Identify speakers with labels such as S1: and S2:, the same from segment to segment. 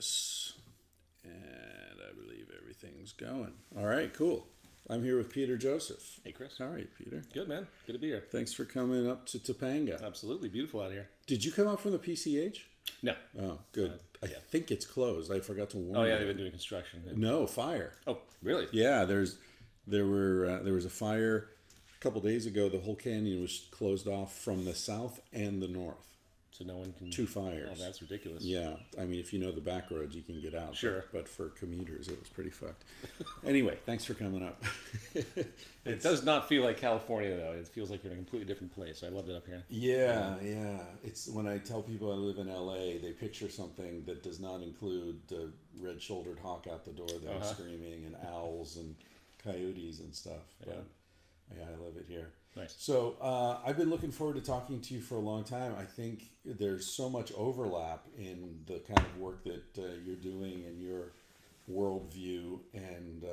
S1: this. And I believe everything's going. All right, cool. I'm here with PeterJoseph.
S2: Hey, Chris.
S1: All right, Peter.
S2: Good, man. Good to be here.
S1: Thanks for coming up to Topanga.
S2: Absolutely. Beautiful out here.
S1: Did you come up from the PCH?
S2: No.
S1: Oh, good.
S2: Yeah.
S1: I think it's closed. I forgot to warn
S2: Oh, yeah,
S1: you.
S2: they've been doing construction. Yeah.
S1: No, fire.
S2: Oh, really?
S1: Yeah, there was a fire a couple days ago. The whole canyon was closed off from the south and the north.
S2: So no one can...
S1: Two fires.
S2: Oh, that's ridiculous.
S1: Yeah, I mean, if you know the back roads, you can get out.
S2: Sure.
S1: But for commuters, it was pretty fucked. Anyway, thanks for coming up.
S2: It does not feel like California, though. It feels like you're in a completely different place. I loved it up here.
S1: Yeah. It's when I tell people I live in LA, they picture something that does not include the red-shouldered hawk out the door that was screaming and owls and coyotes and stuff. But yeah, I love it here.
S2: Nice.
S1: So I've been looking forward to talking to you for a long time. I think there's so much overlap in the kind of work that you're doing and your worldview, and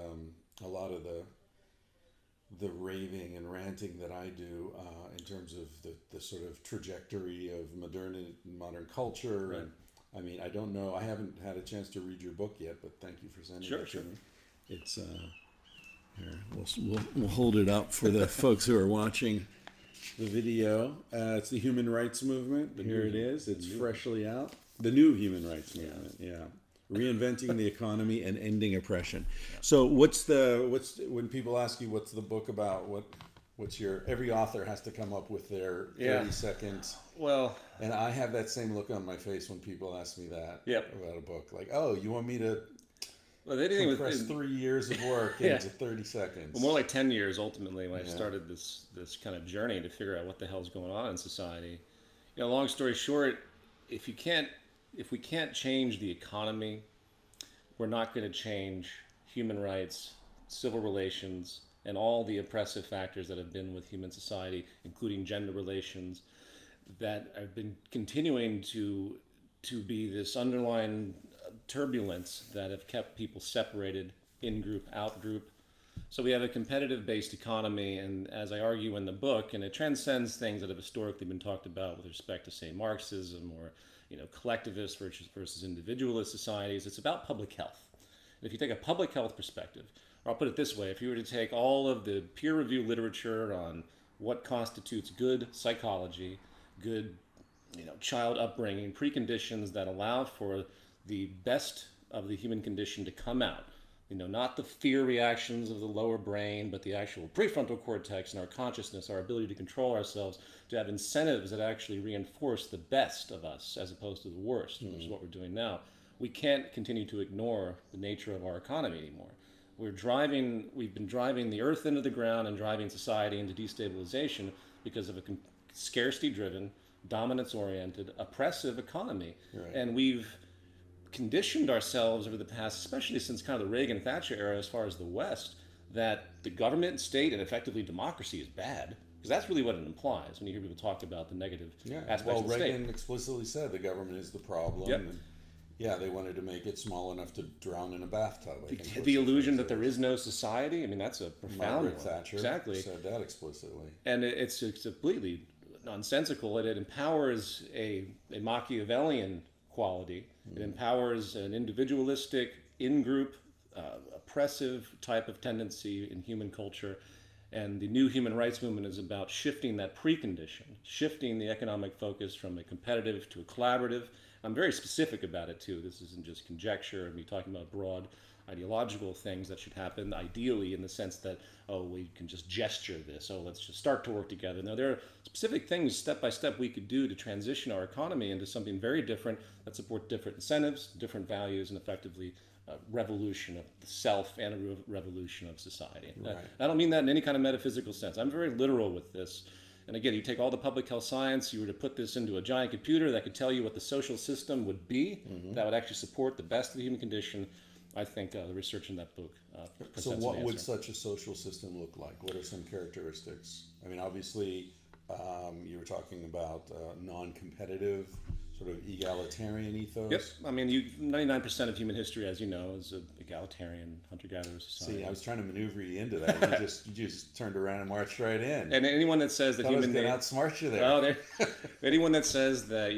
S1: a lot of the raving and ranting that I do in terms of the sort of trajectory of modern culture.
S2: Right.
S1: And I mean, I don't know. I haven't had a chance to read your book yet, but thank you for sending it to me. It's here. We'll hold it up for the folks who are watching the video. It's the Human Rights Movement. Here it is. It's freshly out. The new Human Rights Movement. Yeah. Reinventing the economy and ending oppression. So what's when people ask you what's the book about, what's your, every author has to come up with their 30 seconds.
S2: Well,
S1: and I have that same look on my face when people ask me that about a book. Like, oh, you want me to compress 3 years of work into 30 seconds?
S2: Well, more like 10 years ultimately when I started this kind of journey to figure out what the hell's going on in society. You know, long story short, if we can't change the economy, we're not going to change human rights, civil relations, and all the oppressive factors that have been with human society, including gender relations, that have been continuing to be this underlying turbulence that have kept people separated, in-group, out-group. So we have a competitive-based economy, and as I argue in the book, and it transcends things that have historically been talked about with respect to, say, Marxism or collectivist versus individualist societies. It's about public health. And if you take a public health perspective, or I'll put it this way, if you were to take all of the peer-reviewed literature on what constitutes good psychology, good child upbringing, preconditions that allow for the best of the human condition to come out, not the fear reactions of the lower brain, but the actual prefrontal cortex and our consciousness, our ability to control ourselves, to have incentives that actually reinforce the best of us as opposed to the worst, which is what we're doing now. We can't continue to ignore the nature of our economy anymore. We've been driving the earth into the ground and driving society into destabilization because of a scarcity-driven, dominance-oriented, oppressive economy. Right. And we've conditioned ourselves over the past, especially since kind of the Reagan Thatcher era as far as the West, that the government, state, and effectively democracy is bad. Because that's really what it implies when you hear people talk about the negative aspects of the state.
S1: Reagan explicitly said the government is the problem.
S2: Yep.
S1: And they wanted to make it small enough to drown in a bathtub.
S2: The illusion that there is no society, I mean, that's a profound
S1: Margaret Thatcher said that explicitly.
S2: And it's completely nonsensical, and it empowers a Machiavellian quality. It empowers an individualistic, in-group, oppressive type of tendency in human culture. And the new human rights movement is about shifting that precondition, shifting the economic focus from a competitive to a collaborative. I'm very specific about it, too. This isn't just conjecture and me talking about broad ideological things that should happen, ideally in the sense that, we can just gesture this, let's just start to work together. No, there are specific things, step by step, we could do to transition our economy into something very different that support different incentives, different values, and effectively a revolution of the self and a revolution of society. Right. I don't mean that in any kind of metaphysical sense. I'm very literal with this. And again, you take all the public health science, you were to put this into a giant computer that could tell you what the social system would be, that would actually support the best of the human condition. I think the research in that book.
S1: So what would such a social system look like? What are some characteristics? I mean, obviously, you were talking about non-competitive, sort of egalitarian ethos.
S2: Yep. I mean, 99% of human history, as you know, is an egalitarian hunter-gatherer society.
S1: See, I was trying to maneuver you into that. You just turned around and marched right in.
S2: And anyone that says that human
S1: nature outsmart you there.
S2: Well, anyone that says that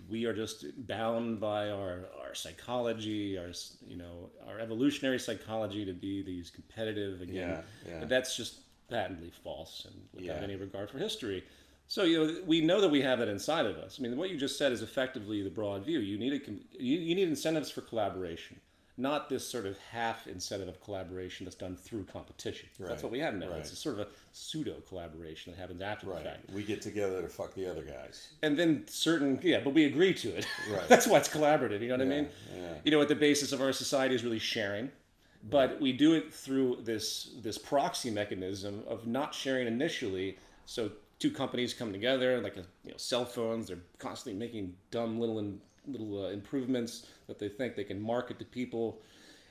S2: we are just bound by our psychology, our evolutionary psychology to be these competitive again, that's just patently false and without any regard for history. So we know that we have that inside of us. I mean, what you just said is effectively the broad view. You need incentives for collaboration, not this sort of half incentive of collaboration that's done through competition. Right. That's what we have now. Right. It's a sort of a pseudo collaboration that happens after the fact.
S1: We get together to fuck the other guys,
S2: and then but we agree to it. Right. That's why it's collaborative. You know what I mean? Yeah. At the basis of our society is really sharing. But we do it through this proxy mechanism of not sharing initially. So two companies come together, like cell phones. They're constantly making dumb little improvements that they think they can market to people,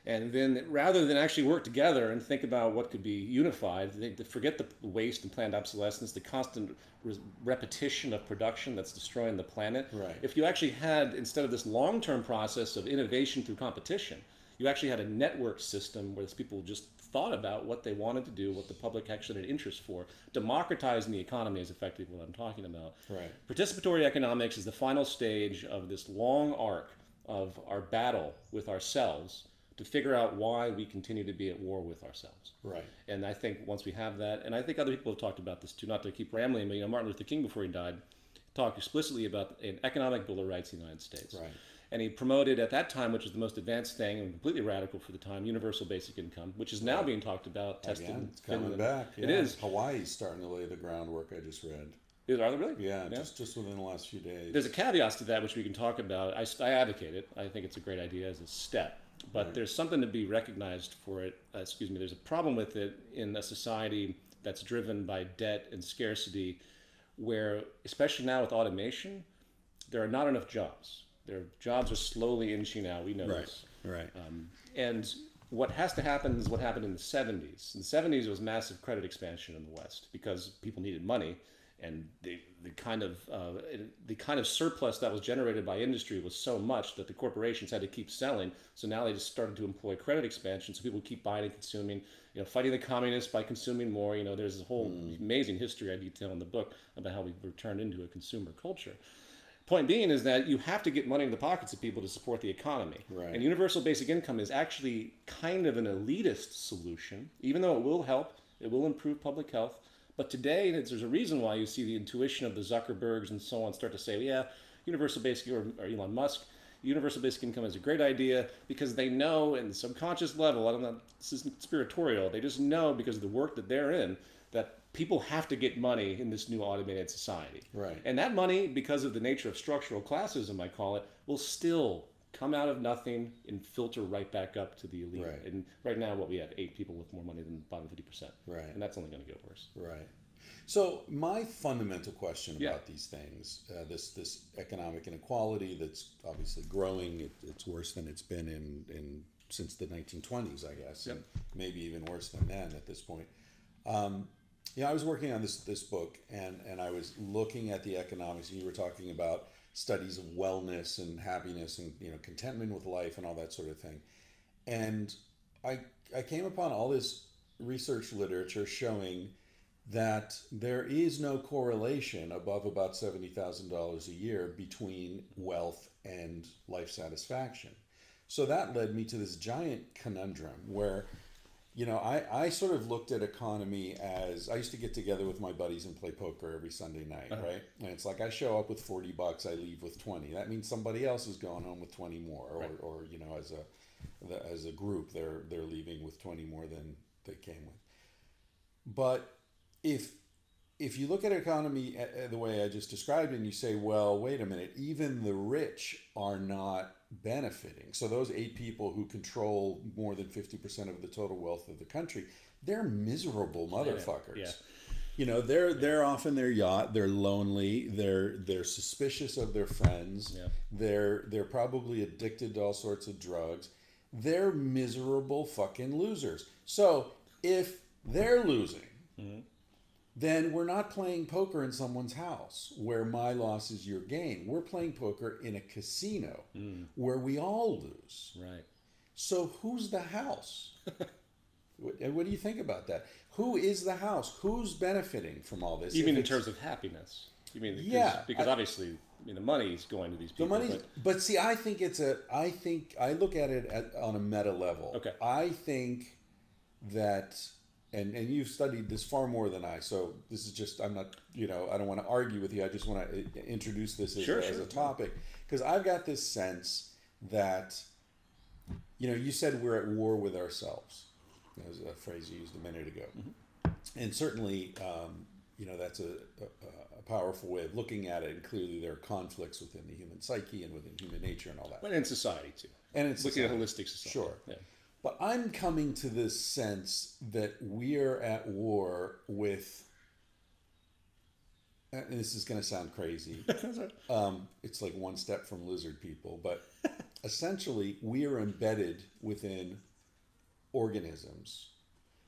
S2: and then rather than actually work together and think about what could be unified, they forget the waste and planned obsolescence, the constant repetition of production that's destroying the planet.
S1: Right.
S2: If you actually had, instead of this long-term process of innovation through competition, you actually had a network system where people just thought about what they wanted to do, what the public actually had interest for. Democratizing the economy is effectively what I'm talking about.
S1: Right.
S2: Participatory economics is the final stage of this long arc of our battle with ourselves to figure out why we continue to be at war with ourselves.
S1: Right.
S2: And I think once we have that, and I think other people have talked about this too, not to keep rambling, but Martin Luther King, before he died, talked explicitly about an economic bill of rights in the United States.
S1: Right.
S2: And he promoted at that time, which was the most advanced thing and completely radical for the time, universal basic income, which is now being talked about, tested.
S1: Again, it's coming back. Yeah.
S2: It is.
S1: Hawaii's starting to lay the groundwork, I just read.
S2: Are they really?
S1: Yeah, just within the last few days.
S2: There's a caveat to that, which we can talk about. I advocate it. I think it's a great idea as a step. But there's something to be recognized for it. There's a problem with it in a society that's driven by debt and scarcity, where, especially now with automation, there are not enough jobs. Their jobs are slowly inching out. We know this.
S1: Right.
S2: And what has to happen is what happened in the 70s. In the 70s, there was massive credit expansion in the West because people needed money, and the kind of surplus that was generated by industry was so much that the corporations had to keep selling. So now they just started to employ credit expansion, so people would keep buying and consuming. Fighting the communists by consuming more. There's this whole amazing history I detail in the book about how we were turned into a consumer culture. Point being is that you have to get money in the pockets of people to support the economy.
S1: Right.
S2: And universal basic income is actually kind of an elitist solution, even though it will help, it will improve public health. But today, there's a reason why you see the intuition of the Zuckerbergs and so on start to say, universal basic, or Elon Musk, universal basic income is a great idea because they know in the subconscious level, I don't know, this isn't conspiratorial, they just know because of the work that they're in, that people have to get money in this new automated society.
S1: Right.
S2: And that money, because of the nature of structural classism, I call it, will still come out of nothing and filter right back up to the elite.
S1: Right.
S2: And right now, we have 8 people with more money than the bottom 50%.
S1: Right.
S2: And that's only going to get worse.
S1: Right. So my fundamental question about these things, this economic inequality that's obviously growing, it's worse than it's been in since the 1920s, I guess, and maybe even worse than then at this point. I was working on this book, and I was looking at the economics, and you were talking about studies of wellness and happiness and contentment with life and all that sort of thing. And I came upon all this research literature showing that there is no correlation above about $70,000 a year between wealth and life satisfaction. So that led me to this giant conundrum where I sort of looked at economy as, I used to get together with my buddies and play poker every Sunday night, right? And it's like I show up with $40, I leave with 20. That means somebody else is going home with 20 more, or as a group, they're leaving with 20 more than they came with. But if you look at economy the way I just described it, and you say, well, wait a minute, even the rich are not benefiting. So those 8 people who control more than 50% of the total wealth of the country, they're miserable motherfuckers. Yeah. They're off in their yacht, they're lonely, they're suspicious of their friends, they're probably addicted to all sorts of drugs. They're miserable fucking losers. So if they're losing, then we're not playing poker in someone's house where my loss is your gain. We're playing poker in a casino where we all lose.
S2: Right.
S1: So who's the house? What do you think about that? Who is the house? Who's benefiting from all this?
S2: You mean in terms of happiness? You mean because obviously, I mean, the money's going to these people.
S1: The money, but see, I think I look at it on a meta level.
S2: Okay.
S1: I think that, and you've studied this far more than I, so this is just, I'm not, I don't want to argue with you. I just want to introduce this as a topic, because I've got this sense that, you said we're at war with ourselves. That was a phrase you used a minute ago. And certainly, that's a powerful way of looking at it. And clearly there are conflicts within the human psyche and within human nature and all that.
S2: But in society too.
S1: And it's
S2: looking at holistic society.
S1: Sure.
S2: Yeah.
S1: But I'm coming to this sense that we're at war with, and this is going to sound crazy. It's like one step from lizard people, but essentially we are embedded within organisms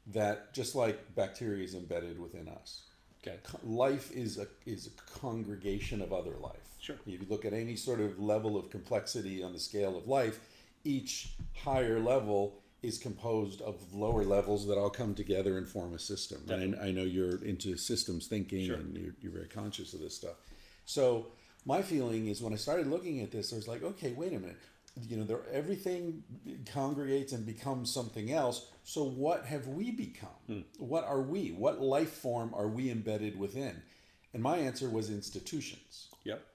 S1: that, just like bacteria is embedded within us.
S2: Okay.
S1: Life is a congregation of other life.
S2: Sure.
S1: If you look at any sort of level of complexity on the scale of life, each higher level is composed of lower levels that all come together and form a system. And I know you're into systems thinking, sure, and you're very conscious of this stuff. So my feeling is when I started looking at this, I was like, okay, wait a minute. Everything congregates and becomes something else. So what have we become? What are we? What life form are we embedded within? And my answer was institutions.
S2: Yep.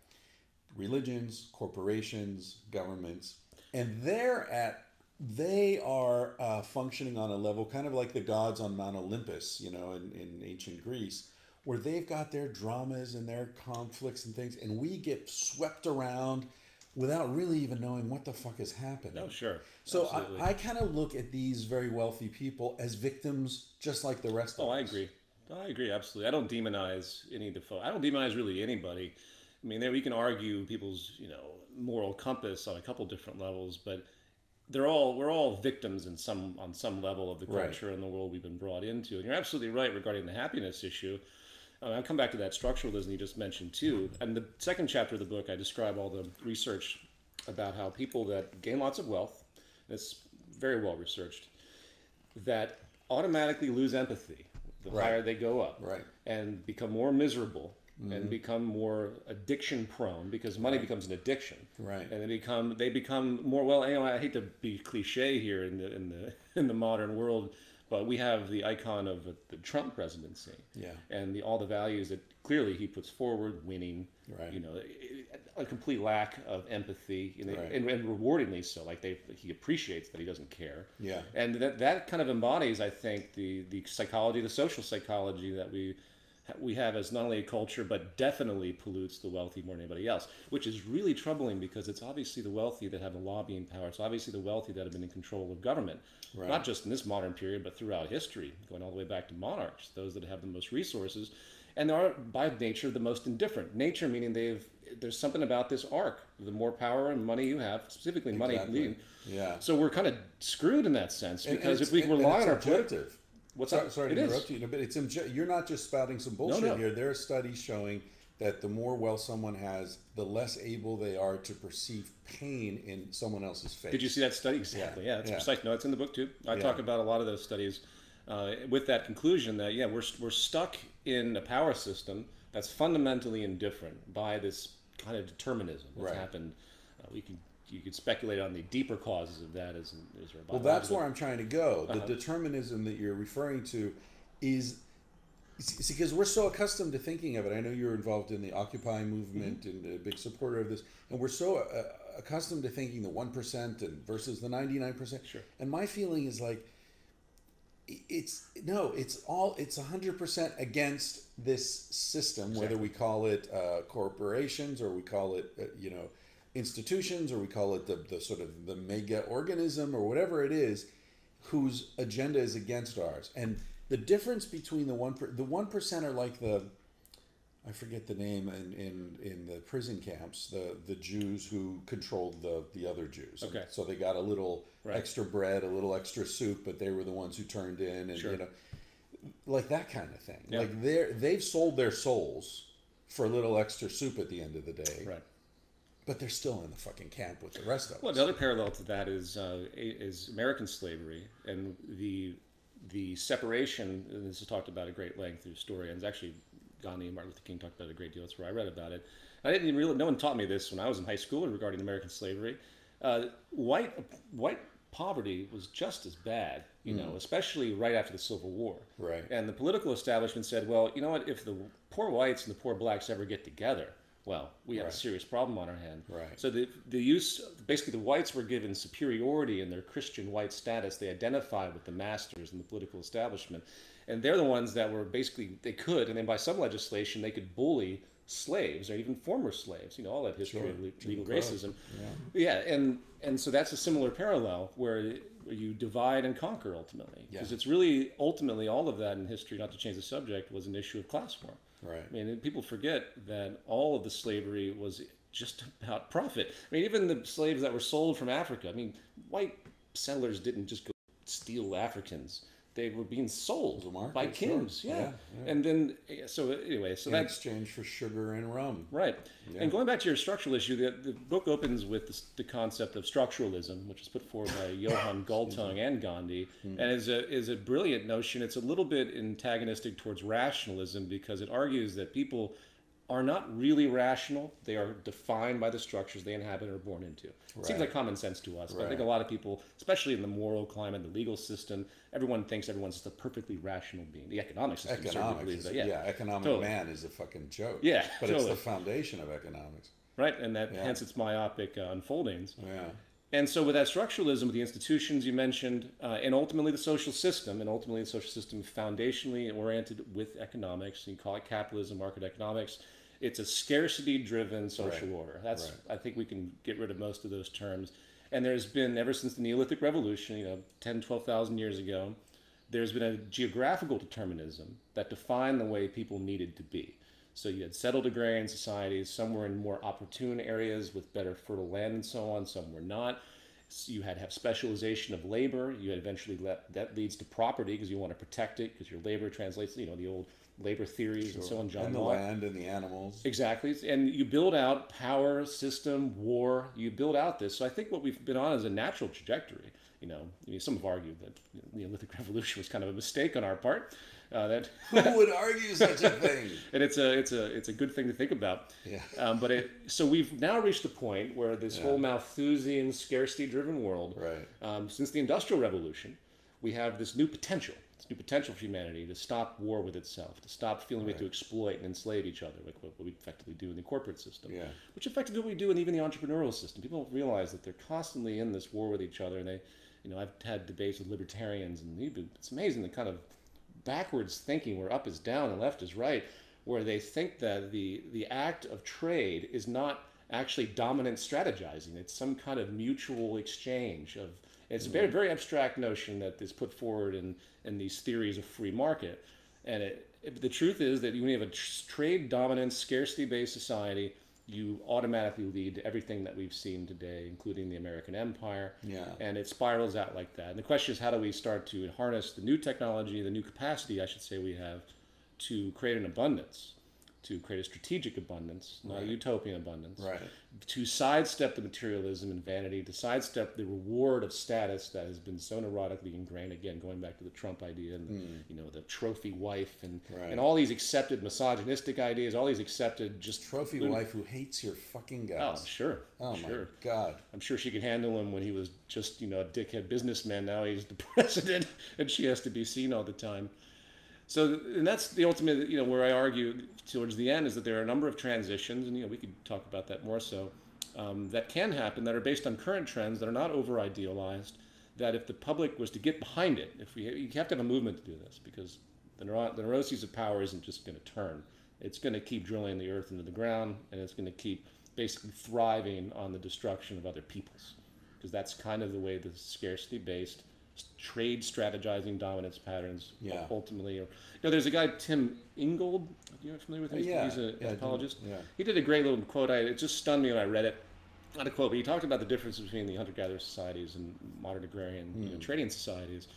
S1: Religions, corporations, governments. And they are functioning on a level kind of like the gods on Mount Olympus, in ancient Greece, where they've got their dramas and their conflicts and things, and we get swept around without really even knowing what the fuck is happening.
S2: Oh, sure.
S1: So I kind of look at these very wealthy people as victims just like the rest of us.
S2: I agree, absolutely. I don't demonize I don't demonize really anybody. I mean, we can argue people's, moral compass on a couple different levels, but we're all victims on some level of the culture and the world we've been brought into. And you're absolutely right regarding the happiness issue. I'll come back to that structuralism you just mentioned too. And the second chapter of the book, I describe all the research about how people that gain lots of wealth, and it's very well researched, that automatically lose empathy the higher they go up, and become more miserable, and become more addiction prone, because money becomes an addiction, and they become more, well, I hate to be cliche here in the modern world, but we have the icon of the Trump presidency, and all the values that clearly he puts forward, winning, a complete lack of empathy, and rewardingly so. Like he appreciates that he doesn't care, and that kind of embodies, I think, the psychology, the social psychology that we have as not only a culture, but definitely pollutes the wealthy more than anybody else, which is really troubling because it's obviously the wealthy that have the lobbying power. It's obviously the wealthy that have been in control of government, not just in this modern period, but throughout history, going all the way back to monarchs, those that have the most resources, and are by nature the most indifferent. Nature meaning there's something about this arc. The more power and money you have, specifically money leading. Yeah. So we're kind of screwed in that sense, because if we rely on our
S1: objective. Sorry to interrupt
S2: you,
S1: but you're not just spouting some bullshit here. There are studies showing that the more wealth someone has, the less able they are to perceive pain in someone else's face.
S2: Did you see that study? Exactly. Yeah, that's precise. No, it's in the book too. I talk about a lot of those studies with that conclusion that we're stuck in a power system that's fundamentally indifferent by this kind of determinism that's happened. You could speculate on the deeper causes of that as
S1: well, that's where I'm trying to go. The determinism that you're referring to is because we're so accustomed to thinking of it. I know you're involved in the Occupy movement and a big supporter of this, and we're so accustomed to thinking the 1% and versus the 99%.
S2: Sure.
S1: And my feeling is like it's 100% against this system, whether we call it corporations or we call it institutions, or we call it the sort of the mega organism, or whatever it is, whose agenda is against ours. And the difference between the 1% are like I forget the name in the prison camps, the Jews who controlled the other Jews.
S2: Okay.
S1: So they got a little extra bread, a little extra soup, but they were the ones who turned in, and like that kind of thing.
S2: Yeah.
S1: Like they've sold their souls for a little extra soup at the end of the day.
S2: Right.
S1: But they're still in the fucking camp with the rest of us.
S2: Well, the other parallel to that is American slavery and the separation. And this is talked about at great length through historians. Actually, Gandhi and Martin Luther King talked about it a great deal. That's where I read about it. I didn't even really. No one taught me this when I was in high school regarding American slavery. White poverty was just as bad, especially right after the Civil War.
S1: Right.
S2: And the political establishment said, well, you know what? If the poor whites and the poor blacks ever get together, well, we have a serious problem on our hand.
S1: Right.
S2: So basically the whites were given superiority in their Christian white status. They identified with the masters and the political establishment. And they're the ones that were basically, they could, and then by some legislation, they could bully slaves or even former slaves, all that history of legal racism. Yeah. And so that's a similar parallel where you divide and conquer ultimately. Because it's really, ultimately, all of that in history, not to change the subject, was an issue of class war.
S1: Right.
S2: I mean, people forget that all of the slavery was just about profit. I mean, even the slaves that were sold from Africa, white settlers didn't just go steal Africans. They were being sold by kings. Sure. Yeah. And then, so
S1: in exchange for sugar and rum.
S2: Right. Yeah. And going back to your structural issue, the book opens with the concept of structuralism, which is put forward by Johann Galtung and Gandhi, and is a brilliant notion. It's a little bit antagonistic towards rationalism because it argues that people are not really rational. They are defined by the structures they inhabit or are born into. It seems like common sense to us, but I think a lot of people, especially in the moral climate, the legal system, everyone thinks everyone's just a perfectly rational being. The economic system certainly believes that.
S1: Economic man is a fucking joke.
S2: Yeah,
S1: but it's the foundation of economics.
S2: Right, and that hence its myopic unfoldings.
S1: Yeah.
S2: And so with that structuralism, with the institutions you mentioned, and ultimately the social system, foundationally oriented with economics, you call it capitalism, market economics, it's a scarcity-driven social order. I think we can get rid of most of those terms. And there's been, ever since the Neolithic Revolution, 10, 12,000 years ago, there's been a geographical determinism that defined the way people needed to be. So you had settled agrarian societies, some were in more opportune areas with better fertile land and so on, some were not. So you had to have specialization of labor. You had eventually that leads to property because you want to protect it because your labor translates, the old labor theories and so on.
S1: And the land and the animals.
S2: Exactly. And you build out power, system, war. You build out this. So I think what we've been on is a natural trajectory. Some have argued that the Neolithic Revolution was kind of a mistake on our part.
S1: Who would argue such a thing?
S2: And it's a good thing to think about.
S1: Yeah.
S2: So we've now reached a point where this whole Malthusian scarcity-driven world, since the Industrial Revolution, we have this new potential for humanity to stop war with itself, to stop feeling we have to exploit and enslave each other, like what we effectively do in the corporate system, which effectively what we do in even the entrepreneurial system. People don't realize that they're constantly in this war with each other, and they, I've had debates with libertarians, and it's amazing the kind of backwards thinking where up is down and left is right, where they think that the act of trade is not actually dominant strategizing. It's some kind of mutual exchange of. It's a very, very abstract notion that is put forward in these theories of free market. And the truth is that when you have a trade-dominant, scarcity-based society, you automatically lead to everything that we've seen today, including the American empire.
S1: Yeah.
S2: And it spirals out like that. And the question is, how do we start to harness the new technology, the new capacity, I should say, we have to create an abundance, to create a strategic abundance, not a utopian abundance, to sidestep the materialism and vanity, to sidestep the reward of status that has been so neurotically ingrained, again, going back to the Trump idea and the trophy wife and all these accepted misogynistic ideas, all these accepted just...
S1: Trophy wife who hates your fucking guts.
S2: Oh, sure.
S1: Oh,
S2: sure.
S1: My God.
S2: I'm sure she could handle him when he was just, a dickhead businessman. Now he's the president and she has to be seen all the time. So, and that's the ultimate, where I argue towards the end is that there are a number of transitions, and we could talk about that more so, that can happen that are based on current trends that are not over-idealized, that if the public was to get behind it, you have to have a movement to do this, because the neuroses of power isn't just going to turn. It's going to keep drilling the earth into the ground, and it's going to keep basically thriving on the destruction of other peoples, because that's kind of the way the scarcity-based trade strategizing dominance patterns ultimately. There's a guy, Tim Ingold. You're familiar with him? He's an anthropologist. He did a great little quote. It just stunned me when I read it. Not a quote, but he talked about the difference between the hunter-gatherer societies and modern agrarian trading societies.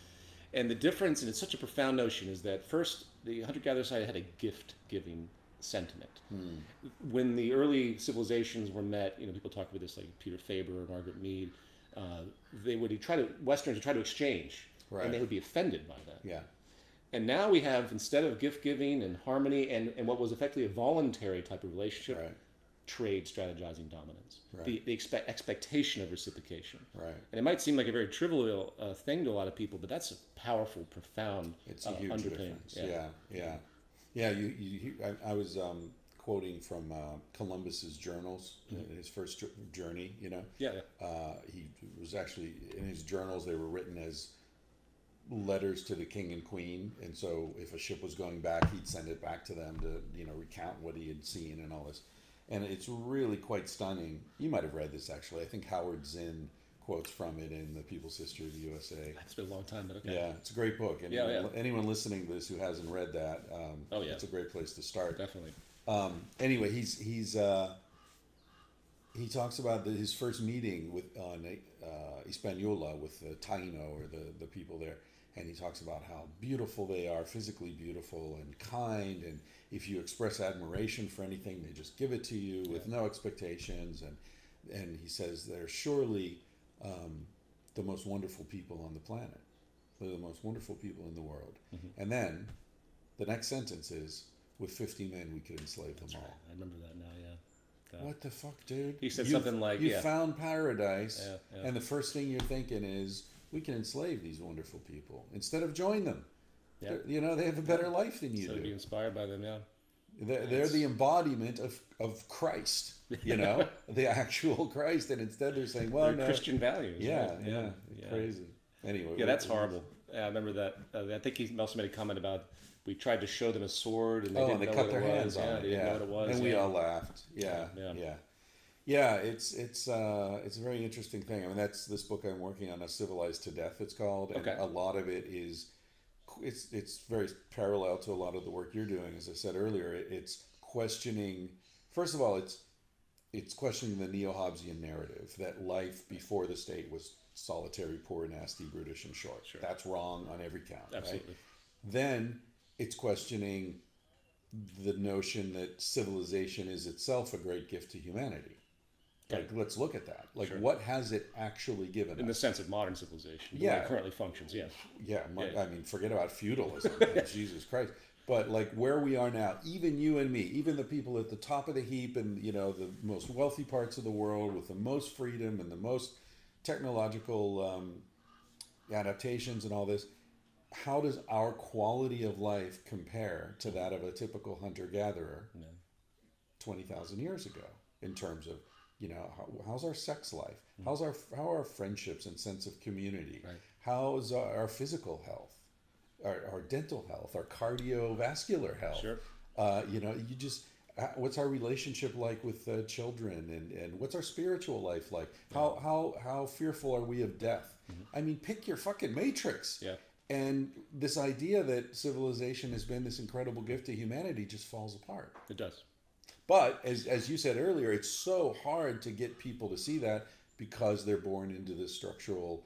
S2: And the difference, and it's such a profound notion, is that first, the hunter-gatherer society had a gift-giving sentiment. When the early civilizations were met, people talk about this, like Peter Faber or Margaret Mead, Westerns would try to exchange, and they would be offended by that.
S1: Yeah.
S2: And now we have, instead of gift-giving and harmony and what was effectively a voluntary type of relationship, trade strategizing dominance. The expectation of reciprocation.
S1: Right.
S2: And it might seem like a very trivial thing to a lot of people, but that's a powerful, profound
S1: It's a huge
S2: underpinning.
S1: difference. Yeah. I was quoting from Columbus's journals, his first journey, he was actually, in his journals, they were written as letters to the king and queen, and so if a ship was going back, he'd send it back to them to recount what he had seen and all this, and it's really quite stunning. You might have read this, actually. I think Howard Zinn quotes from it in The People's History of the USA.
S2: It's been a long time, but okay.
S1: Yeah, it's a great book, and anyone listening to this who hasn't read that, it's a great place to start.
S2: Definitely.
S1: Anyway, he talks about his first meeting on Hispaniola with the Taino, or the people there, and he talks about how beautiful they are, physically beautiful and kind, and if you express admiration for anything, they just give it to you with no expectations, and he says they're surely the most wonderful people on the planet. They're the most wonderful people in the world. And then the next sentence is, with 50 men we could enslave them all.
S2: Right. I remember that now, God.
S1: What the fuck, dude?
S2: He said something like,
S1: you found paradise,
S2: Yeah.
S1: and the first thing you're thinking is, we can enslave these wonderful people instead of join them.
S2: Yeah.
S1: They have a better life than you do.
S2: So be inspired by them,
S1: They're the embodiment of Christ, the actual Christ, and instead they're saying, well, no.
S2: Christian values.
S1: Yeah. Crazy. Anyway.
S2: Yeah, that's horrible. I remember that. I think he also made a comment about, we tried to show them a sword, and they didn't know
S1: cut
S2: what
S1: their
S2: it was.
S1: hands on it.
S2: They didn't know what it was.
S1: And we all laughed. Yeah, it's a very interesting thing. I mean, that's this book I'm working on, A Civilized to Death, it's called, and a lot of it is, it's very parallel to a lot of the work you're doing. As I said earlier, it's questioning. First of all, it's questioning the neo-Hobbesian narrative that life before the state was solitary, poor, nasty, brutish, and short.
S2: Sure.
S1: That's wrong on every count.
S2: Absolutely.
S1: Right? Then it's questioning the notion that civilization is itself a great gift to humanity. Like, let's look at that. Like, what has it actually given us?
S2: In the sense of modern civilization, the way it currently functions,
S1: I mean, forget about feudalism. Jesus Christ. But, like, where we are now, even you and me, even the people at the top of the heap and, the most wealthy parts of the world with the most freedom and the most technological adaptations and all this, how does our quality of life compare to that of a typical hunter-gatherer 20,000 years ago in terms of, how's our sex life? How are our friendships and sense of community?
S2: Right.
S1: How's our physical health, our dental health, our cardiovascular health?
S2: Sure.
S1: What's our relationship like with children, and what's our spiritual life like? How fearful are we of death? I mean, pick your fucking matrix.
S2: Yeah.
S1: And this idea that civilization has been this incredible gift to humanity just falls apart.
S2: It does.
S1: But as you said earlier, it's so hard to get people to see that because they're born into this structural,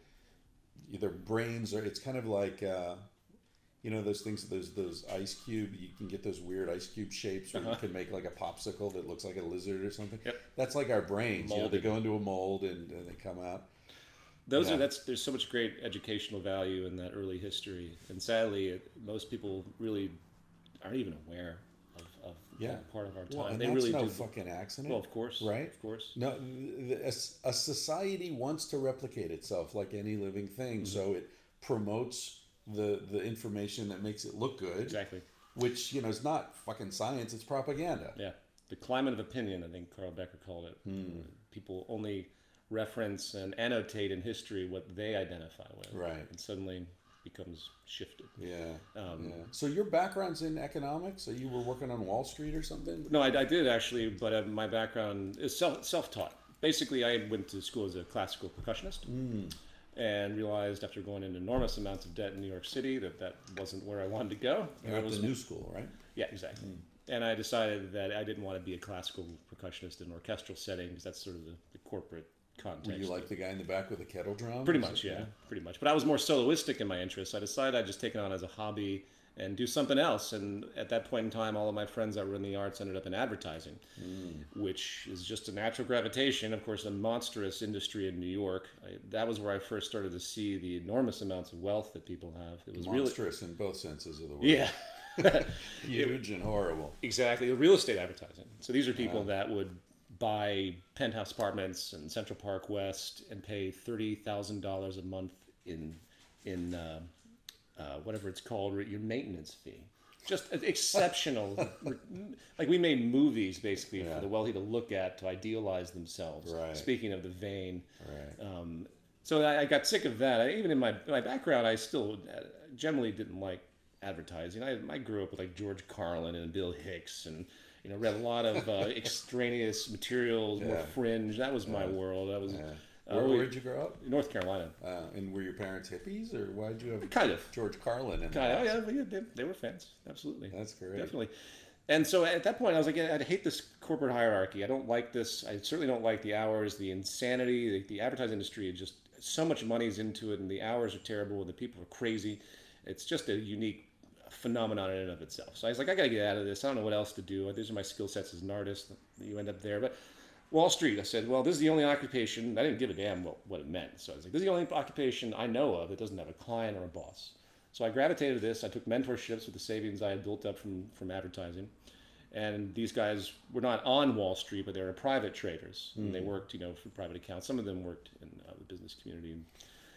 S1: either brains, or it's kind of like, those things, those ice cube, you can get those weird ice cube shapes where you can make like a popsicle that looks like a lizard or something.
S2: Yep.
S1: That's like our brains. They go into a mold and they come out.
S2: There's so much great educational value in that early history, and sadly, most people really aren't even aware of part of our time.
S1: Well, and
S2: they
S1: that's
S2: really
S1: no
S2: do.
S1: Fucking accident.
S2: Well, of course,
S1: right?
S2: Of course.
S1: No, a society wants to replicate itself like any living thing, so it promotes the information that makes it look good.
S2: Exactly.
S1: Which is not fucking science; it's propaganda.
S2: Yeah, the climate of opinion, I think Carl Becker called it. People only reference and annotate in history what they identify with,
S1: right?
S2: And suddenly becomes shifted.
S1: So your background's in economics? So you were working on Wall Street or something?
S2: No, I did actually, but my background is self-taught. Basically, I went to school as a classical percussionist, and realized after going into enormous amounts of debt in New York City that wasn't where I wanted to go.
S1: You're at the new school, right?
S2: Yeah, exactly. And I decided that I didn't want to be a classical percussionist in an orchestral setting, because that's sort of the corporate context.
S1: Were you like the guy in the back with the kettle drum?
S2: Pretty much, yeah, pretty much. But I was more soloistic in my interests. I decided I'd just take it on as a hobby and do something else. And at that point in time, all of my friends that were in the arts ended up in advertising, which is just a natural gravitation. Of course, a monstrous industry in New York. That was where I first started to see the enormous amounts of wealth that people have. It was
S1: monstrous in both senses of the word.
S2: Yeah.
S1: Huge and horrible.
S2: Exactly. Real estate advertising. So these are people that would buy penthouse apartments in Central Park West and pay $30,000 a month in whatever it's called, your maintenance fee. Just exceptional. Like we made movies basically for the wealthy to look at, to idealize themselves.
S1: Right.
S2: Speaking of the vein.
S1: Right.
S2: So I got sick of that. Even in my background, I still generally didn't like advertising. I grew up with like George Carlin and Bill Hicks, and read a lot of extraneous materials, more fringe. That was my world. That was.
S1: Where did you grow up?
S2: North Carolina.
S1: And were your parents hippies, or why did you have
S2: kind of
S1: George Carlin in
S2: kind of? Oh yeah, they were fans. Absolutely.
S1: That's great.
S2: Definitely. And so at that point, I was like, I hate this corporate hierarchy. I don't like this. I certainly don't like the hours, the insanity. The advertising industry is just so much money's into it, and the hours are terrible, and the people are crazy. It's just a unique phenomenon in and of itself. So I was like, I got to get out of this. I don't know what else to do. These are my skill sets as an artist. You end up there. But Wall Street, I said, well, this is the only occupation. I didn't give a damn what it meant. So I was like, this is the only occupation I know of that doesn't have a client or a boss. So I gravitated to this. I took mentorships with the savings I had built up from advertising. And these guys were not on Wall Street, but they were private traders. And they worked, for private accounts. Some of them worked in the business community.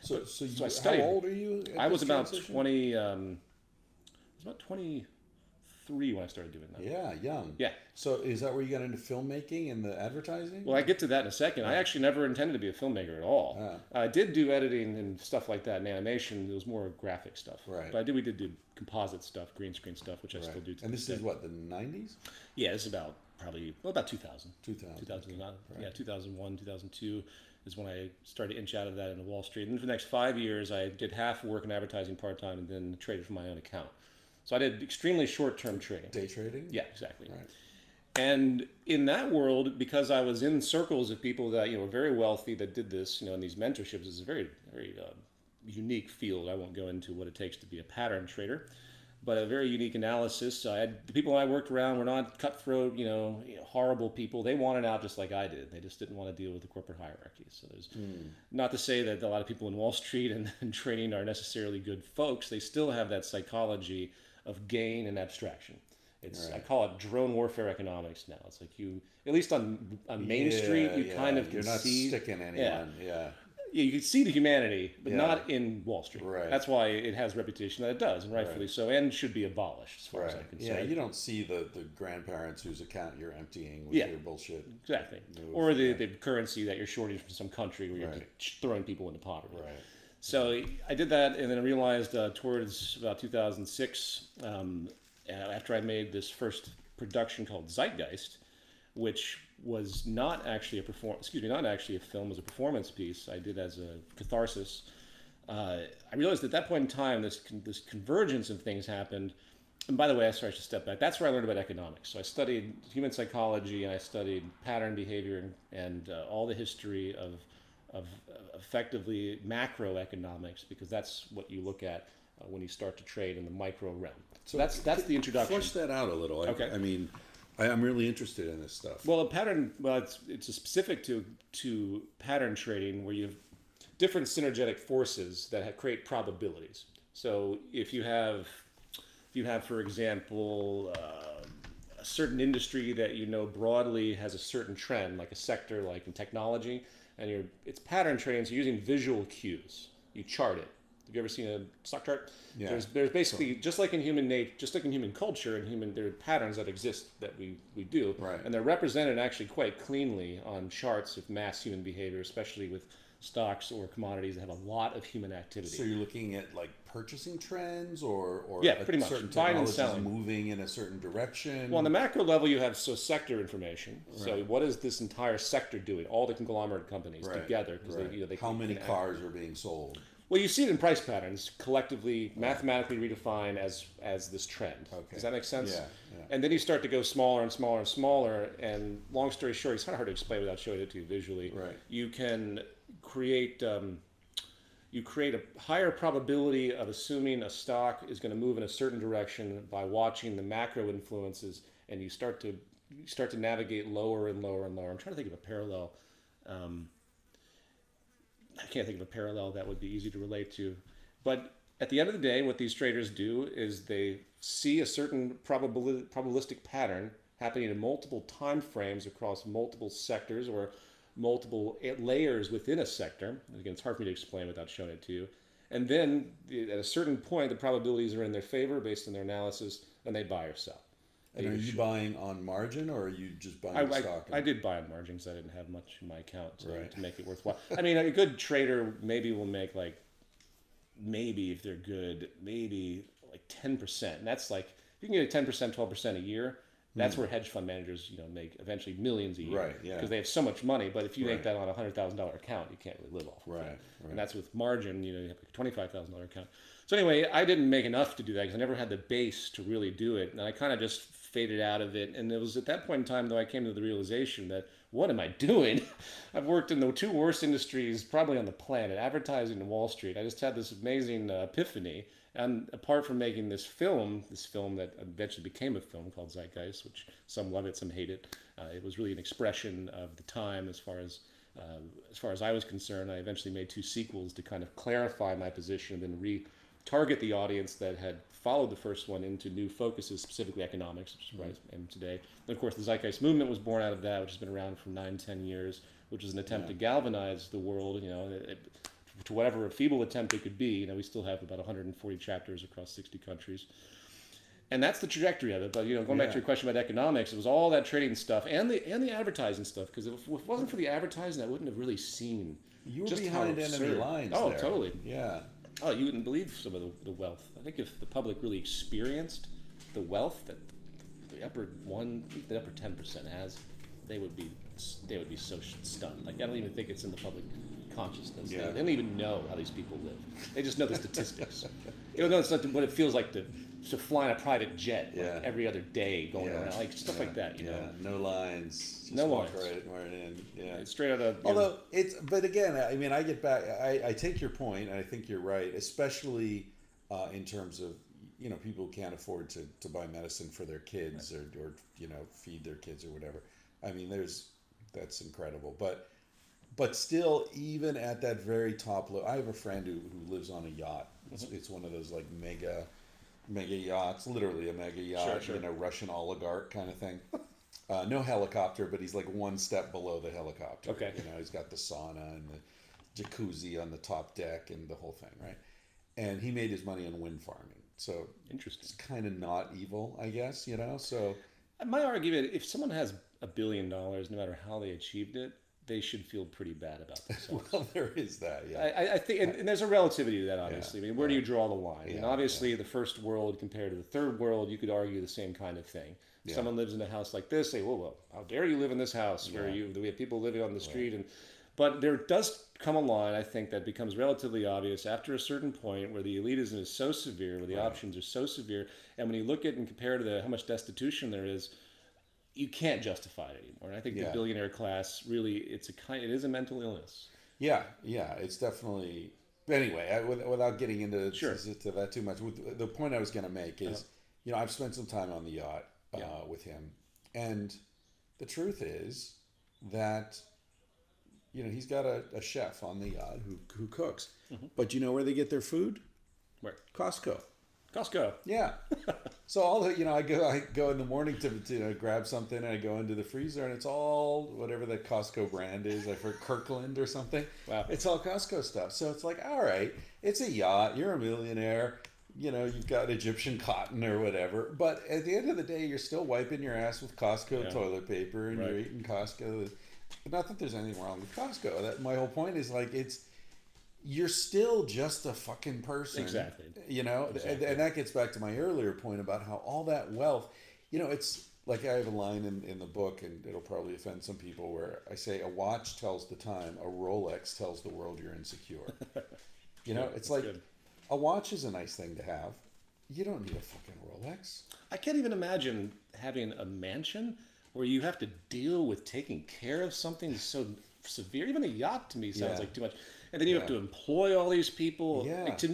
S1: So
S2: I studied.
S1: How old are you?
S2: I was about 20. I was about 23 when I started doing that.
S1: Yeah, young.
S2: Yeah.
S1: So is that where you got into filmmaking and the advertising?
S2: Well, I get to that in a second. I actually never intended to be a filmmaker at all. I did do editing and stuff like that and animation. It was more graphic stuff.
S1: Right.
S2: But we did do composite stuff, green screen stuff, which I still do.
S1: And this is what, the 90s?
S2: Yeah, this is about about 2000.
S1: 2000.
S2: Right. Yeah, 2001, 2002 is when I started to inch out of that into Wall Street. And then for the next 5 years, I did half work in advertising part-time and then traded for my own account. So I did extremely short-term trading.
S1: Day trading?
S2: Yeah, exactly.
S1: Right.
S2: And in that world, because I was in circles of people that were very wealthy that did this, in these mentorships, it's a very, very unique field. I won't go into what it takes to be a pattern trader, but a very unique analysis. The people I worked around were not cutthroat, horrible people. They wanted out just like I did. They just didn't want to deal with the corporate hierarchy. So there's not to say that a lot of people in Wall Street and trading are necessarily good folks. They still have that psychology of gain and abstraction. It's I call it drone warfare economics now. It's like at least on Main Street, you kind of can
S1: You're not
S2: see
S1: sticking anyone. Yeah,
S2: you can see the humanity, but not in Wall Street.
S1: Right.
S2: That's why it has the reputation that it does, and rightfully so, and should be abolished as far as I'm concerned.
S1: Yeah, you don't see the grandparents whose account you're emptying with your bullshit.
S2: Exactly. Or the currency that you're shorting from some country where you're throwing people into poverty.
S1: Right.
S2: So I did that, and then I realized towards about 2006, after I made this first production called Zeitgeist, which was not actually a film, it was a performance piece I did as a catharsis. I realized at that point in time, this convergence of things happened. And by the way, I should step back. That's where I learned about economics. So I studied human psychology, and I studied pattern behavior and all the history of effectively macroeconomics, because that's what you look at when you start to trade in the micro realm. So that's the introduction.
S1: Flesh that out a little.
S2: Okay.
S1: I'm really interested in this stuff.
S2: Well, it's specific to pattern trading, where you have different synergetic forces that create probabilities. So if you have, for example, a certain industry that broadly has a certain trend, like a sector, like in technology, and it's pattern trading, so you're using visual cues. You chart it. Have you ever seen a stock chart? Yeah. There's basically, just like in human nature, just like in human culture, there are patterns that exist that we do,
S1: right.
S2: And they're represented actually quite cleanly on charts of mass human behavior, especially with stocks or commodities that have a lot of human activity.
S1: So you're looking at like purchasing trends, or
S2: pretty much
S1: certain
S2: buying and
S1: technologies
S2: selling,
S1: moving in a certain direction.
S2: Well, on the macro level, you have sector information. Right. So what is this entire sector doing? All the conglomerate companies together, because they
S1: How many cars are being sold?
S2: Well, you see it in price patterns collectively, mathematically redefined as this trend.
S1: Okay.
S2: Does that make sense?
S1: Yeah.
S2: And then you start to go smaller and smaller and smaller. And long story short, it's kind of hard to explain without showing it to you visually.
S1: Right.
S2: You can create you create a higher probability of assuming a stock is going to move in a certain direction by watching the macro influences, and you start to navigate lower and lower and lower. I'm trying to think of a parallel. I can't think of a parallel that would be easy to relate to. But at the end of the day, what these traders do is they see a certain probabilistic pattern happening in multiple time frames across multiple sectors or multiple layers within a sector. Again, it's hard for me to explain without showing it to you. And then at a certain point, the probabilities are in their favor based on their analysis, and they buy or sell.
S1: And are you buying on margin, or are you just buying the stock?
S2: I did buy on margins. I didn't have much in my account to make it worthwhile. I mean, a good trader maybe will make maybe if they're good, maybe like 10%. And that's like, if you can get a 10%, 12% a year, that's where hedge fund managers, make eventually millions a year.
S1: Right, yeah.
S2: Because they have so much money, but if you make that on a $100,000 account, you can't really live off of it. And that's with margin, you have a $25,000 account. So anyway, I didn't make enough to do that because I never had the base to really do it. And I kind of just faded out of it. And it was at that point in time, though, I came to the realization that, what am I doing? I've worked in the two worst industries probably on the planet, advertising and Wall Street. I just had this amazing epiphany. And apart from making this film that eventually became a film called Zeitgeist, which some love it, some hate it. It was really an expression of the time as far as I was concerned. I eventually made 2 sequels to kind of clarify my position and then re-target the audience that had followed the first one into new focuses, specifically economics, which is where I am today. And of course, the Zeitgeist movement was born out of that, which has been around for 9-10 years, which is an attempt to galvanize the world, to whatever feeble attempt it could be. We still have about 140 chapters across 60 countries. And that's the trajectory of it. But, going back to your question about economics, it was all that trading stuff and the advertising stuff. Because if it wasn't for the advertising, I wouldn't have really seen
S1: you were
S2: just
S1: behind enemy lines
S2: Oh,
S1: there.
S2: Totally.
S1: Yeah.
S2: Oh, you wouldn't believe some of the wealth. I think if the public really experienced the wealth that the upper 10% has, they would be so stunned. Like, I don't even think it's in the public consciousness.
S1: Yeah.
S2: They don't even know how these people live. They just know the statistics. They don't know what it feels like to fly in a private jet every other day going around, like stuff like that.
S1: No lines. Just
S2: no
S1: walk
S2: lines.
S1: right in. Yeah.
S2: It's straight out of.
S1: Although but again, I mean, I get back. I take your point, and I think you're right, especially in terms of people who can't afford to buy medicine for their kids or feed their kids or whatever. I mean, that's incredible, but still, even at that very top level, I have a friend who lives on a yacht. It's one of those like mega yachts, literally a mega yacht,
S2: Sure.
S1: Russian oligarch kind of thing. No helicopter, but he's like one step below the helicopter.
S2: Okay.
S1: He's got the sauna and the jacuzzi on the top deck and the whole thing, right? And he made his money on wind farming. So
S2: Interesting.
S1: It's kind of not evil, I guess, So
S2: my argument: if someone has $1 billion, no matter how they achieved it, they should feel pretty bad about themselves.
S1: Well, there is that, yeah.
S2: I think, and there's a relativity to that, obviously. I mean, where do you draw the line?
S1: Yeah,
S2: And obviously, the first world compared to the third world, you could argue the same kind of thing.
S1: Yeah.
S2: Someone lives in a house like this, say, well, how dare you live in this house where we have people living on the street? But there does come a line, I think, that becomes relatively obvious after a certain point where the elitism is so severe, where the options are so severe, and when you look at and compare to how much destitution there is, you can't justify it anymore. And I think the billionaire class really, it is a mental illness.
S1: Yeah, it's definitely. Anyway, without getting into to that too much, the point I was going to make is, I've spent some time on the yacht with him, and the truth is that, he's got a chef on the yacht who cooks, but you know where they get their food?
S2: Where?
S1: Costco. Yeah. So I go in the morning to grab something, and I go into the freezer, and it's all whatever the Costco brand is, like for Kirkland or something.
S2: Wow.
S1: It's all Costco stuff. So it's like, all right, it's a yacht. You're a millionaire. You've got Egyptian cotton or whatever. But at the end of the day, you're still wiping your ass with Costco toilet paper, and you're eating Costco. Not that there's anything wrong with Costco. My whole point is you're still just a fucking person.
S2: Exactly.
S1: And that gets back to my earlier point about how all that wealth, it's like I have a line in the book, and it'll probably offend some people, where I say a watch tells the time, a Rolex tells the world you're insecure. You know, it's like
S2: good.
S1: a watch is a nice thing to have. You don't need a fucking Rolex.
S2: I can't even imagine having a mansion where you have to deal with taking care of something so severe. Even a yacht to me sounds like too much. And then you have to employ all these people.
S1: Yeah.
S2: Like, to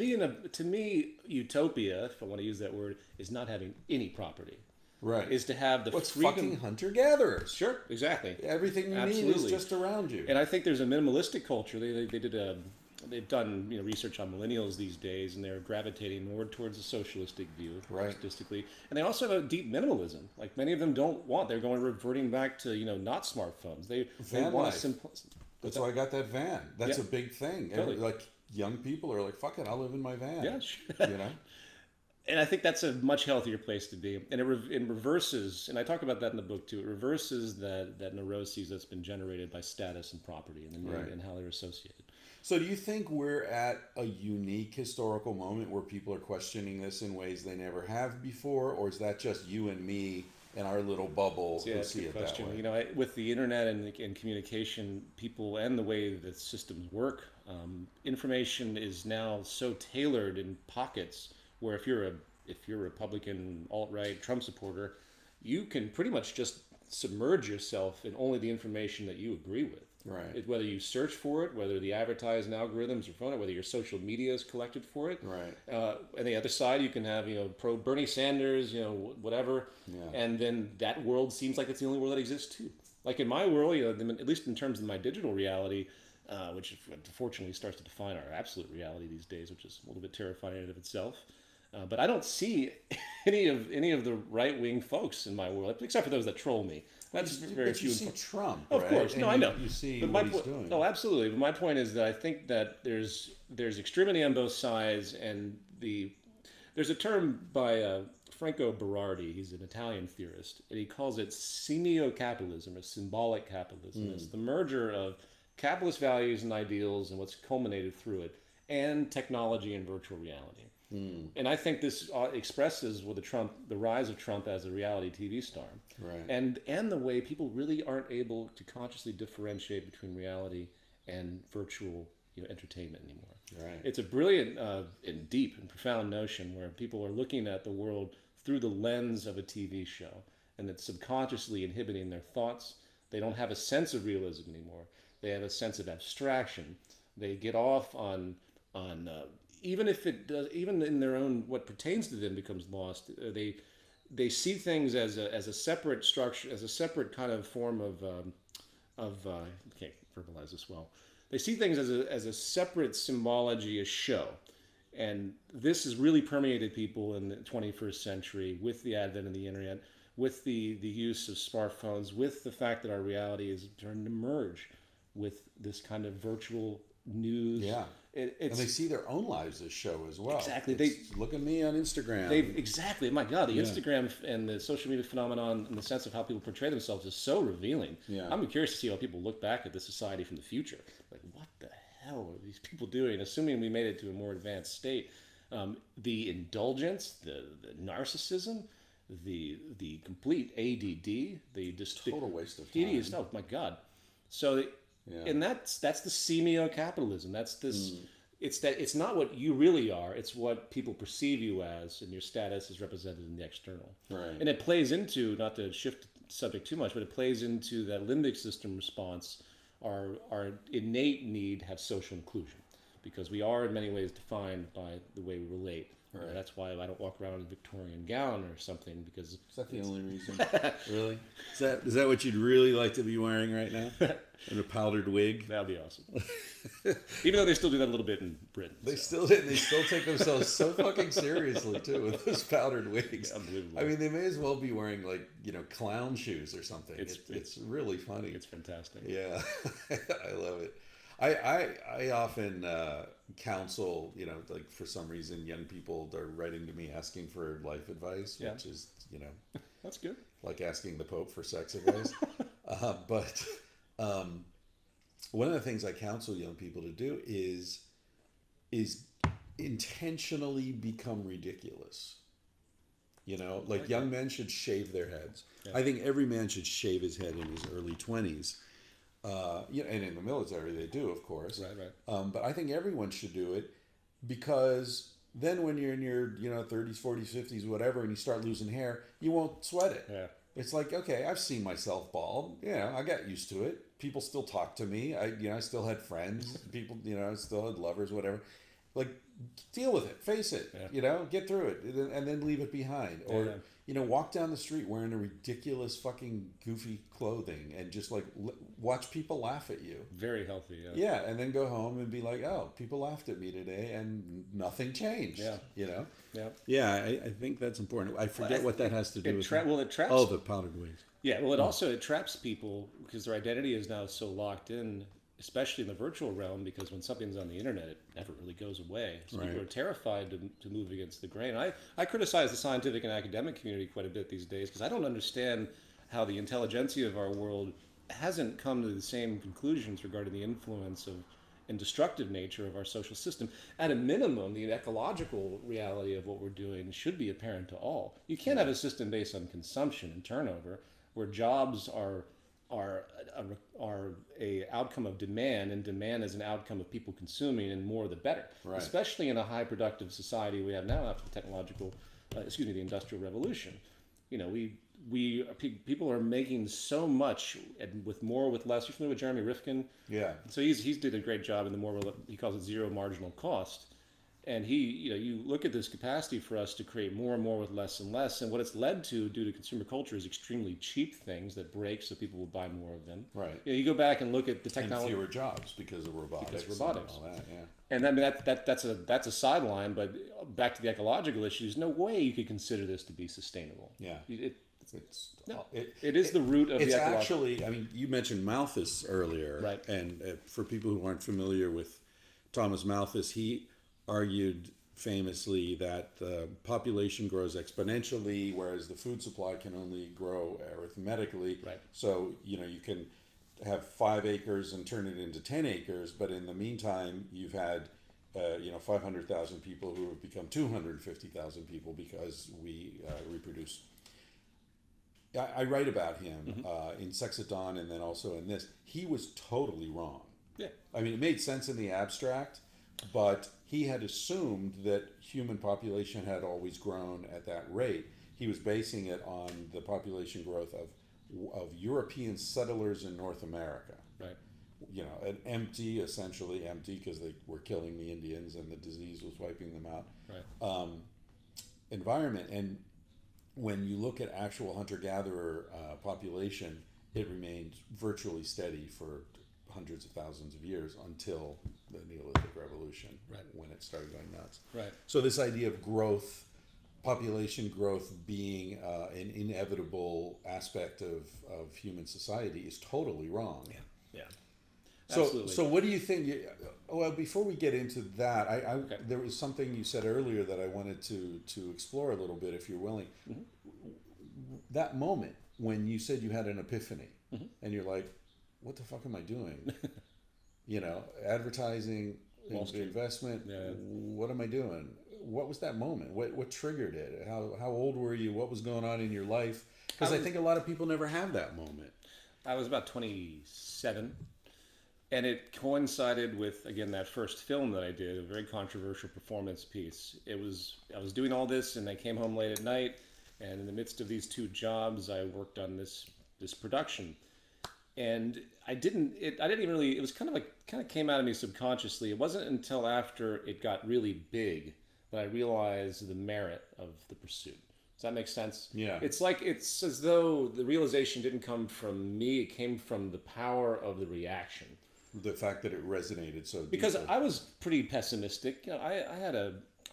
S2: me, utopia, if I want to use that word, is not having any property.
S1: Right.
S2: Is to have the
S1: freedom. Fucking hunter-gatherers.
S2: Sure, exactly.
S1: Everything you need is just around you.
S2: And I think there's a minimalistic culture. They've done research on millennials these days, and they're gravitating more towards a socialistic view, statistically. And they also have a deep minimalism. Like many of them they're reverting back to not smartphones. They want a simple.
S1: That's why I got that van. That's a big thing.
S2: Totally.
S1: Like young people are like, "Fuck it, I'll live in my van."
S2: Yeah, sure.
S1: You know.
S2: And I think that's a much healthier place to be. And it reverses, and I talk about that in the book too. It reverses that neuroses that's been generated by status and property and how they're associated.
S1: So do you think we're at a unique historical moment where people are questioning this in ways they never have before, or is that just you and me in our little bubble who see it that way?
S2: With the internet and communication, people and the way that systems work, information is now so tailored in pockets where if you're a Republican, alt-right, Trump supporter, you can pretty much just submerge yourself in only the information that you agree with.
S1: Right.
S2: Whether you search for it, whether the advertising algorithms are from it, whether your social media is collected for it.
S1: Right.
S2: And the other side, you can have pro Bernie Sanders, whatever. Yeah. And then that world seems like it's the only world that exists too. Like in my world, at least in terms of my digital reality, which unfortunately starts to define our absolute reality these days, which is a little bit terrifying in and of itself. But I don't see any of the right wing folks in my world, except for those that troll me. That's very few.
S1: You see Trump,
S2: of course. No, I know.
S1: You see what he's doing.
S2: No, absolutely. But my point is that I think that there's extremity on both sides, and there's a term by Franco Berardi. He's an Italian theorist, and he calls it semiocapitalism, or symbolic capitalism. It's the merger of capitalist values and ideals and what's culminated through it, and technology and virtual reality. And I think this expresses the rise of Trump as a reality TV star, and the way people really aren't able to consciously differentiate between reality and virtual entertainment anymore.
S1: Right.
S2: It's a brilliant and deep and profound notion where people are looking at the world through the lens of a TV show, and it's subconsciously inhibiting their thoughts. They don't have a sense of realism anymore. They have a sense of abstraction. They get off on even if it does, even in their own, what pertains to them becomes lost. They see things as a separate structure, as a separate kind of form of I can't verbalize this well. They see things as a separate symbology, a show, and this has really permeated people in the 21st century with the advent of the internet, with the use of smartphones, with the fact that our reality is starting to merge with this kind of virtual news.
S1: Yeah. And they see their own lives as show as well.
S2: Exactly.
S1: Look at me on Instagram.
S2: Exactly. My God, the Instagram and the social media phenomenon, in the sense of how people portray themselves, is so revealing.
S1: Yeah.
S2: I'm curious to see how people look back at the society from the future. Like, what the hell are these people doing? Assuming we made it to a more advanced state, the indulgence, the narcissism, the complete ADD,
S1: total waste of time.
S2: Hideous. Oh my God. So. And that's the semio-capitalism. That's this. It's not what you really are. It's what people perceive you as, and your status is represented in the external.
S1: Right.
S2: And it plays into, not to shift the subject too much, but it plays into that limbic system response, our innate need to have social inclusion, because we are in many ways defined by the way we relate. Right. That's why I don't walk around in a Victorian gown or something, because...
S1: Is that the only reason? Really? Is that what you'd really like to be wearing right now? In a powdered wig?
S2: That'd be awesome. Even though they still do that a little bit in Britain.
S1: They still take themselves so fucking seriously, too, with those powdered wigs.
S2: Unbelievable.
S1: I mean, they may as well be wearing, clown shoes or something. It's really funny.
S2: It's fantastic.
S1: Yeah. I love it. I often counsel, for some reason, young people are writing to me asking for life advice, which is,
S2: that's good.
S1: Like asking the Pope for sex advice. But one of the things I counsel young people to do is intentionally become ridiculous. Young men should shave their heads. Yeah. I think every man should shave his head in his early 20s. And in the military they do, of course.
S2: Right.
S1: But I think everyone should do it. because then when you're in your 30s, 40s, 50s, whatever, and you start losing hair, you won't sweat it.
S2: Yeah.
S1: It's like, okay, I've seen myself bald. I got used to it. People still talk to me. I still had friends. People, I still had lovers, whatever. Like, deal with it. Face it.
S2: Yeah.
S1: Get through it, and then leave it behind. Or walk down the street wearing a ridiculous fucking goofy clothing and just like watch people laugh at you.
S2: Very healthy. Yeah.
S1: Yeah, and then go home and be like, oh, people laughed at me today and nothing changed.
S2: Yeah.
S1: Yeah. Yeah, I think that's important. I forget what that has to do with.
S2: It traps.
S1: Oh, the powdered wigs.
S2: Yeah. Well, it traps people because their identity is now so locked in, especially in the virtual realm, because when something's on the internet, it never really goes away. So people are terrified to move against the grain. I criticize the scientific and academic community quite a bit these days because I don't understand how the intelligentsia of our world hasn't come to the same conclusions regarding the influence of and destructive nature of our social system. At a minimum, the ecological reality of what we're doing should be apparent to all. You can't have a system based on consumption and turnover where jobs are a outcome of demand, and demand is an outcome of people consuming, and more the better.
S1: Right.
S2: Especially in a high productive society we have now after the Industrial Revolution. People are making so much and with more with less. You're familiar with Jeremy Rifkin?
S1: Yeah.
S2: So he's did a great job in he calls it zero marginal cost. And you look at this capacity for us to create more and more with less and less, and what it's led to due to consumer culture is extremely cheap things that break, so people will buy more of them.
S1: Right.
S2: You go back and look at the technology.
S1: And fewer jobs because of robotics. And all that, yeah.
S2: And I mean that's a sideline, but back to the ecological issues. No way you could consider this to be sustainable.
S1: Yeah.
S2: It is the root of the ecological.
S1: It's actually. I mean, you mentioned Malthus earlier,
S2: right?
S1: And for people who aren't familiar with Thomas Malthus, he argued famously that the population grows exponentially, whereas the food supply can only grow arithmetically.
S2: Right.
S1: So you can have 5 acres and turn it into 10 acres, but in the meantime, you've had 500,000 people who have become 250,000 people because we reproduce. I write about him in Sex at Dawn, and then also in this. He was totally wrong.
S2: Yeah.
S1: I mean, it made sense in the abstract, but he had assumed that human population had always grown at that rate. He was basing it on the population growth of European settlers in North America.
S2: Right.
S1: An essentially empty, because they were killing the Indians and the disease was wiping them out.
S2: Right.
S1: Environment. And when you look at actual hunter-gatherer population, it remained virtually steady for hundreds of thousands of years until the Neolithic Revolution,
S2: right,
S1: when it started going nuts.
S2: Right.
S1: So this idea of growth, population growth being an inevitable aspect of human society is totally wrong.
S2: Yeah.
S1: So what do you think? Well, before we get into that, okay, there was something you said earlier that I wanted to explore a little bit, if you're willing. Mm-hmm. That moment when you said you had an epiphany, mm-hmm, and you're like, what the fuck am I doing? Advertising, investment. Yeah. What am I doing? What was that moment? What triggered it? How old were you? What was going on in your life? Because I think a lot of people never have that moment.
S2: I was about 27, and it coincided with, again, that first film that I did, a very controversial performance piece. I was doing all this, and I came home late at night, and in the midst of these 2 jobs, I worked on this production. And it was kind of came out of me subconsciously. It wasn't until after it got really big that I realized the merit of the pursuit. Does that make sense?
S1: Yeah.
S2: It's as though the realization didn't come from me, it came from the power of the reaction.
S1: The fact that it resonated so deeply.
S2: Because I was pretty pessimistic. I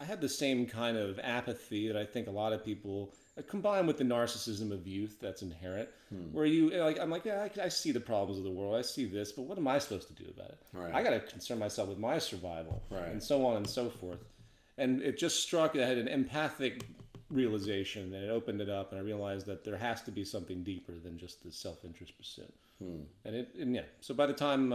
S2: had the same kind of apathy that I think a lot of people, combined with the narcissism of youth that's inherent, where I see the problems of the world, I see this, but what am I supposed to do about it?
S1: Right.
S2: I got to concern myself with my survival,
S1: right,
S2: and so on and so forth. And it just struck, I had an empathic realization, and it opened it up, and I realized that there has to be something deeper than just the self-interest pursuit. So by the time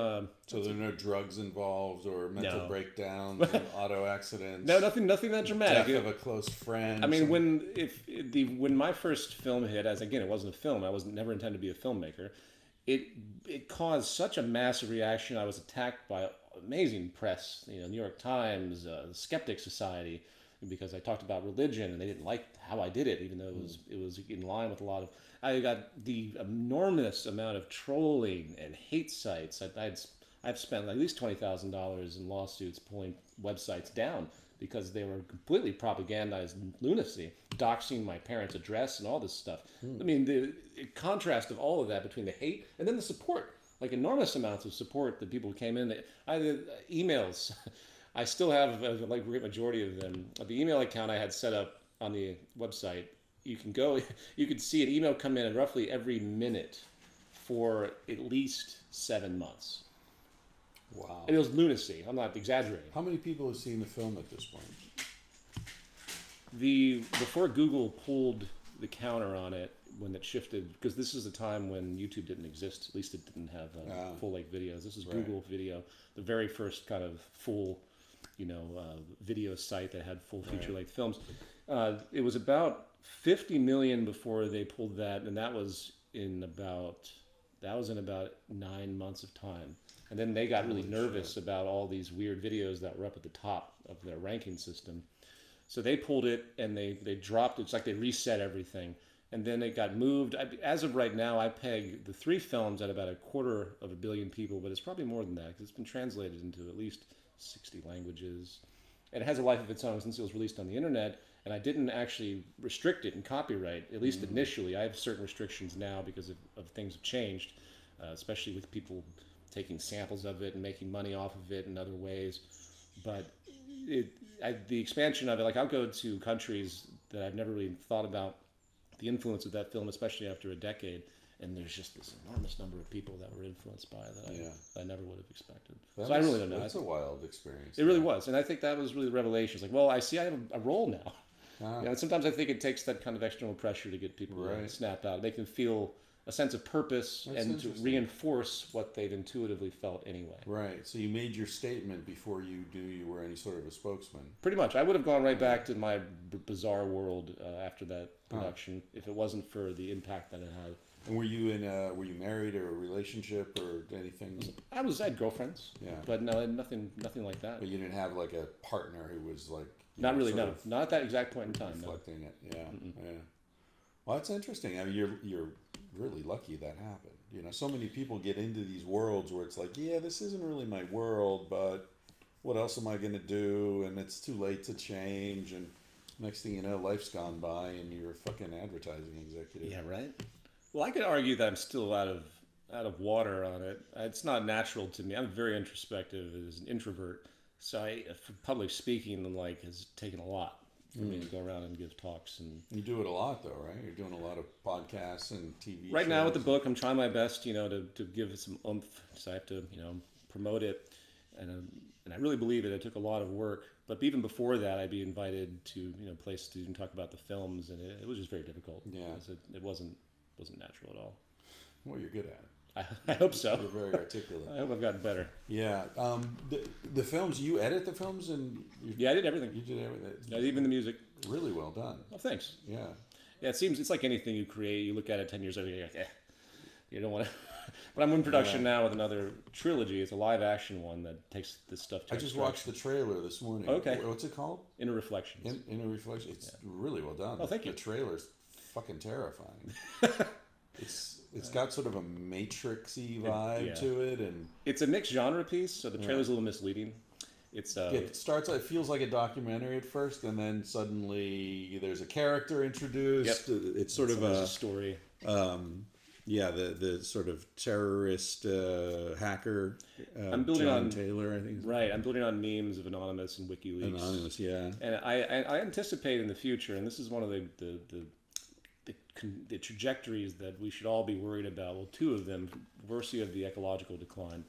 S1: so there are no drugs involved or mental breakdowns, or auto accidents.
S2: No, nothing that dramatic.
S1: Death of a close friend.
S2: I mean, when my first film hit, as again, it wasn't a film. I was never intended to be a filmmaker. It caused such a massive reaction. I was attacked by amazing press, New York Times, the Skeptic Society, because I talked about religion and they didn't like how I did it, even though it was in line with a lot of. I got the enormous amount of trolling and hate sites. I've spent at least $20,000 in lawsuits pulling websites down because they were completely propagandized lunacy, doxing my parents' address and all this stuff. I mean, the contrast of all of that between the hate and then the support, like enormous amounts of support that people came in. Emails. I still have like a great majority of them. The email account I had set up on the website, you could see an email come in roughly every minute for at least 7 months.
S1: Wow.
S2: And it was lunacy. I'm not exaggerating.
S1: How many people have seen the film at this point?
S2: Before Google pulled the counter on it, when it shifted, because this is a time when YouTube didn't exist, at least it didn't have full-length videos. This is Google Video, the very first kind of full, video site that had full feature-length films. It was about 50 million before they pulled that, and that was in about 9 months of time. And then they got really nervous about all these weird videos that were up at the top of their ranking system. So they pulled it and they dropped it. It's like they reset everything. And then it got moved. As of right now, I peg the 3 films at about 250 million people, but it's probably more than that because it's been translated into at least 60 languages. And it has a life of its own since it was released on the internet. And I didn't actually restrict it in copyright, at least initially. I have certain restrictions now because of things have changed, especially with people taking samples of it and making money off of it in other ways. But the expansion of it, like I'll go to countries that I've never really thought about the influence of that film, especially after a decade, and there's just this enormous number of people that were influenced by it that I never would have expected. So I really don't know.
S1: That's a wild experience.
S2: It really was, and I think that was really the revelation. It's like, well, I see I have a role now. And sometimes I think it takes that kind of external pressure to get people to snap out, make them feel a sense of purpose and to reinforce what they've intuitively felt anyway.
S1: Right. So you made your statement before you were any sort of a spokesman.
S2: Pretty much. I would have gone right back to my bizarre world after that production if it wasn't for the impact that it had.
S1: And were you married or a relationship or anything?
S2: I had girlfriends. Yeah. But no, nothing like that.
S1: But you didn't have like a partner who was like
S2: not really, no. Not at that exact point in time.
S1: Reflecting it. Yeah. Yeah. Well, that's interesting. I mean, you're really lucky that happened. So many people get into these worlds where it's like, yeah, this isn't really my world, but what else am I going to do? And it's too late to change. And next thing you know, life's gone by and you're a fucking advertising executive.
S2: Yeah, right. Well, I could argue that I'm still out of water on it. It's not natural to me. I'm very introspective as an introvert. So public speaking has taken a lot for me to go around and give talks. And
S1: you do it a lot, though, right? You're doing a lot of podcasts and TV
S2: right
S1: shows.
S2: Now with the book, I'm trying my best, to give it some oomph. So I have to, promote it, and I really believe it. It took a lot of work, but even before that, I'd be invited to places to even talk about the films, and it was just very difficult. Yeah, it wasn't natural at all.
S1: Well, you're good at it.
S2: I hope so.
S1: You're very articulate.
S2: I hope I've gotten better.
S1: Yeah. The films, you edit the films?
S2: Yeah, I did everything.
S1: You did everything?
S2: Yeah, even the music.
S1: Really well done.
S2: Oh, thanks.
S1: Yeah.
S2: Yeah, it's like anything you create. You look at it 10 years later, you're like, you don't want to. But I'm in production now with another trilogy. It's a live action one that takes this stuff to
S1: I just watched the trailer this morning.
S2: Okay.
S1: What's it called?
S2: Inner Reflections.
S1: Inner Reflections. It's really well done.
S2: Oh, thank you.
S1: The trailer's fucking terrifying. It's got sort of a Matrix-y vibe to it, and
S2: it's a mixed genre piece, so the trailer's a little misleading. It
S1: starts. It feels like a documentary at first, and then suddenly there's a character introduced. Yep. It's sort of a
S2: story.
S1: The sort of terrorist hacker.
S2: I'm building
S1: John
S2: on
S1: Taylor, I think.
S2: Right, I'm building on memes of Anonymous and WikiLeaks.
S1: Anonymous, yeah.
S2: And I anticipate in the future, and this is one of the trajectories that we should all be worried about. Well, 2 of them: diversity of the ecological decline,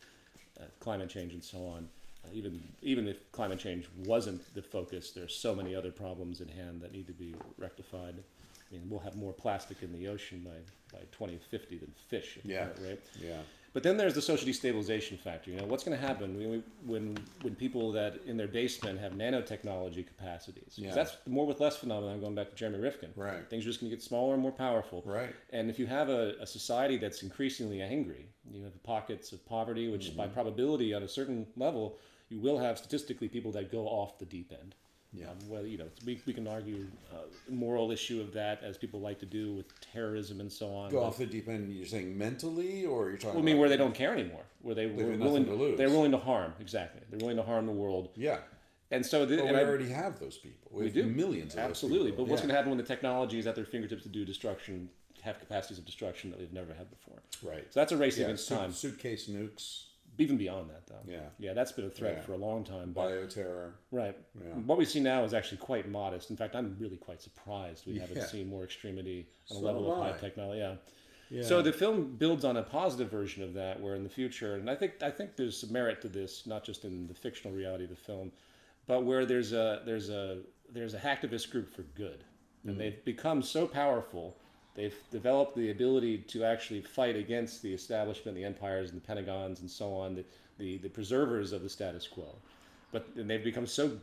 S2: climate change, and so on. Even if climate change wasn't the focus, there's so many other problems in hand that need to be rectified. I mean, we'll have more plastic in the ocean by 2050 than fish. Right?
S1: Yeah.
S2: But then there's the social destabilization factor. What's going to happen when people that in their basement have nanotechnology capacities?
S1: Yeah.
S2: That's the more with less phenomenon, going back to Jeremy Rifkin.
S1: Right.
S2: Things are just going to get smaller and more powerful.
S1: Right.
S2: And if you have a society that's increasingly angry, you have pockets of poverty, which by probability on a certain level, you will have statistically people that go off the deep end.
S1: Yeah.
S2: Whether we can argue moral issue of that, as people like to do with terrorism and so on.
S1: Go off the deep end. You're saying mentally, or you're talking?
S2: Well, I mean, where they don't care anymore, where they're willing to harm. Exactly, they're willing to harm the world.
S1: Yeah.
S2: And so
S1: we already have those people. We do millions of
S2: absolutely.
S1: Those people.
S2: But what's going to happen when the technology is at their fingertips to do destruction, have capacities of destruction that we've never had before?
S1: Right.
S2: So that's a race against time.
S1: Suitcase nukes.
S2: Even beyond that, though.
S1: Yeah.
S2: Yeah, that's been a threat for a long time.
S1: Bioterror.
S2: Right.
S1: Yeah.
S2: What we see now is actually quite modest. In fact, I'm really quite surprised we haven't seen more extremity on a level of high technology. Yeah. So the film builds on a positive version of that, where in the future, and I think there's some merit to this, not just in the fictional reality of the film, but where there's a hacktivist group for good, and they've become so powerful. They've developed the ability to actually fight against the establishment, the empires, and the Pentagons, and so on, the preservers of the status quo. And they've become so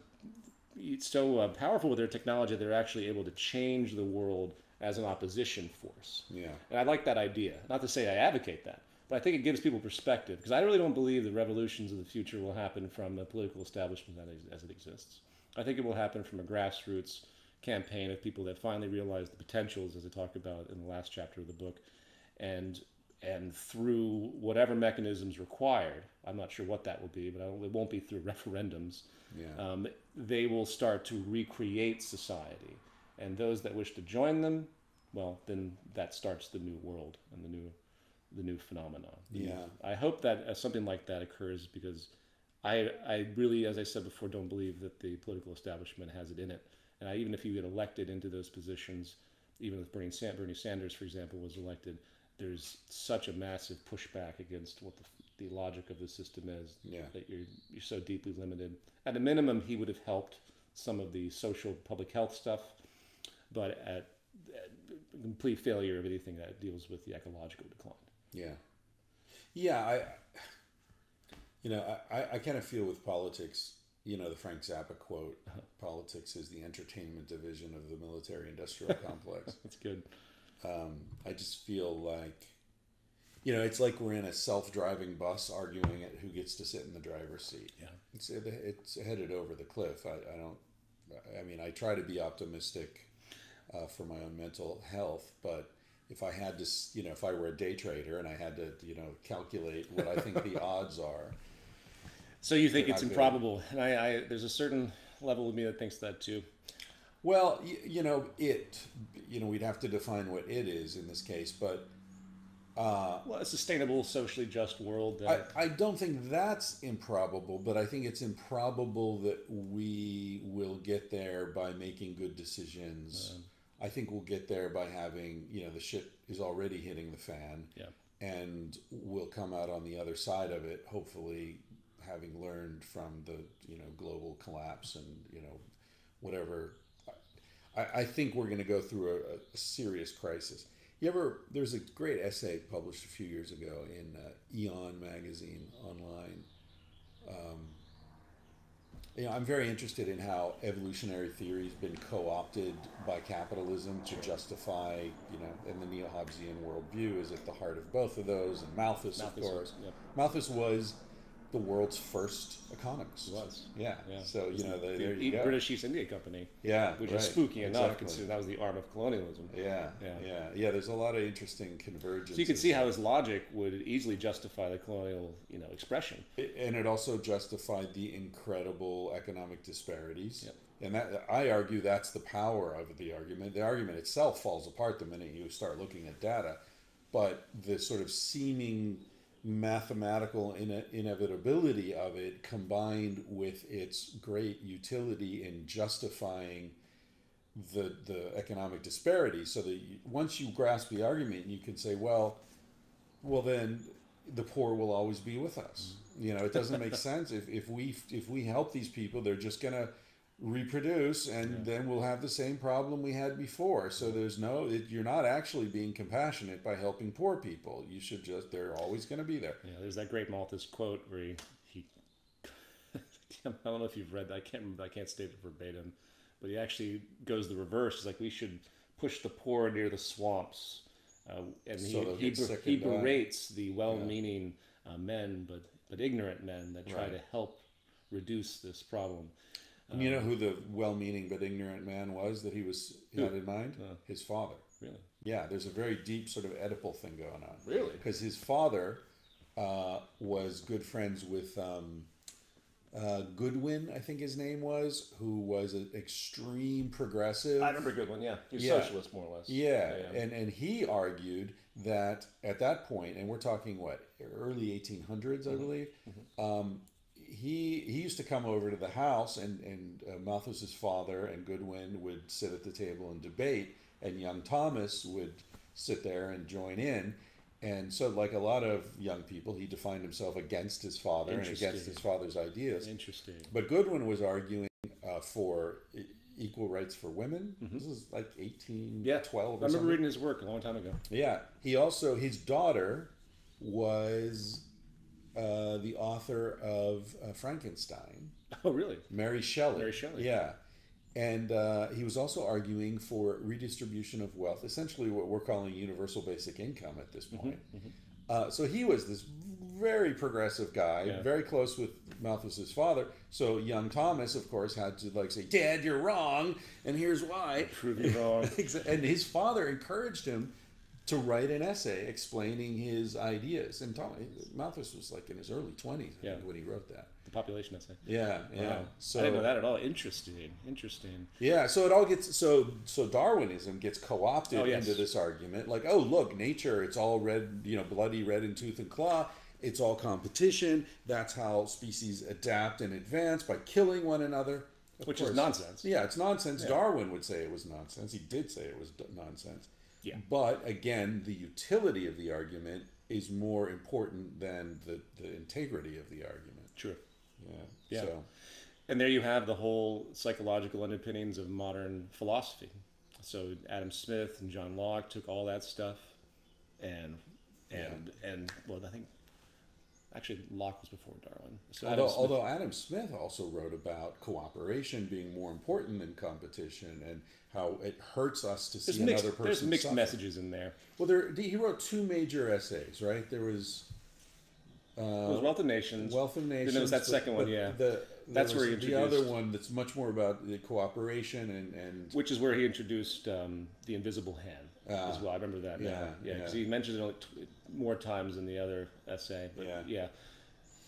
S2: powerful with their technology, they're actually able to change the world as an opposition force.
S1: Yeah.
S2: And I like that idea. Not to say I advocate that, but I think it gives people perspective, because I really don't believe the revolutions of the future will happen from a political establishment as it exists. I think it will happen from a grassroots campaign of people that finally realize the potentials, as I talk about in the last chapter of the book, and through whatever mechanisms required, I'm not sure what that will be, but it won't be through referendums.
S1: Yeah.
S2: They will start to recreate society, and those that wish to join them, well, then that starts the new world and the new phenomenon.
S1: Yeah.
S2: I hope that something like that occurs, because I really, as I said before, don't believe that the political establishment has it in it. And even if you get elected into those positions, even if Bernie Sanders, for example, was elected, there's such a massive pushback against what the logic of the system is, that you're so deeply limited. At a minimum, he would have helped some of the social public health stuff, but at complete failure of anything that deals with the ecological decline.
S1: Yeah. Yeah, I kind of feel with politics, the Frank Zappa quote, politics is the entertainment division of the military-industrial complex.
S2: That's good.
S1: I just feel like, it's like we're in a self-driving bus arguing at who gets to sit in the driver's seat. Yeah. It's headed over the cliff. I try to be optimistic for my own mental health, but if I had to, if I were a day trader and I had to, calculate what I think the odds are.
S2: So you think it's improbable, and there's a certain level of me that thinks that too.
S1: Well, we'd have to define what it is in this case, but
S2: a sustainable, socially just world.
S1: I don't think that's improbable, but I think it's improbable that we will get there by making good decisions. I think we'll get there by having, the shit is already hitting the fan, and we'll come out on the other side of it, hopefully, having learned from the global collapse and whatever. I think we're going to go through a serious crisis. There's a great essay published a few years ago in Eon magazine online. I'm very interested in how evolutionary theory has been co-opted by capitalism to justify, and the neo-Hobbesian worldview is at the heart of both of those. And Malthus, of course. Malthus was the world's first economist.
S2: Was.
S1: Yeah. So, there you go.
S2: British East India Company.
S1: Yeah.
S2: Which is spooky enough, considering that was the arm of colonialism.
S1: Yeah. There's a lot of interesting convergence.
S2: So you can see how his logic would easily justify the colonial, expression.
S1: And it also justified the incredible economic disparities. Yep. And that, I argue, that's the power of the argument. The argument itself falls apart the minute you start looking at data, but the sort of seeming mathematical inevitability of it, combined with its great utility in justifying the economic disparity, so that once you grasp the argument, you can say, well then the poor will always be with us. It doesn't make sense if we help these people, they're just gonna reproduce, and then we'll have the same problem we had before. So you're not actually being compassionate by helping poor people. You should they're always going to be there.
S2: Yeah, there's that great Malthus quote where he I don't know if you've read that. I can't state it verbatim, but he actually goes the reverse. It's like we should push the poor near the swamps, and he berates the well-meaning men, but ignorant men that try to help reduce this problem.
S1: You know who the well-meaning but ignorant man was that he had in mind? His father.
S2: Really?
S1: Yeah, there's a very deep sort of Oedipal thing going on.
S2: Really?
S1: Because his father was good friends with Goodwin, I think his name was, who was an extreme progressive.
S2: I remember Goodwin, yeah. He was socialist, more or less.
S1: Yeah. And he argued that at that point, and we're talking, early 1800s, I believe, he used to come over to the house, and Malthus's father and Goodwin would sit at the table and debate, and young Thomas would sit there and join in. And so, like a lot of young people, he defined himself against his father and against his father's ideas.
S2: Interesting.
S1: But Goodwin was arguing for equal rights for women. This is like 1812
S2: I remember reading his work a long time ago.
S1: Yeah. His daughter was the author of Frankenstein.
S2: Oh, really?
S1: Mary Shelley.
S2: Mary Shelley.
S1: Yeah. And he was also arguing for redistribution of wealth, essentially what we're calling universal basic income at this point. So he was this very progressive guy, very close with Malthus's father. So young Thomas, of course, had to say, "Dad, you're wrong, and here's why."
S2: Prove you wrong.
S1: And his father encouraged him to write an essay explaining his ideas. And Malthus was like in his early 20s when he wrote that.
S2: The population essay.
S1: Yeah.
S2: Wow.
S1: So,
S2: I didn't know that at all. Interesting.
S1: Yeah, so it all gets so Darwinism gets co-opted into this argument. Like, oh, look, nature, it's all red, bloody red in tooth and claw. It's all competition. That's how species adapt and advance, by killing one another.
S2: Which is nonsense.
S1: Yeah, it's nonsense. Yeah. Darwin would say it was nonsense. He did say it was nonsense.
S2: Yeah.
S1: But again, the utility of the argument is more important than the integrity of the argument.
S2: True.
S1: Yeah. So.
S2: And there you have the whole psychological underpinnings of modern philosophy. So Adam Smith and John Locke took all that stuff, and I think actually Locke was before Darwin. So
S1: although Adam Smith also wrote about cooperation being more important than competition, and how it hurts us to see another person
S2: There's mixed
S1: suffer.
S2: messages in there.
S1: Well, he wrote two major essays, right? There was...
S2: it was Wealth of Nations.
S1: Wealth of Nations.
S2: Then there was that second one, that's where he introduced...
S1: The other one that's much more about the cooperation and...
S2: Which is where he introduced the invisible hand as well. I remember that. Yeah. Because he mentioned it more times in the other essay. But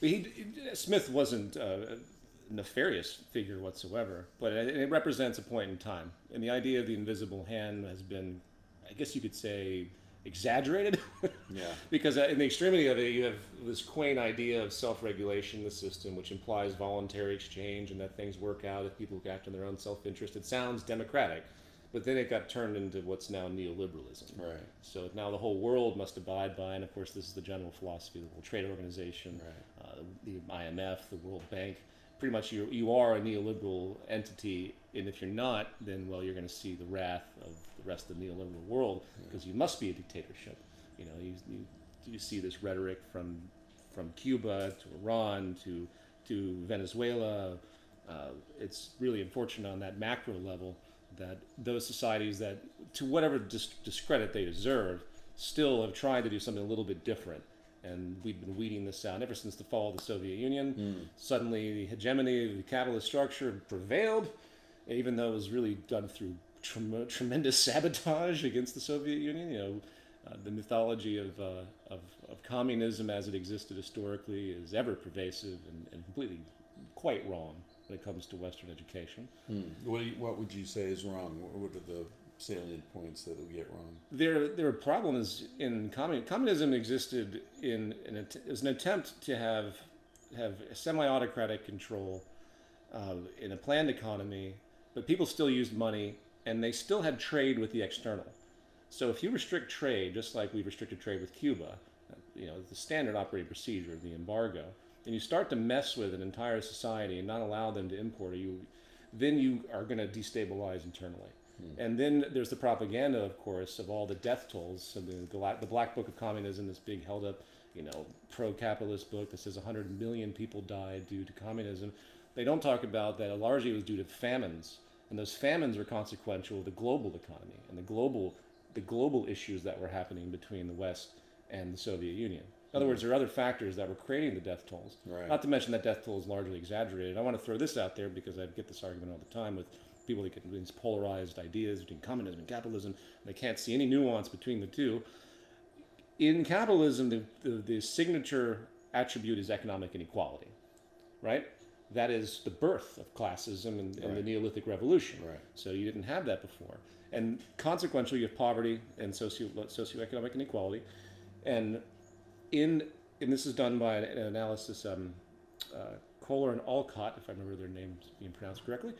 S2: But Smith wasn't a nefarious figure whatsoever, but it represents a point in time. And the idea of the invisible hand has been, I guess you could say, exaggerated. Because in the extremity of it, you have this quaint idea of self-regulation in the system, which implies voluntary exchange and that things work out if people act in their own self-interest. It sounds democratic, but then it got turned into what's now neoliberalism.
S1: Right.
S2: So now the whole world must abide by, and of course this is the general philosophy of the World Trade Organization, the IMF, the World Bank. Pretty much you are a neoliberal entity, and if you're not, then you're going to see the wrath of the rest of the neoliberal world, because you must be a dictatorship. You see this rhetoric from Cuba to Iran to Venezuela. It's really unfortunate on that macro level that those societies that, to whatever discredit they deserve, still have tried to do something a little bit different. And we've been weeding this out ever since the fall of the Soviet Union. Suddenly the hegemony of the capitalist structure prevailed, even though it was really done through tremendous sabotage against the Soviet Union. The mythology of communism as it existed historically is ever pervasive and completely quite wrong when it comes to Western education.
S1: What would you say is wrong? What are the salient points that we get wrong?
S2: There are problems in communism. Existed it was an attempt to have semi-autocratic control in a planned economy, but people still used money, and they still had trade with the external. So if you restrict trade, just like we restricted trade with Cuba, the standard operating procedure of the embargo, and you start to mess with an entire society and not allow them to import, then you are going to destabilize internally. And then there's the propaganda, of course, of all the death tolls. So the Black Book of Communism, this big held up, pro-capitalist book that says 100 million people died due to communism. They don't talk about that largely it was due to famines. And those famines are consequential of the global economy and the global issues that were happening between the West and the Soviet Union. In other words, there are other factors that were creating the death tolls.
S1: Right.
S2: Not to mention that death toll is largely exaggerated. I want to throw this out there because I get this argument all the time with people that get these polarized ideas between communism and capitalism. And they can't see any nuance between the two. In capitalism, the signature attribute is economic inequality, right? That is the birth of classism and the Neolithic Revolution.
S1: Right.
S2: So you didn't have that before. And consequentially, you have poverty and socioeconomic inequality. And this is done by an analysis, Kohler and Alcott, if I remember their names being pronounced correctly,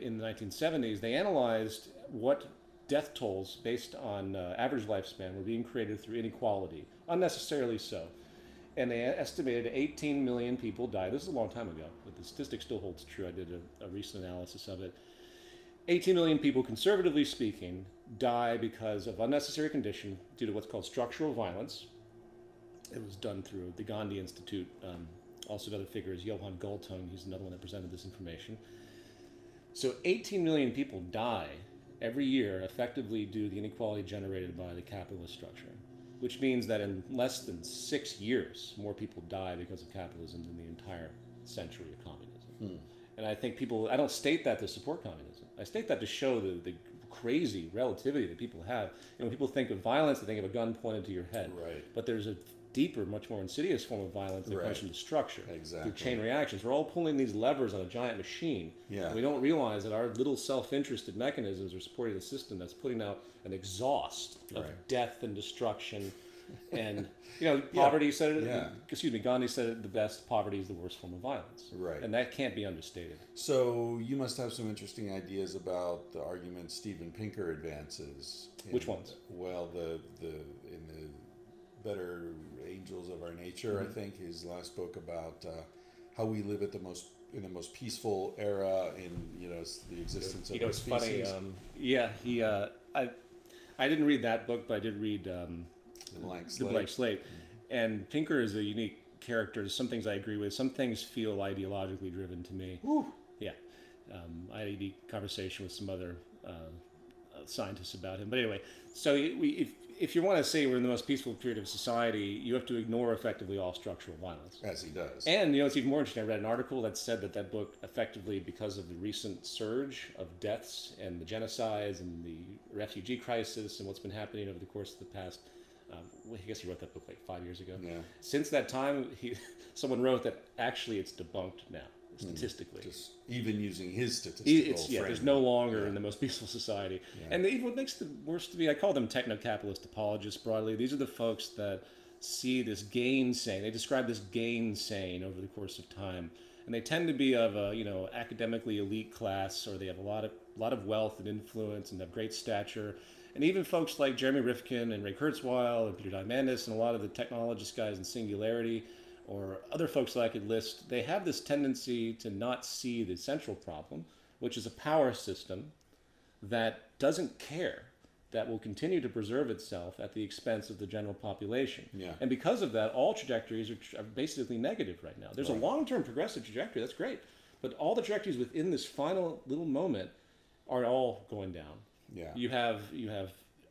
S2: in the 1970s, they analyzed what death tolls based on average lifespan were being created through inequality, unnecessarily so. And they estimated 18 million people died. This is a long time ago, but the statistic still holds true. I did a recent analysis of it. 18 million people, conservatively speaking, die because of unnecessary condition due to what's called structural violence. It was done through the Gandhi Institute. Also another figure is Johan Galtung. He's another one that presented this information. So 18 million people die every year effectively due to the inequality generated by the capitalist structure, which means that in less than 6 years, more people die because of capitalism than the entire century of communism. And I think I don't state that to support communism. I state that to show the crazy relativity that people have. When people think of violence, they think of a gun pointed to your head.
S1: Right.
S2: But there's a deeper, much more insidious form of violence that comes from the structure.
S1: Exactly.
S2: Through chain reactions. We're all pulling these levers on a giant machine.
S1: Yeah.
S2: And we don't realize that our little self-interested mechanisms are supporting a system that's putting out an exhaust of death and destruction. And, poverty said it, Gandhi said it the best, poverty is the worst form of violence.
S1: Right.
S2: And that can't be understated.
S1: So you must have some interesting ideas about the argument Steven Pinker advances.
S2: Which ones?
S1: Well, in the Better Angels of Our Nature, I think, his last book about how we live in the most peaceful era in the existence of the species.
S2: Funny. I didn't read that book, but I did read The Blank Slate. And Pinker is a unique character. Some things I agree with. Some things feel ideologically driven to me.
S1: Woo.
S2: Yeah. I had a unique conversation with some other scientists about him. But anyway, so if you want to say we're in the most peaceful period of society, you have to ignore effectively all structural violence.
S1: As he does.
S2: And, it's even more interesting. I read an article that said that book effectively, because of the recent surge of deaths and the genocides and the refugee crisis and what's been happening over the course of the past, I guess he wrote that book like 5 years ago.
S1: Yeah.
S2: Since that time, someone wrote that actually it's debunked now, statistically.
S1: Just even using his statistical framework.
S2: There's no longer in the most peaceful society. Yeah. And what makes the worst to me, I call them techno-capitalist apologists broadly. These are the folks that see this gainsaying. They describe this gainsaying over the course of time. And they tend to be of a, academically elite class, or they have a lot of wealth and influence and have great stature. And even folks like Jeremy Rifkin and Ray Kurzweil and Peter Diamandis and a lot of the technologist guys in Singularity, or other folks that I could list, they have this tendency to not see the central problem, which is a power system that doesn't care, that will continue to preserve itself at the expense of the general population.
S1: Yeah.
S2: And because of that, all trajectories are basically negative right now. There's a long-term progressive trajectory, that's great, but all the trajectories within this final little moment are all going down.
S1: Yeah.
S2: You have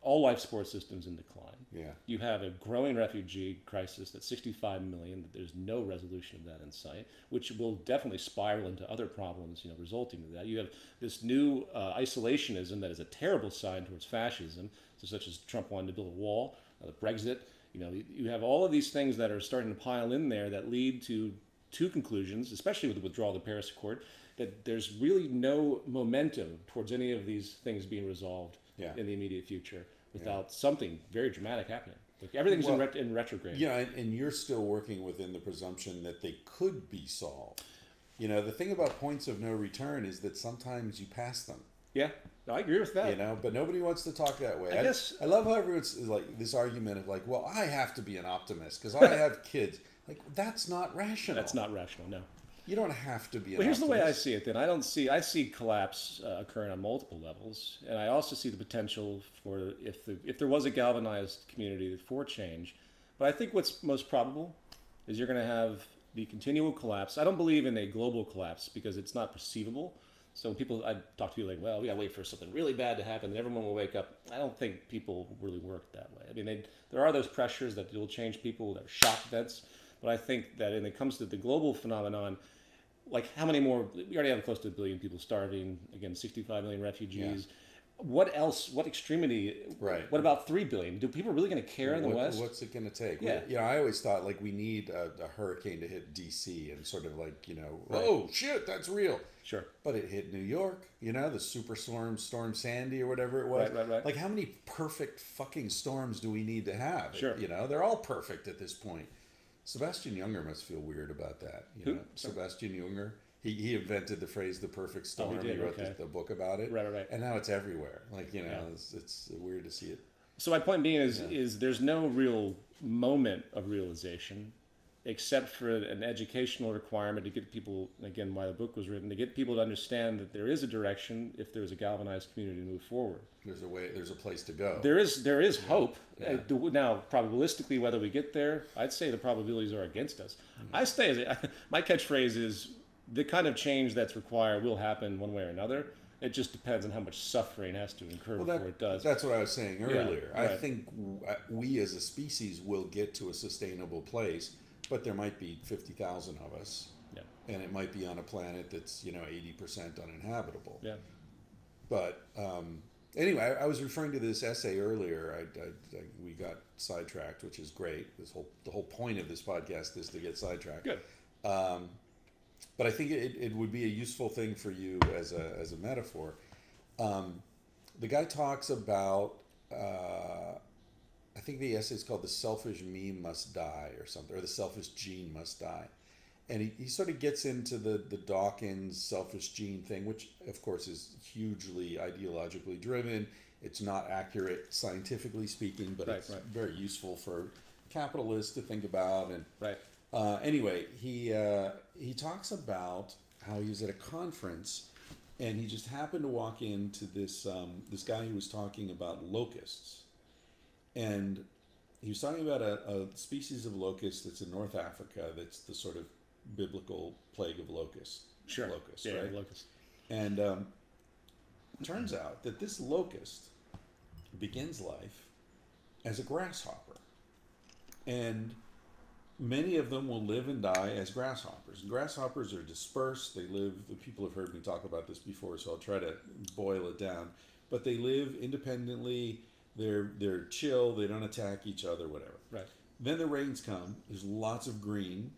S2: all life support systems in decline.
S1: Yeah.
S2: You have a growing refugee crisis that's 65 million. There's no resolution of that in sight, which will definitely spiral into other problems, resulting to that. You have this new isolationism that is a terrible sign towards fascism, such as Trump wanting to build a wall, Brexit. You have all of these things that are starting to pile in there that lead to two conclusions, especially with the withdrawal of the Paris Accord, that there's really no momentum towards any of these things being resolved in the immediate future without something very dramatic happening. Like everything's in retrograde.
S1: Yeah, and you're still working within the presumption that they could be solved. The thing about points of no return is that sometimes you pass them.
S2: Yeah, I agree with that.
S1: But nobody wants to talk that way. I love how everyone's like this argument of like, well, I have to be an optimist because I have kids. Like, that's not rational.
S2: That's not rational, no.
S1: You don't have to be an
S2: Well, here's the way I
S1: optimist.
S2: see it then. I see collapse occurring on multiple levels. And I also see the potential for, if there was a galvanized community for change. But I think what's most probable is you're going to have the continual collapse. I don't believe in a global collapse because it's not perceivable. So I talk to people like, well, we got to wait for something really bad to happen and everyone will wake up. I don't think people really work that way. I mean, there are those pressures that will change people, that are shock events. But I think that when it comes to the global phenomenon, like how many more, we already have close to 1 billion people starving, again, 65 million refugees. Yeah. What else, what extremity,
S1: right?
S2: What about 3 billion? Do people really going to care in the West?
S1: What's it going to take?
S2: Yeah.
S1: I always thought like we need a hurricane to hit DC and sort of like,
S2: right.
S1: Oh shit, that's real.
S2: Sure. the
S1: But it hit New York, the superstorm, Storm Sandy or whatever it was.
S2: Right.
S1: Like how many perfect fucking storms do we need to have?
S2: Sure.
S1: They're all perfect at this point. Sebastian Junger must feel weird about that.
S2: Who?
S1: Sebastian Junger. He invented the phrase "the perfect storm."
S2: He
S1: wrote
S2: okay.
S1: the book about it.
S2: Right.
S1: And now it's everywhere. Like it's weird to see it.
S2: So my point being is there's no real moment of realization, except for an educational requirement to get people, again, why the book was written, to get people to understand that there is a direction if there's a galvanized community to move forward.
S1: There's a way. There's a place to go.
S2: There is hope.
S1: Yeah.
S2: Now, probabilistically, whether we get there, I'd say the probabilities are against us. My catchphrase is the kind of change that's required will happen one way or another. It just depends on how much suffering has to incur before it does.
S1: That's what I was saying earlier.
S2: Yeah, right.
S1: I think we as a species will get to a sustainable place, but there might be 50,000 of us, and it might be on a planet that's 80% uninhabitable.
S2: Yeah.
S1: But anyway, I was referring to this essay earlier. We got sidetracked, which is great. The whole point of this podcast is to get sidetracked.
S2: Good.
S1: But I think it would be a useful thing for you as a metaphor. The guy talks about, I think the essay is called "The Selfish Me Must Die" or something, or "The Selfish Gene Must Die," and he sort of gets into the Dawkins selfish gene thing, which of course is hugely ideologically driven. It's not accurate scientifically speaking, but it's very useful for capitalists to think about. And anyway, he talks about how he was at a conference and he just happened to walk into this guy who was talking about locusts, and he was talking about a species of locust that's in North Africa that's the sort of biblical plague of locusts.
S2: Sure.
S1: Locusts,
S2: yeah,
S1: right?
S2: Locust.
S1: And turns out that this locust begins life as a grasshopper, and many of them will live and die as grasshoppers. Grasshoppers are dispersed. People have heard me talk about this before, so I'll try to boil it down. But they live independently. They're chill. They don't attack each other, whatever.
S2: Right.
S1: Then the rains come. There's lots of green,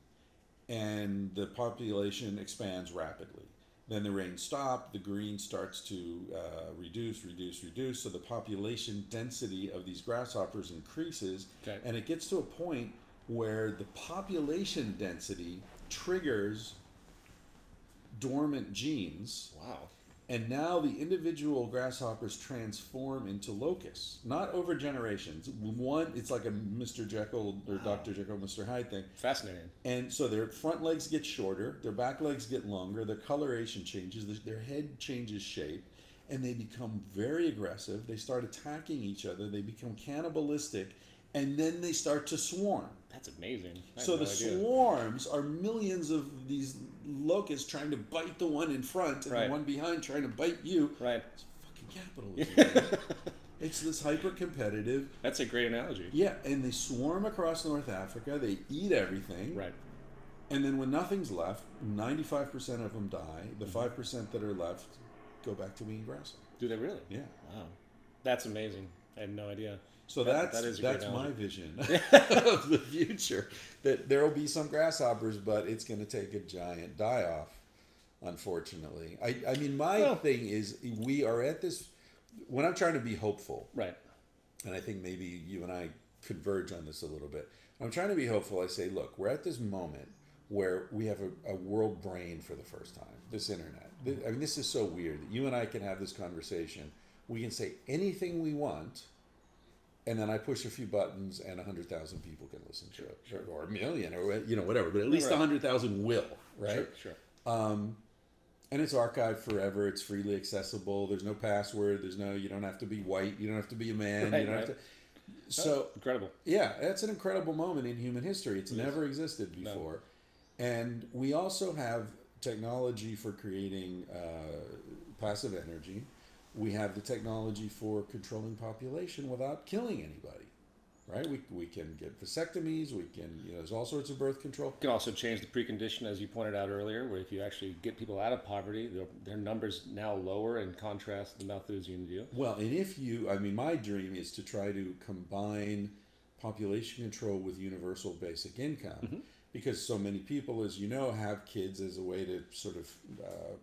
S1: and the population expands rapidly. Then the rain stops. The green starts to reduce. So the population density of these grasshoppers increases, and it gets to a point where the population density triggers dormant genes.
S2: Wow.
S1: And now the individual grasshoppers transform into locusts, not over generations. It's like a Mr. Jekyll or Dr. Jekyll, Mr. Hyde thing.
S2: Fascinating.
S1: And so their front legs get shorter, their back legs get longer, their coloration changes, their head changes shape, and they become very aggressive. They start attacking each other, they become cannibalistic, and then they start to swarm.
S2: That's amazing.
S1: So the swarms are millions of these locusts trying to bite the one in front and the one behind trying to bite you.
S2: Right.
S1: It's fucking capitalism. It's this hyper-competitive.
S2: That's a great analogy.
S1: Yeah, and they swarm across North Africa. They eat everything.
S2: Right.
S1: And then when nothing's left, 95% of them die. The 5% that are left go back to being grasshoppers.
S2: Do they really?
S1: Yeah.
S2: Wow. That's amazing. I had no idea.
S1: So that's my vision of the future. That there will be some grasshoppers, but it's going to take a giant die-off, unfortunately. I mean, my thing is we are at this, when I'm trying to be hopeful,
S2: right?
S1: And I think maybe you and I converge on this a little bit. I'm trying to be hopeful. I say, look, we're at this moment where we have a world brain for the first time, this internet. I mean, this is so weird that you and I can have this conversation. We can say anything we want, and then I push a few buttons, and 100,000 people can listen to it, or a million, or whatever. But at least 100,000 will, right?
S2: Sure.
S1: And it's archived forever. It's freely accessible. There's no password. You don't have to be white. You don't have to be a man.
S2: Right,
S1: you don't
S2: right.
S1: have to. So
S2: incredible.
S1: Yeah, that's an incredible moment in human history. It's never existed before. No. And we also have technology for creating passive energy. We have the technology for controlling population without killing anybody. Right, we can get vasectomies. We can, there's all sorts of birth control.
S2: You can also change the precondition, as you pointed out earlier, where if you actually get people out of poverty, their numbers now lower in contrast to the Malthusian view.
S1: Well, and my dream is to try to combine population control with universal basic income, because so many people, as you know, have kids as a way to sort of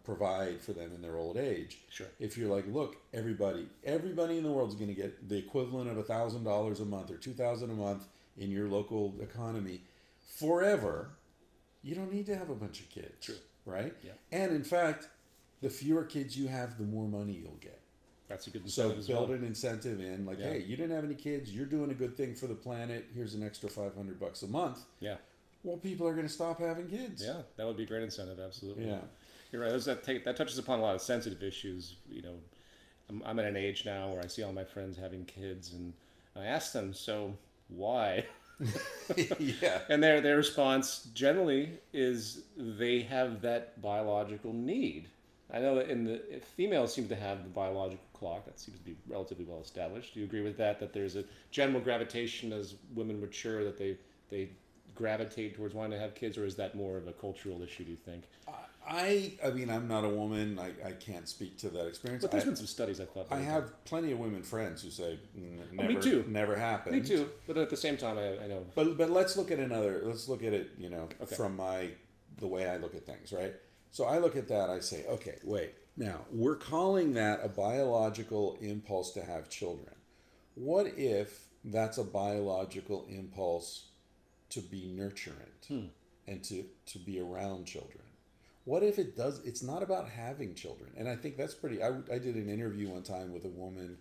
S1: provide for them in their old age.
S2: Sure.
S1: If you're like, look, everybody in the world is going to get the equivalent of $1,000 a month or $2,000 a month in your local economy forever, you don't need to have a bunch of kids.
S2: True.
S1: Right?
S2: Yeah.
S1: And in fact, the fewer kids you have, the more money you'll get.
S2: That's a good incentive as
S1: build
S2: well.
S1: an incentive in, like, hey, you didn't have any kids, you're doing a good thing for the planet, here's an extra $500 a month.
S2: Yeah.
S1: Well, people are going to stop having kids.
S2: Yeah, that would be a great incentive, absolutely.
S1: Yeah.
S2: You're right. That touches upon a lot of sensitive issues. I'm at an age now where I see all my friends having kids, and I ask them, so why?
S1: Yeah.
S2: And their response generally is they have that biological need. I know that females seem to have the biological clock. That seems to be relatively well established. Do you agree with that? That there's a general gravitation as women mature that they gravitate towards wanting to have kids, or is that more of a cultural issue, do you think?
S1: I mean, I'm not a woman. I can't speak to that experience.
S2: But there's been some studies I thought.
S1: I have plenty of women friends who say, never,
S2: me too.
S1: Never happened.
S2: Me too. But at the same time, I know.
S1: But let's look at it, from the way I look at things, right? So I look at that, I say, okay, wait. Now, we're calling that a biological impulse to have children. What if that's a biological impulse to be nurturant and to be around children? What if it's not about having children? And I think that's I did an interview one time with a woman,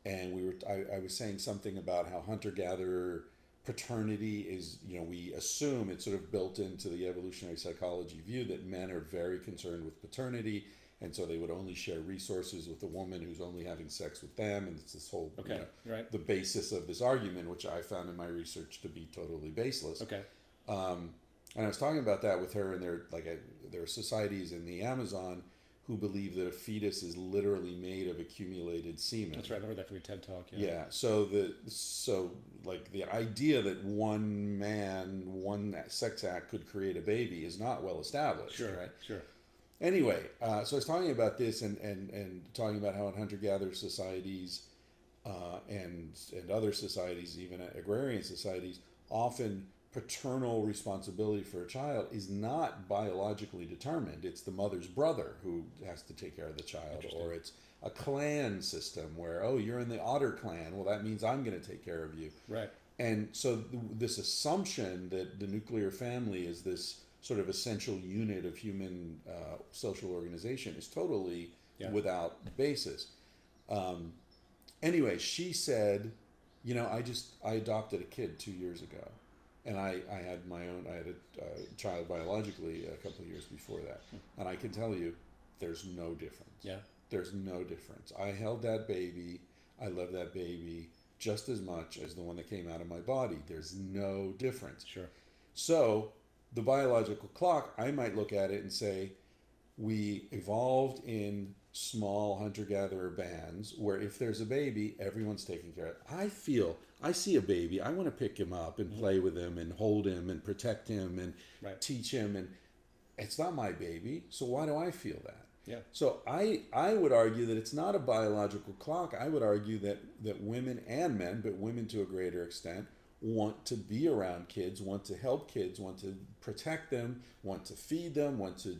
S1: and I was saying something about how hunter-gatherer paternity is, we assume it's sort of built into the evolutionary psychology view that men are very concerned with paternity, and so they would only share resources with a woman who's only having sex with them, and it's this whole,
S2: right.
S1: the basis of this argument, which I found in my research to be totally baseless.
S2: Okay.
S1: And I was talking about that with her, and there are societies in the Amazon who believe that a fetus is literally made of accumulated semen.
S2: That's right. I remember that from your TED Talk.
S1: Yeah. So the idea that one man, one sex act could create a baby is not well established.
S2: Sure.
S1: Right.
S2: Sure.
S1: Anyway, so I was talking about this and talking about how in hunter-gatherer societies and other societies, even agrarian societies, often paternal responsibility for a child is not biologically determined. It's the mother's brother who has to take care of the child, or it's a clan system where, oh, you're in the Otter clan, well, that means I'm going to take care of you.
S2: Right.
S1: And so this assumption that the nuclear family is this sort of essential unit of human social organization is totally without basis. Anyway, she said, I adopted a kid 2 years ago. And I had a child biologically a couple of years before that. And I can tell you, there's no difference.
S2: Yeah.
S1: There's no difference. I held that baby. I love that baby just as much as the one that came out of my body. There's no difference.
S2: Sure.
S1: So the biological clock, I might look at it and say, we evolved in small hunter-gatherer bands where if there's a baby, everyone's taking care of it. I see a baby, I want to pick him up and play with him and hold him and protect him and teach him, and it's not my baby, so why do I feel that?
S2: Yeah.
S1: So I would argue that it's not a biological clock. I would argue that women and men, but women to a greater extent, want to be around kids, want to help kids, want to protect them, want to feed them, want to,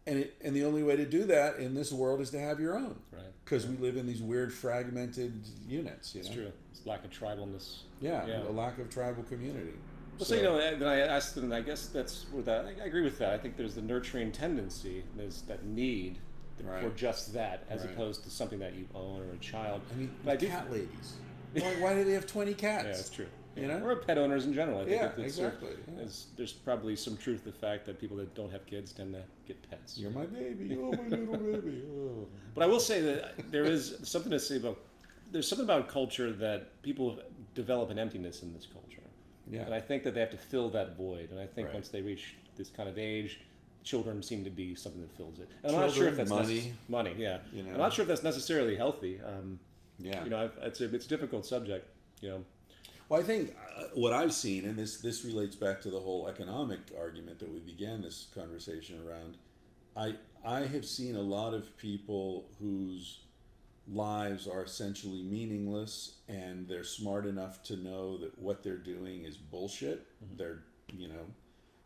S1: And the only way to do that in this world is to have your own,
S2: right?
S1: Because we live in these weird fragmented units.
S2: It's true. It's lack of tribalness.
S1: Yeah, a lack of tribal community.
S2: Well, so then I asked them. I guess that's where that. I agree with that. I think there's the nurturing tendency. There's that need for just that, as opposed to something that you own or a child.
S1: I mean, cat ladies. Why do they have 20 cats?
S2: Yeah, that's true.
S1: You know,
S2: or pet owners in general. I think
S1: exactly.
S2: There's probably some truth to the fact that people that don't have kids tend to get pets.
S1: You're my baby. Oh, my little baby. Oh.
S2: But I will say that there is something to say about. There's something about culture that people develop an emptiness in this culture.
S1: Yeah.
S2: And I think that they have to fill that void. And I think
S1: Right.
S2: once they reach this kind of age, children seem to be something that fills it. And
S1: Children,
S2: I'm not sure if that's
S1: money.
S2: Money, yeah.
S1: You know.
S2: I'm not sure if that's necessarily healthy.
S1: Yeah.
S2: You know, it's a difficult subject. You know.
S1: Well, I think what I've seen, and this relates back to the whole economic argument that we began this conversation around. I have seen a lot of people whose lives are essentially meaningless, and they're smart enough to know that what they're doing is bullshit. Mm-hmm. They're,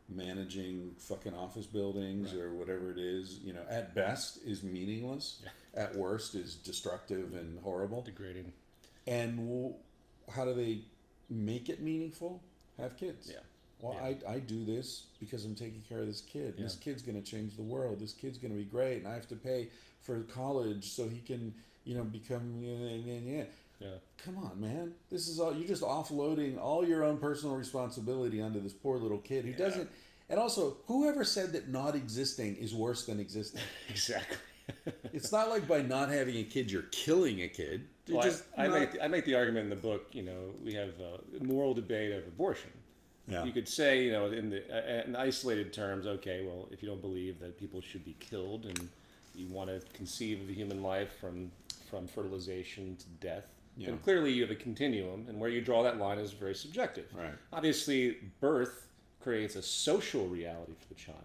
S1: managing fucking office buildings or whatever it is, at best is meaningless. Yeah. At worst is destructive and horrible.
S2: Degrading.
S1: And how do they make it meaningful? Have kids.
S2: Yeah.
S1: Well,
S2: yeah.
S1: I do this because I'm taking care of this kid. Yeah. This kid's going to change the world. This kid's going to be great, and I have to pay for college so he can, become. Yeah. Come on, man. This is all you're just offloading all your own personal responsibility onto this poor little kid who doesn't. And also, whoever said that not existing is worse than existing?
S2: Exactly.
S1: It's not like by not having a kid you're killing a kid.
S2: Well, I make the argument in the book. We have a moral debate of abortion. Yeah. You could say, in isolated terms, okay, well, if you don't believe that people should be killed and you want to conceive of the human life from fertilization to death, then clearly you have a continuum, and where you draw that line is very subjective.
S1: Right.
S2: Obviously, birth creates a social reality for the child.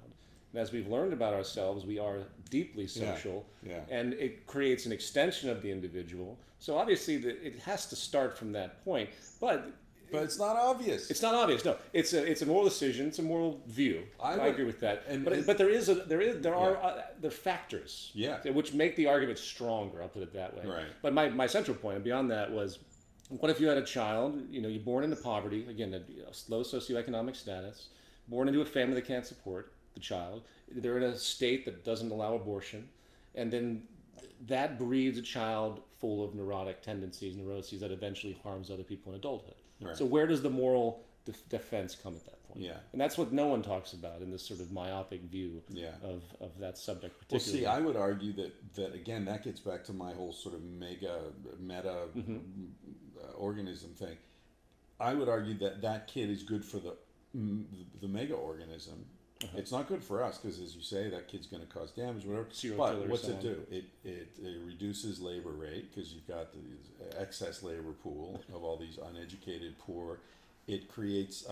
S2: And as we've learned about ourselves, we are deeply social, and it creates an extension of the individual. So obviously, it has to start from that point, but
S1: it's not obvious.
S2: It's not obvious. No, it's a moral decision. It's a moral view. I agree with that. But there are factors. Which make the argument stronger. I'll put it that way.
S1: Right.
S2: But my central point, and beyond that, was, what if you had a child? You're born into poverty. Again, a low socioeconomic status. Born into a family that can't support the child. They're in a state that doesn't allow abortion, and then that breeds a child full of neurotic tendencies, neuroses that eventually harms other people in adulthood. Right. So where does the moral defense come at that point?
S1: Yeah.
S2: And that's what no one talks about in this sort of myopic view of that subject particularly.
S1: Well, see, I would argue that again, that gets back to my whole sort of meta organism thing. I would argue that kid is good for the mega organism. Uh-huh. It's not good for us because, as you say, that kid's going to cause damage, whatever. But what's it do? It reduces labor rate because you've got the excess labor pool of all these uneducated poor. It creates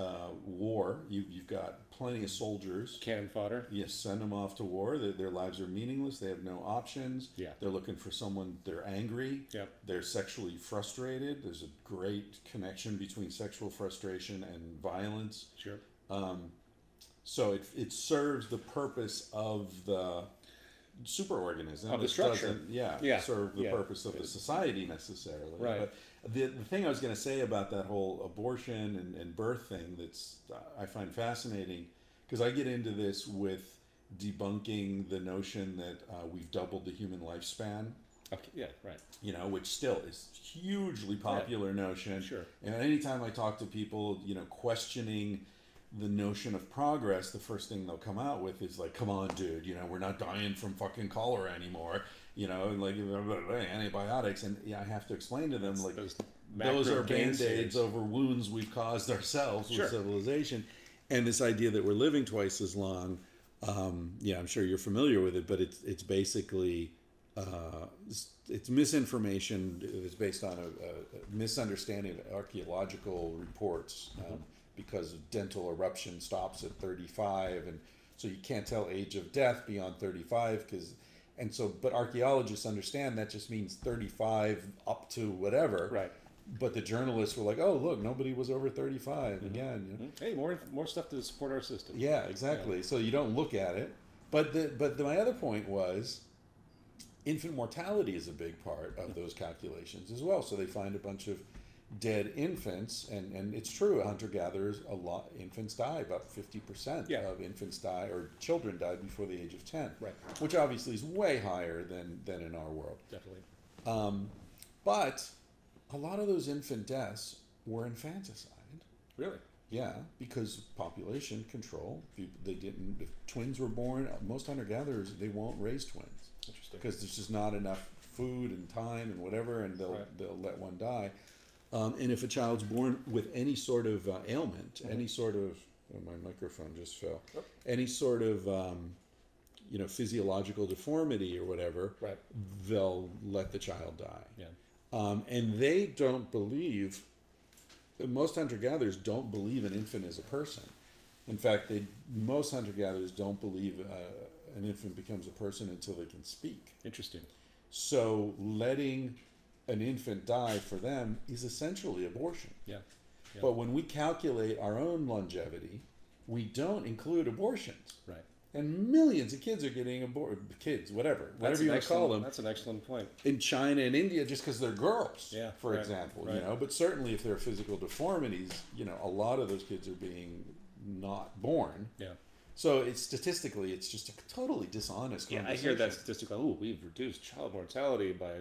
S1: war. You've got plenty of soldiers.
S2: Cannon fodder.
S1: Yes, send them off to war. Their lives are meaningless. They have no options.
S2: Yeah.
S1: They're looking for someone. They're angry.
S2: Yep. They're
S1: sexually frustrated. There's a great connection between sexual frustration and violence.
S2: Sure.
S1: So it serves the purpose of the superorganism.
S2: Of the structure.
S1: Serve the purpose of the society necessarily.
S2: Right.
S1: But the thing I was going to say about that whole abortion and birth thing I find fascinating, because I get into this with debunking the notion that we've doubled the human lifespan.
S2: Okay. Yeah, right.
S1: Which still is hugely popular notion.
S2: Sure.
S1: And anytime I talk to people, questioning the notion of progress, the first thing they'll come out with is like, come on, dude, we're not dying from fucking cholera anymore, and like antibiotics. And I have to explain to them, like, those are band-aids over wounds we've caused ourselves with civilization. And this idea that we're living twice as long, I'm sure you're familiar with it, but it's basically, it's misinformation. It's based on a misunderstanding of archaeological reports. Because dental eruption stops at 35, and so you can't tell age of death beyond 35 but archaeologists understand that just means 35 up to whatever.
S2: Right.
S1: But the journalists were like, oh, look, nobody was over 35 again.
S2: Hey, more stuff to support our system.
S1: Yeah, exactly. Yeah. So you don't look at it. But my other point was, infant mortality is a big part of those calculations as well. So they find a bunch of dead infants, and it's true, hunter-gatherers, infants die, about 50% of infants die, or children died before the age of 10,
S2: right?
S1: Which obviously is way higher than in our world.
S2: Definitely.
S1: But a lot of those infant deaths were infanticide.
S2: Really?
S1: Yeah, because population control. If twins were born, most hunter-gatherers, they won't raise twins.
S2: Interesting.
S1: Because there's just not enough food and time and whatever, and they'll let one die. And if a child's born with any sort of ailment, any sort of, my microphone just fell, any sort of physiological deformity or whatever, they'll let the child die.
S2: Yeah.
S1: And they don't believe. Most hunter-gatherers don't believe an infant is a person. In fact, most hunter-gatherers don't believe an infant becomes a person until they can speak.
S2: Interesting.
S1: So letting an infant die for them is essentially abortion.
S2: Yeah.
S1: But when we calculate our own longevity, we don't include abortions.
S2: Right.
S1: And millions of kids are getting aborted. Kids, whatever you want to call them.
S2: That's an excellent point.
S1: In China and India, just because they're girls, for
S2: right,
S1: example,
S2: right.
S1: But certainly if there are physical deformities, a lot of those kids are being not born.
S2: Yeah.
S1: So statistically, it's just a totally dishonest conversation.
S2: I hear that statistic. Oh, we've reduced child mortality by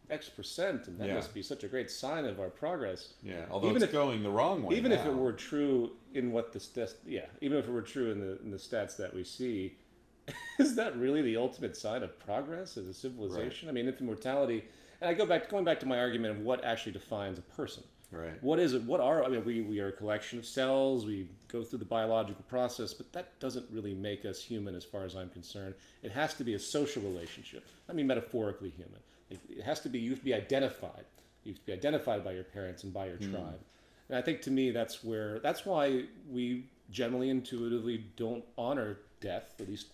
S2: X%, and that must be such a great sign of our progress.
S1: Yeah, although it's going the wrong way.
S2: Even if it were true in what even if it were true in the stats that we see, is that really the ultimate sign of progress as a civilization? Right. I mean, infant mortality, and going back to my argument of what actually defines a person.
S1: Right.
S2: What is it? We are a collection of cells. We go through the biological process, but that doesn't really make us human as far as I'm concerned. It has to be a social relationship. I mean, metaphorically human. It has to be, you have to be identified. You have to be identified by your parents and by your tribe. And I think to me, that's why we generally intuitively don't honor death, at least,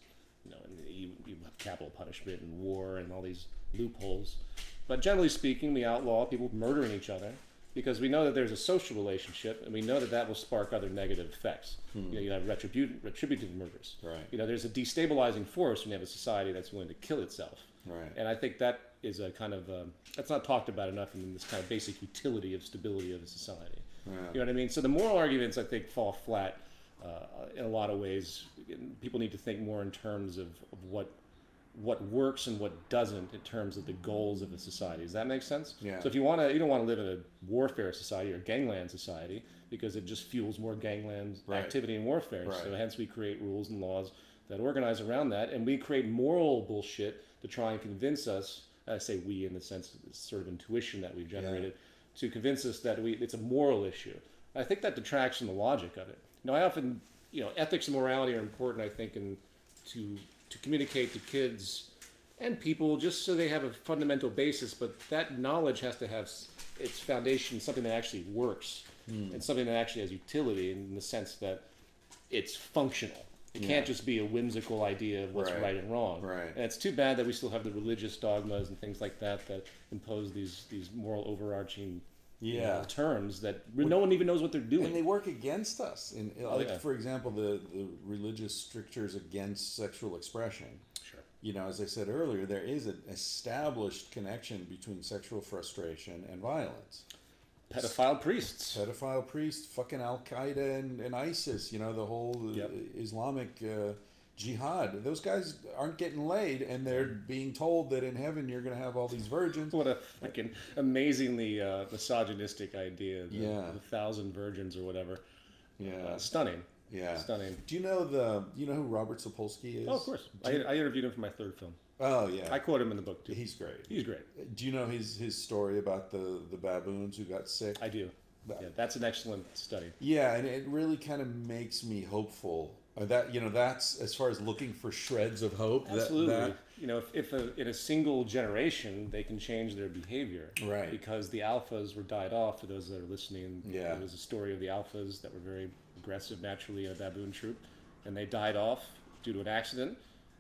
S2: you have capital punishment and war and all these loopholes. But generally speaking, we outlaw people murdering each other because we know that there's a social relationship and we know that will spark other negative effects. You have retributive murders.
S1: Right.
S2: There's a destabilizing force when you have a society that's willing to kill itself.
S1: Right.
S2: And I think that is a kind of that's not talked about enough in this kind of basic utility of stability of a society. Yeah. You know what I mean? So the moral arguments, I think, fall flat in a lot of ways. People need to think more in terms of what works and what doesn't in terms of the goals of a society. Does that make sense?
S1: Yeah.
S2: So if you don't want to live in a warfare society or gangland society because it just fuels more gangland activity and warfare. Right. So hence we create rules and laws that organize around that, and we create moral bullshit to try and convince us. I say we in the sense of this sort of intuition that we've generated to convince us that it's a moral issue. I think that detracts from the logic of it. I often, ethics and morality are important, I think, to communicate to kids and people just so they have a fundamental basis, but that knowledge has to have its foundation, something that actually works and something that actually has utility in the sense that it's functional. It can't just be a whimsical idea of what's right and wrong. Right. And it's too bad that we still have the religious dogmas and things like that impose these moral overarching terms that no one even knows what they're doing.
S1: And they work against us. For example, the religious strictures against sexual expression. Sure. As I said earlier, there is an established connection between sexual frustration and violence.
S2: Pedophile priests,
S1: fucking Al-Qaeda and ISIS, the whole Islamic jihad. Those guys aren't getting laid, and they're being told that in heaven you're going to have all these virgins.
S2: What a fucking amazingly misogynistic idea. The 1,000 virgins or whatever. Yeah. Stunning. Yeah. Stunning.
S1: Do you know who Robert Sapolsky is?
S2: Oh, of course. I interviewed him for my third film.
S1: Oh, yeah.
S2: I quote him in the book, too.
S1: He's great.
S2: He's great.
S1: Do you know his story about the baboons who got sick?
S2: I do. That's an excellent study.
S1: Yeah, and it really kind of makes me hopeful. That's as far as looking for shreds of hope.
S2: Absolutely. If in a single generation they can change their behavior.
S1: Right.
S2: Because the alphas were died off, for those that are listening.
S1: Yeah.
S2: There was a story of the alphas that were very aggressive naturally in a baboon troop, and they died off due to an accident.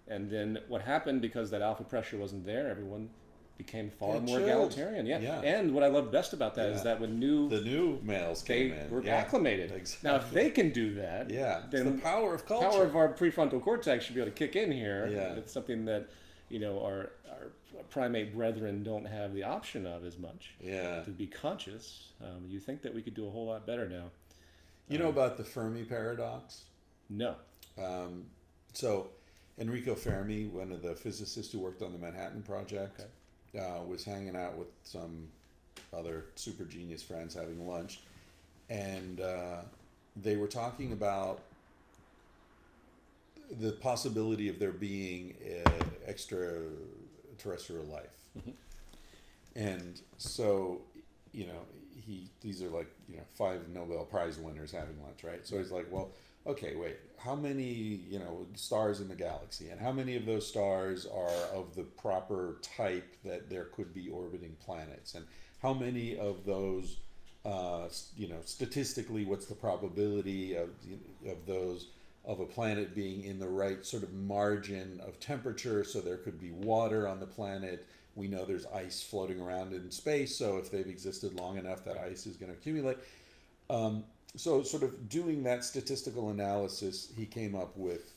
S2: And then what happened, because that alpha pressure wasn't there, everyone became far more egalitarian. Yeah. And what I love best about that is that when the
S1: new males came in,
S2: were acclimated. Exactly. Now, if they can do that, then
S1: it's the power of culture.
S2: Power of our prefrontal cortex should be able to kick in here.
S1: Yeah.
S2: It's something that our primate brethren don't have the option of as much.
S1: Yeah.
S2: To be conscious, you think that we could do a whole lot better now.
S1: You know about the Fermi Paradox?
S2: No.
S1: So Enrico Fermi, one of the physicists who worked on the Manhattan Project, was hanging out with some other super genius friends having lunch, and they were talking about the possibility of there being extraterrestrial life. Mm-hmm. And so, these are like, 5 Nobel Prize winners having lunch, right? So he's like, well, okay, wait, how many, stars in the galaxy, and how many of those stars are of the proper type that there could be orbiting planets, and how many of those, statistically, what's the probability of those, of a planet being in the right sort of margin of temperature so there could be water on the planet. We know there's ice floating around in space, so if they've existed long enough, that ice is going to accumulate. So sort of doing that statistical analysis, he came up with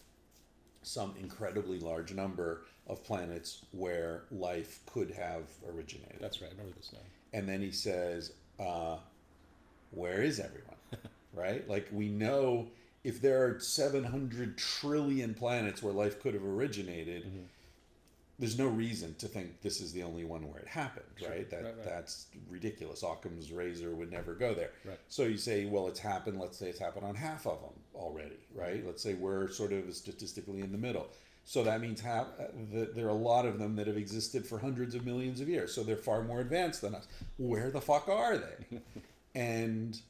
S1: some incredibly large number of planets where life could have originated.
S2: That's right, I remember this now.
S1: And then he says, where is everyone? Right? Like, we know if there are 700 trillion planets where life could have originated, mm-hmm. there's no reason to think this is the only one where it happened, sure. Right? That's ridiculous. Occam's razor would never go there. Right. So you say, well, it's happened. Let's say it's happened on half of them already, right? Let's say we're sort of statistically in the middle. So that means there are a lot of them that have existed for hundreds of millions of years. So they're far more advanced than us. Where the fuck are they? And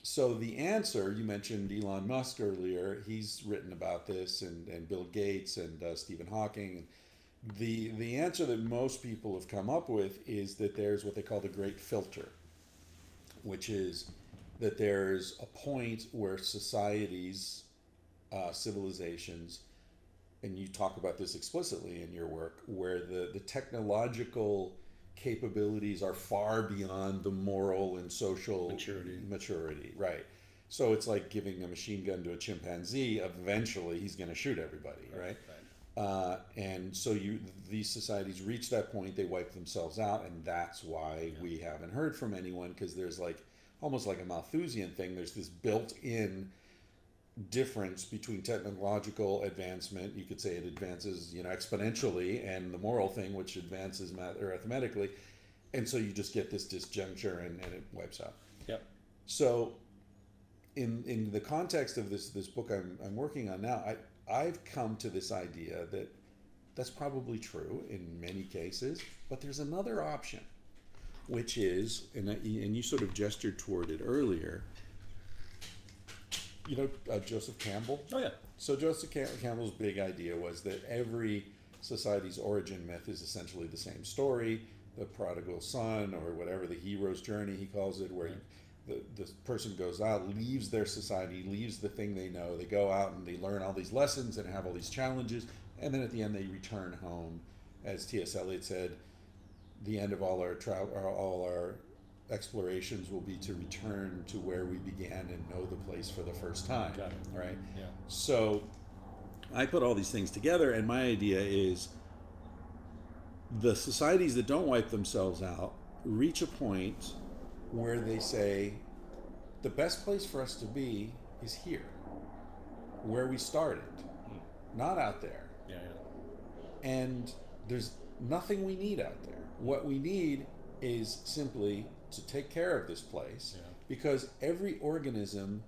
S1: so the answer, you mentioned Elon Musk earlier. He's written about this, and Bill Gates and Stephen Hawking. The answer that most people have come up with is that there's what they call the great filter, which is that there's a point where societies, civilizations, and you talk about this explicitly in your work, where the technological capabilities are far beyond the moral and social maturity, right? So it's like giving a machine gun to a chimpanzee. Eventually, he's going to shoot everybody, right? And so these societies reach that point, they wipe themselves out, and that's why we haven't heard from anyone, because there's like almost like a Malthusian thing. There's this built-in difference between technological advancement, you could say it advances exponentially, and the moral thing, which advances arithmetically, and so you just get this disjuncture and it wipes out.
S2: Yep.
S1: So in the context of this book I'm working on now, I've come to this idea that that's probably true in many cases, but there's another option, which is, and you sort of gestured toward it earlier, Joseph Campbell?
S2: Oh, yeah.
S1: So Joseph Campbell's big idea was that every society's origin myth is essentially the same story, the prodigal son, or whatever, the hero's journey, he calls it, where the person goes out, leaves their society, leaves the thing they know, they go out and they learn all these lessons and have all these challenges, and then at the end they return home. As T.S. Eliot said, the end of all our explorations will be to return to where we began and know the place for the first time.
S2: Got it.
S1: Right?
S2: Yeah.
S1: So I put all these things together, and my idea is the societies that don't wipe themselves out reach a point where they say, the best place for us to be is here, where we started, not out there.
S2: Yeah.
S1: And there's nothing we need out there. What we need is simply to take care of this place, because every organism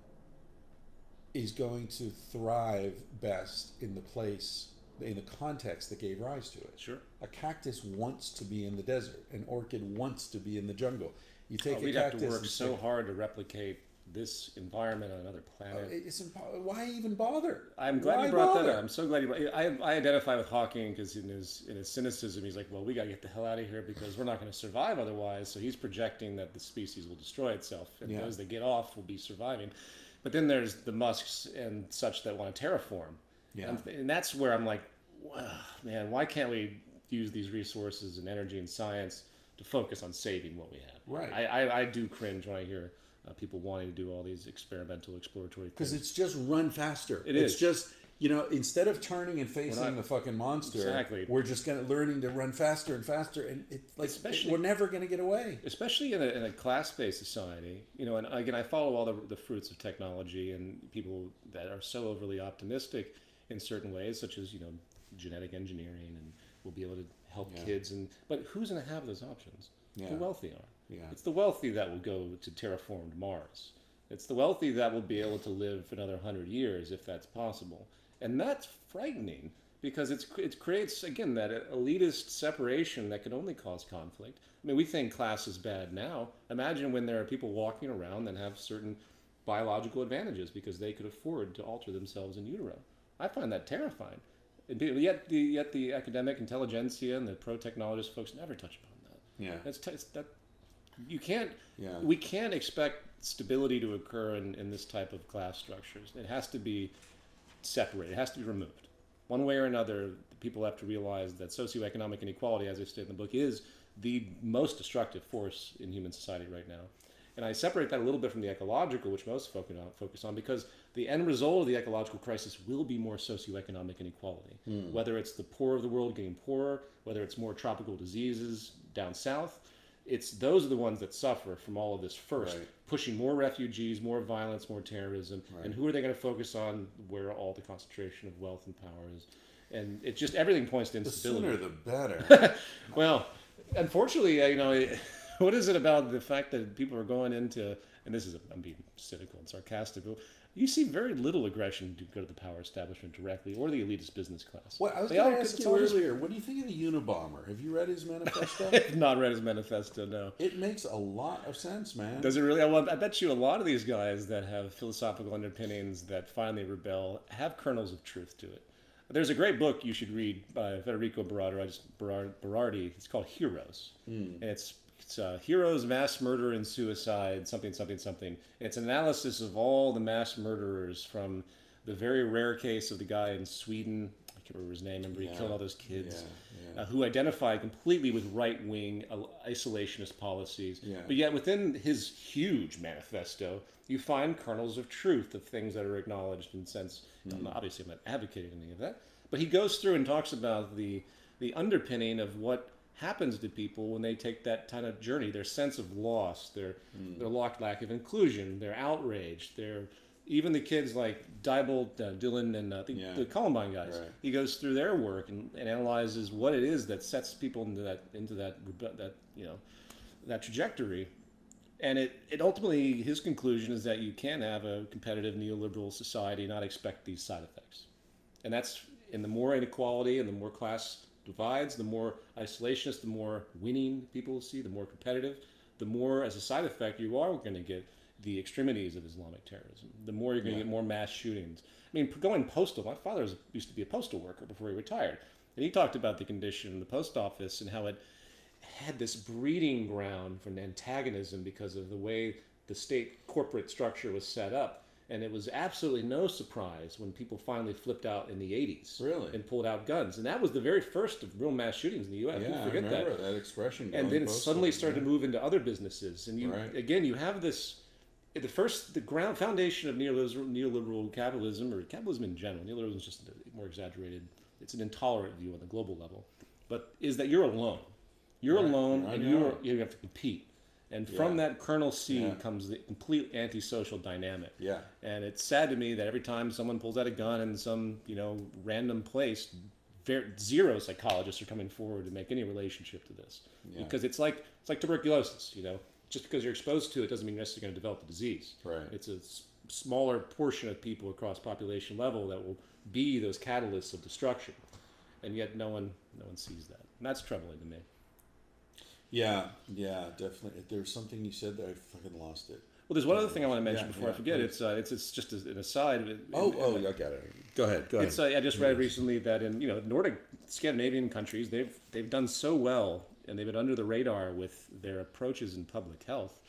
S1: is going to thrive best in the place, in the context that gave rise to it.
S2: Sure.
S1: A cactus wants to be in the desert. An orchid wants to be in the jungle. You take
S2: we'd have to work so hard to replicate this environment on another planet.
S1: Why even bother?
S2: I'm glad you brought that up. I'm so glad you brought it. I identify with Hawking because in his cynicism, he's like, well, we got to get the hell out of here because we're not going to survive otherwise. So he's projecting that the species will destroy itself, and those that get off will be surviving. But then there's the Musks and such that want to terraform. Yeah. And that's where I'm like, wow, man, why can't we use these resources and energy and science to focus on saving what we have?
S1: Right.
S2: I do cringe when I hear people wanting to do all these experimental, exploratory things.
S1: Because it's just run faster.
S2: It's
S1: just, instead of turning and facing the fucking monster, we're just learning to run faster and faster, and it's like we're never going to get away.
S2: Especially in a class-based society, and again, I follow all the fruits of technology and people that are so overly optimistic in certain ways, such as genetic engineering, and we'll be able to help kids, but who's going to have those options? The wealthy are. Yeah. It's the wealthy that will go to terraformed Mars. It's the wealthy that will be able to live for another 100 years if that's possible. And that's frightening because it creates, again, that elitist separation that can only cause conflict. I mean, we think class is bad now. Imagine when there are people walking around that have certain biological advantages because they could afford to alter themselves in utero. I find that terrifying. Yet the academic intelligentsia and the pro-technologist folks never touch upon that.
S1: Yeah.
S2: You can't.
S1: Yeah.
S2: We can't expect stability to occur in this type of class structures. It has to be separated. It has to be removed. One way or another, people have to realize that socioeconomic inequality, as I state in the book, is the most destructive force in human society right now. And I separate that a little bit from the ecological, which most focus on, because the end result of the ecological crisis will be more socioeconomic inequality. Whether it's the poor of the world getting poorer, whether it's more tropical diseases down south, those are the ones that suffer from all of this first, pushing more refugees, more violence, more terrorism. And who are they going to focus on where all the concentration of wealth and power is? And it just, everything points to instability.
S1: The sooner the better.
S2: Well, unfortunately, what is it about the fact that people are going into, and I'm being cynical and sarcastic, but you see very little aggression to go to the power establishment directly or the elitist business class.
S1: Well, I was going to ask you earlier, what do you think of the Unabomber? Have you read his manifesto?
S2: I have not read his manifesto, no.
S1: It makes a lot of sense, man.
S2: Does it really? Well, I bet you a lot of these guys that have philosophical underpinnings that finally rebel have kernels of truth to it. There's a great book you should read by Federico Berardi. It's called Heroes. And it's Heroes, Mass Murder and Suicide, something, something, something. It's an analysis of all the mass murderers from the very rare case of the guy in Sweden, I can't remember his name, he killed all those kids, who identified completely with right-wing isolationist policies. But yet within his huge manifesto, you find kernels of truth, of things that are acknowledged in the sense, obviously I'm not advocating any of that, but he goes through and talks about the underpinning of what happens to people when they take that kind of journey, their sense of loss, their lack of inclusion, their outrage, even the kids like Diebold, Dylan, and the Columbine guys. He goes through their work and analyzes what it is that sets people into that trajectory. And it ultimately, his conclusion is that you can have a competitive neoliberal society and not expect these side effects. And that's, in the more inequality and the more class divides, the more isolationist, the more winning people see, the more competitive, the more, as a side effect, you are going to get the extremities of Islamic terrorism. The more you're going to get more mass shootings. I mean, going postal, my father used to be a postal worker before he retired. And he talked about the condition in the post office and how it had this breeding ground for an antagonism because of the way the state corporate structure was set up. And it was absolutely no surprise when people finally flipped out in the 80s.
S1: Really?
S2: And pulled out guns. And that was the very first of real mass shootings in the U.S.
S1: Yeah,
S2: forget
S1: I remember that expression.
S2: And then it suddenly started to move into other businesses. And again, you have this, the ground foundation of neoliberal capitalism, or capitalism in general, neoliberalism is just more exaggerated. It's an intolerant view on the global level. But is that you're alone. You're alone and you have to compete. And from that kernel seed comes the complete antisocial dynamic.
S1: Yeah.
S2: And it's sad to me that every time someone pulls out a gun in some, random place, zero psychologists are coming forward to make any relationship to this. Yeah. Because it's like tuberculosis, Just because you're exposed to it doesn't mean you're necessarily going to develop the disease.
S1: Right.
S2: It's a smaller portion of people across population level that will be those catalysts of destruction. And yet no one sees that. And that's troubling to me.
S1: Yeah, definitely. There's something you said that I fucking lost it.
S2: Well, there's one other thing I want to mention before I forget. Please. It's just an aside.
S1: I got it. Go ahead.
S2: I just read recently that in Nordic Scandinavian countries they've done so well and they've been under the radar with their approaches in public health.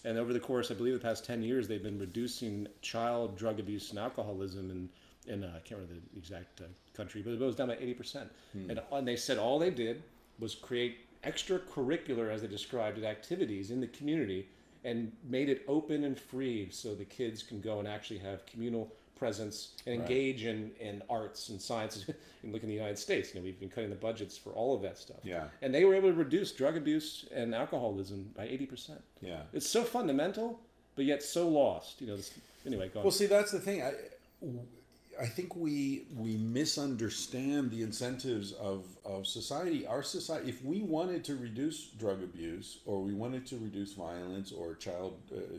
S2: And over the course, I believe, the past 10 years, they've been reducing child drug abuse and alcoholism in I can't remember the exact country, but it goes down by 80%. And they said all they did was create extracurricular, as they described it, activities in the community and made it open and free so the kids can go and actually have communal presence and engage in arts and sciences. And look in the United States, we've been cutting the budgets for all of that stuff.
S1: Yeah. And
S2: they were able to reduce drug abuse and alcoholism by 80%.
S1: Yeah. It's
S2: so fundamental, but yet so lost. Anyway, go on.
S1: Well, see, that's the thing. I think we misunderstand the incentives of society. Our society, if we wanted to reduce drug abuse or we wanted to reduce violence or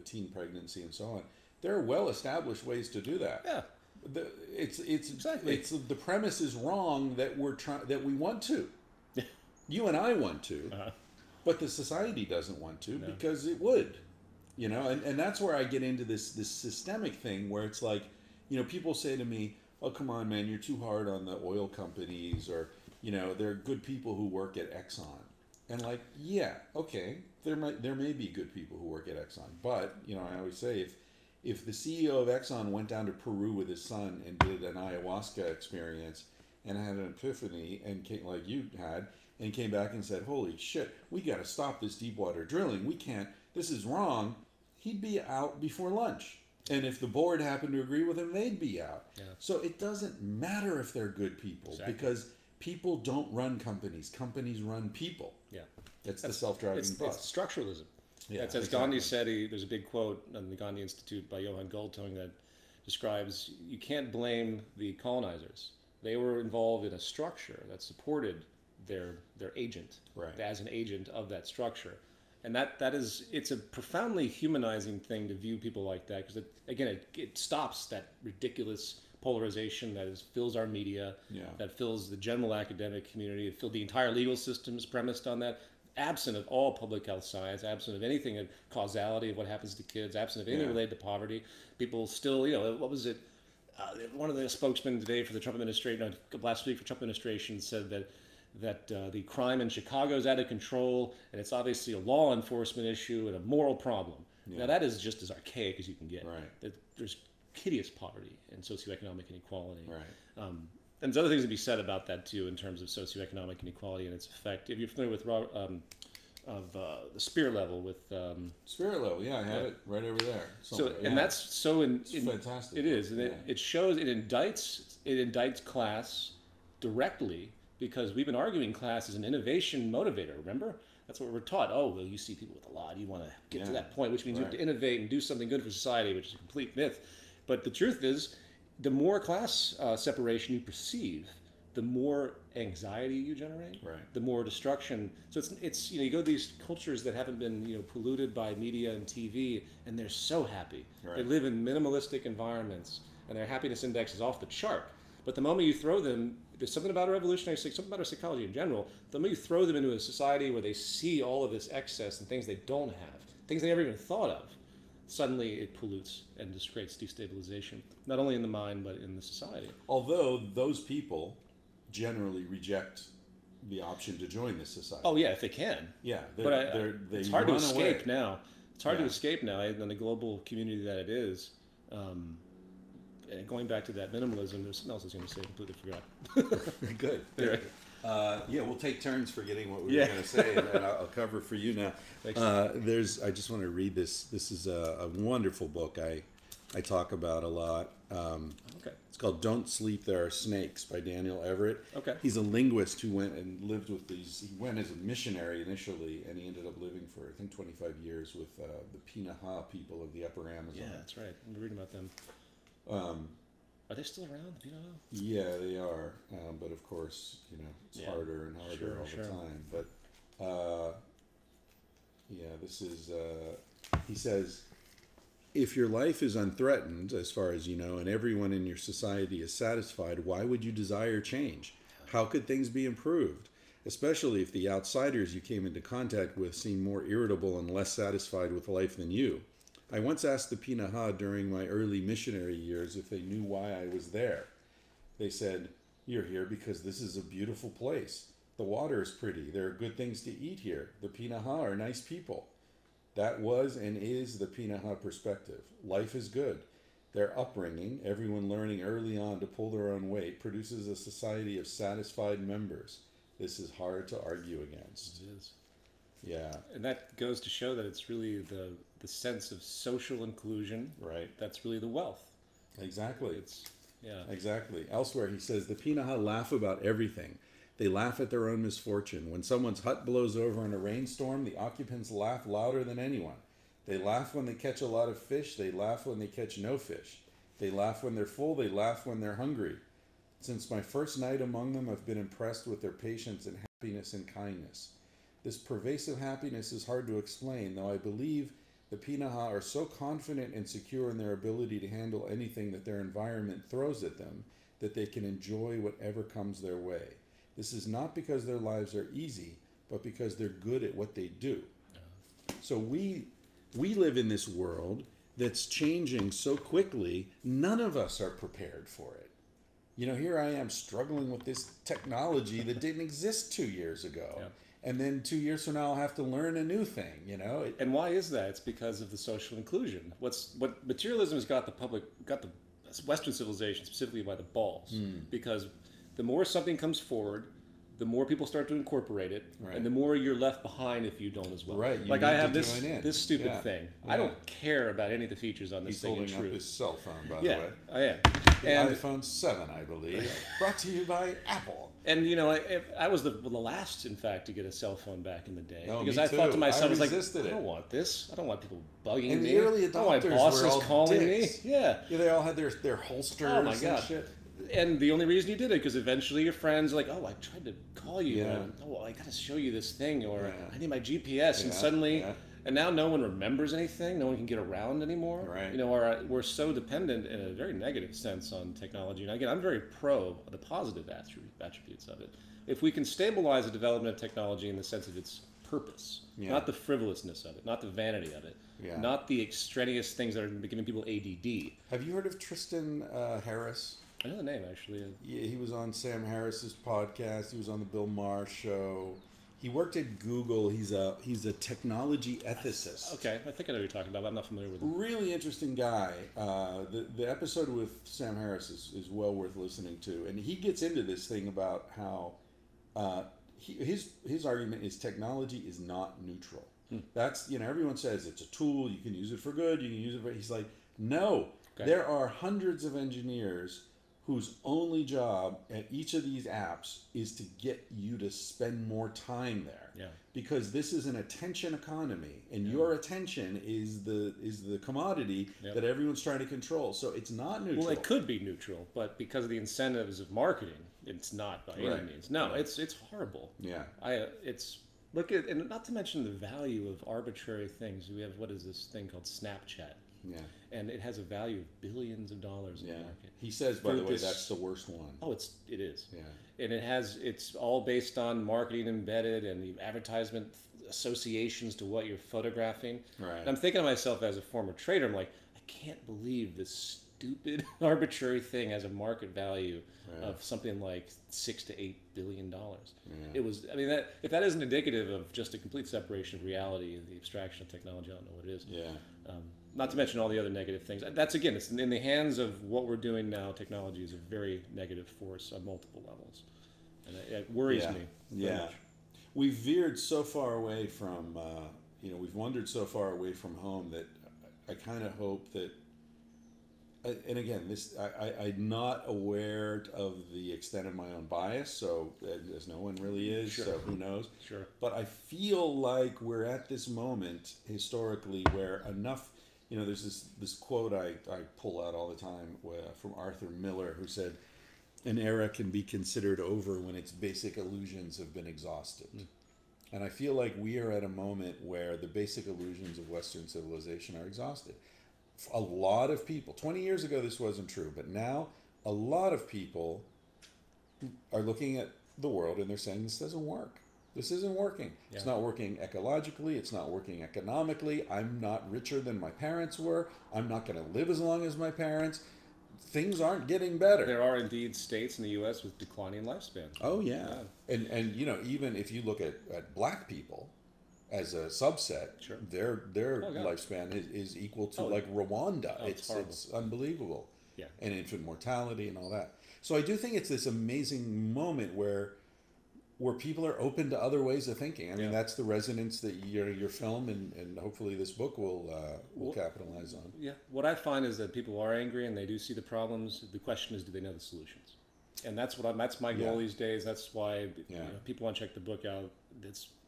S1: teen pregnancy and so on, There are well-established ways to do that.
S2: Yeah.
S1: It's the premise is wrong that we want to. You and I want to, but the society doesn't want to because it would, and that's where I get into this systemic thing where it's like, people say to me, "Oh, come on, man, you're too hard on the oil companies," or there are good people who work at Exxon, and like, yeah, okay, there may be good people who work at Exxon, but I always say if the CEO of Exxon went down to Peru with his son and did an ayahuasca experience and had an epiphany and came, like you had, and came back and said, "Holy shit, we got to stop this deep water drilling. We can't. This is wrong," he'd be out before lunch. And if the board happened to agree with him, they'd be out. Yeah. So it doesn't matter if they're good people because people don't run companies. Companies run people. Yeah, that's the self-driving bus.
S2: It's structuralism. Yeah, as Gandhi said, there's a big quote on the Gandhi Institute by Johan Galtung that describes you can't blame the colonizers. They were involved in a structure that supported their agent as an agent of that structure. And it's a profoundly humanizing thing to view people like that because, it stops that ridiculous polarization that fills our media, that fills the general academic community, it filled the entire legal system is premised on that. Absent of all public health science, absent of anything of causality of what happens to kids, absent of anything related to poverty, people still, what was it? One of the spokesmen today for the Trump administration, last week for Trump administration, said that the crime in Chicago is out of control, and it's obviously a law enforcement issue and a moral problem. Yeah. Now that is just as archaic as you can get. Right. There's hideous poverty and socioeconomic inequality. Right. And there's other things to be said about that too, in terms of socioeconomic inequality and its effect. If you're familiar with the Spirit Level, with
S1: Spirit Level, I have it right over there.
S2: And that's
S1: fantastic.
S2: It is, and it shows it indicts class directly because we've been arguing class as an innovation motivator. Remember, that's what we're taught. Oh, well, you see people with a lot, you want to get to that point, which means you have to innovate and do something good for society, which is a complete myth. But the truth is, the more class separation you perceive, the more anxiety you generate, the more destruction. So it's you go to these cultures that haven't been polluted by media and TV, and they're so happy. Right. They live in minimalistic environments, and their happiness index is off the chart. But the moment you throw them, there's something about something about our psychology in general. The moment you throw them into a society where they see all of this excess and things they don't have, things they never even thought of, suddenly it pollutes and just creates destabilization, not only in the mind, but in the society.
S1: Although those people generally reject the option to join this society.
S2: Oh, yeah, if they can.
S1: Yeah.
S2: It's hard to escape now. It's hard to escape now in the global community that it is. And going back to that minimalism, there's something else I was going to say. I completely forgot.
S1: Good. We'll take turns forgetting what we were going to say, and then I'll cover for you now. I just want to read this. This is a wonderful book I talk about a lot. It's called "Don't Sleep, There Are Snakes" by Daniel Everett. Okay. He's a linguist who went and lived with these. He went as a missionary initially, and he ended up living for, I think, 25 years with the Pinaha people of the Upper Amazon.
S2: Yeah, that's right. I'm reading about them. Are they still around? Do you know?
S1: Yeah, they are. But of course, it's harder and harder all the time. But this is. He says, if your life is unthreatened, as far as you know, and everyone in your society is satisfied, why would you desire change? How could things be improved? Especially if the outsiders you came into contact with seem more irritable and less satisfied with life than you. I once asked the Pinaha during my early missionary years if they knew why I was there. They said, "You're here because this is a beautiful place. The water is pretty. There are good things to eat here. The Pinaha are nice people." That was and is the Pinaha perspective. Life is good. Their upbringing, everyone learning early on to pull their own weight, produces a society of satisfied members. This is hard to argue against.
S2: It is.
S1: Yeah.
S2: And that goes to show that it's really the sense of social inclusion.
S1: Right.
S2: That's really the wealth.
S1: Exactly. Exactly. Elsewhere, he says, the Pinaha laugh about everything. They laugh at their own misfortune. When someone's hut blows over in a rainstorm, the occupants laugh louder than anyone. They laugh when they catch a lot of fish. They laugh when they catch no fish. They laugh when they're full. They laugh when they're hungry. Since my first night among them, I've been impressed with their patience and happiness and kindness. This pervasive happiness is hard to explain, though I believe The Pinaha are so confident and secure in their ability to handle anything that their environment throws at them that they can enjoy whatever comes their way. This is not because their lives are easy, but because they're good at what they do. So we live in this world that's changing so quickly, none of us are prepared for it. You know, here I am struggling with this technology that didn't exist 2 years ago. Yeah. And then 2 years from now, I'll have to learn a new thing, you know?
S2: And why is that? It's because of the social inclusion. What materialism has got the Western civilization specifically by the balls. Because the more something comes forward, the more people start to incorporate it, right. And the more you're left behind if you don't as well.
S1: Right.
S2: Like I have this stupid thing. Yeah. I don't care about any of the features on this thing.
S1: He's holding up his cell phone, by the way.
S2: I am.
S1: The iPhone 7, I believe, brought to you by Apple.
S2: And you know, I was the last, in fact, to get a cell phone back in the day,
S1: because
S2: I thought to myself, I was like,
S1: I
S2: don't want this. I don't want people bugging
S1: and
S2: me.
S1: The early adopters
S2: I don't want bosses calling me. Yeah,
S1: they all had their holsters.
S2: Oh my God.
S1: And shit.
S2: And the only reason you did it because eventually your friends are like, oh, I tried to call you. Yeah. I got to show you this thing, or I need my GPS, and suddenly. Yeah. And now no one remembers anything. No one can get around anymore.
S1: Right.
S2: You know, we're so dependent in a very negative sense on technology. And again, I'm very pro the positive attributes of it. If we can stabilize the development of technology in the sense of its purpose, not the frivolousness of it, not the vanity of it, not the extraneous things that are giving people ADD.
S1: Have you heard of Tristan Harris?
S2: I know the name, actually.
S1: Yeah, he was on Sam Harris's podcast. He was on the Bill Maher show. He worked at Google. He's a technology ethicist.
S2: Okay, I think I know what you're talking about, but I'm not familiar with him.
S1: Really interesting guy. The episode with Sam Harris is well worth listening to, and he gets into this thing about how his argument is technology is not neutral. That's, you know, everyone says it's a tool. You can use it for good. You can use it for. He's like, no. Okay. There are hundreds of engineers whose only job at each of these apps is to get you to spend more time there. Yeah. Because this is an attention economy, and your attention is the commodity that everyone's trying to control. So it's not neutral.
S2: Well, it could be neutral, but because of the incentives of marketing, it's not by any means. No, it's horrible. Yeah. Look at, and not to mention the value of arbitrary things. We have, what is this thing called Snapchat? Yeah. And it has a value of billions of dollars in the market.
S1: He says, by the way, that's the worst one.
S2: Oh, it is. Yeah. And it's all based on marketing embedded and the advertisement associations to what you're photographing. Right. And I'm thinking to myself as a former trader, I'm like, I can't believe this stupid arbitrary thing has a market value of something like $6 to $8 billion. Yeah. It was. I mean, if that isn't indicative of just a complete separation of reality and the abstraction of technology, I don't know what it is. Yeah. Not to mention all the other negative things. That's, again, it's in the hands of what we're doing now. Technology is a very negative force on multiple levels, and it worries me. Yeah. Much.
S1: We've veered so far away from, we've wandered so far away from home that I kind of hope that. And again, I'm not aware of the extent of my own bias, so as no one really is, so who knows? Sure. But I feel like we're at this moment historically where enough, there's this quote I pull out all the time from Arthur Miller, who said, an era can be considered over when its basic illusions have been exhausted. And I feel like we are at a moment where the basic illusions of Western civilization are exhausted. A lot of people, 20 years ago this wasn't true, but now a lot of people are looking at the world and they're saying this doesn't work. This isn't working. Yeah. It's not working ecologically. It's not working economically. I'm not richer than my parents were. I'm not going to live as long as my parents. Things aren't getting better.
S2: There are indeed states in the U.S. with declining lifespans.
S1: Oh, yeah. And even if you look at black people, as a subset, their lifespan is equal to like Rwanda. It's unbelievable. Yeah. And infant mortality and all that. So I do think it's this amazing moment where people are open to other ways of thinking. I mean, that's the resonance that your film and hopefully this book will capitalize on.
S2: Yeah. What I find is that people are angry and they do see the problems. The question is, do they know the solutions? And that's my goal these days. That's why people want to check the book out.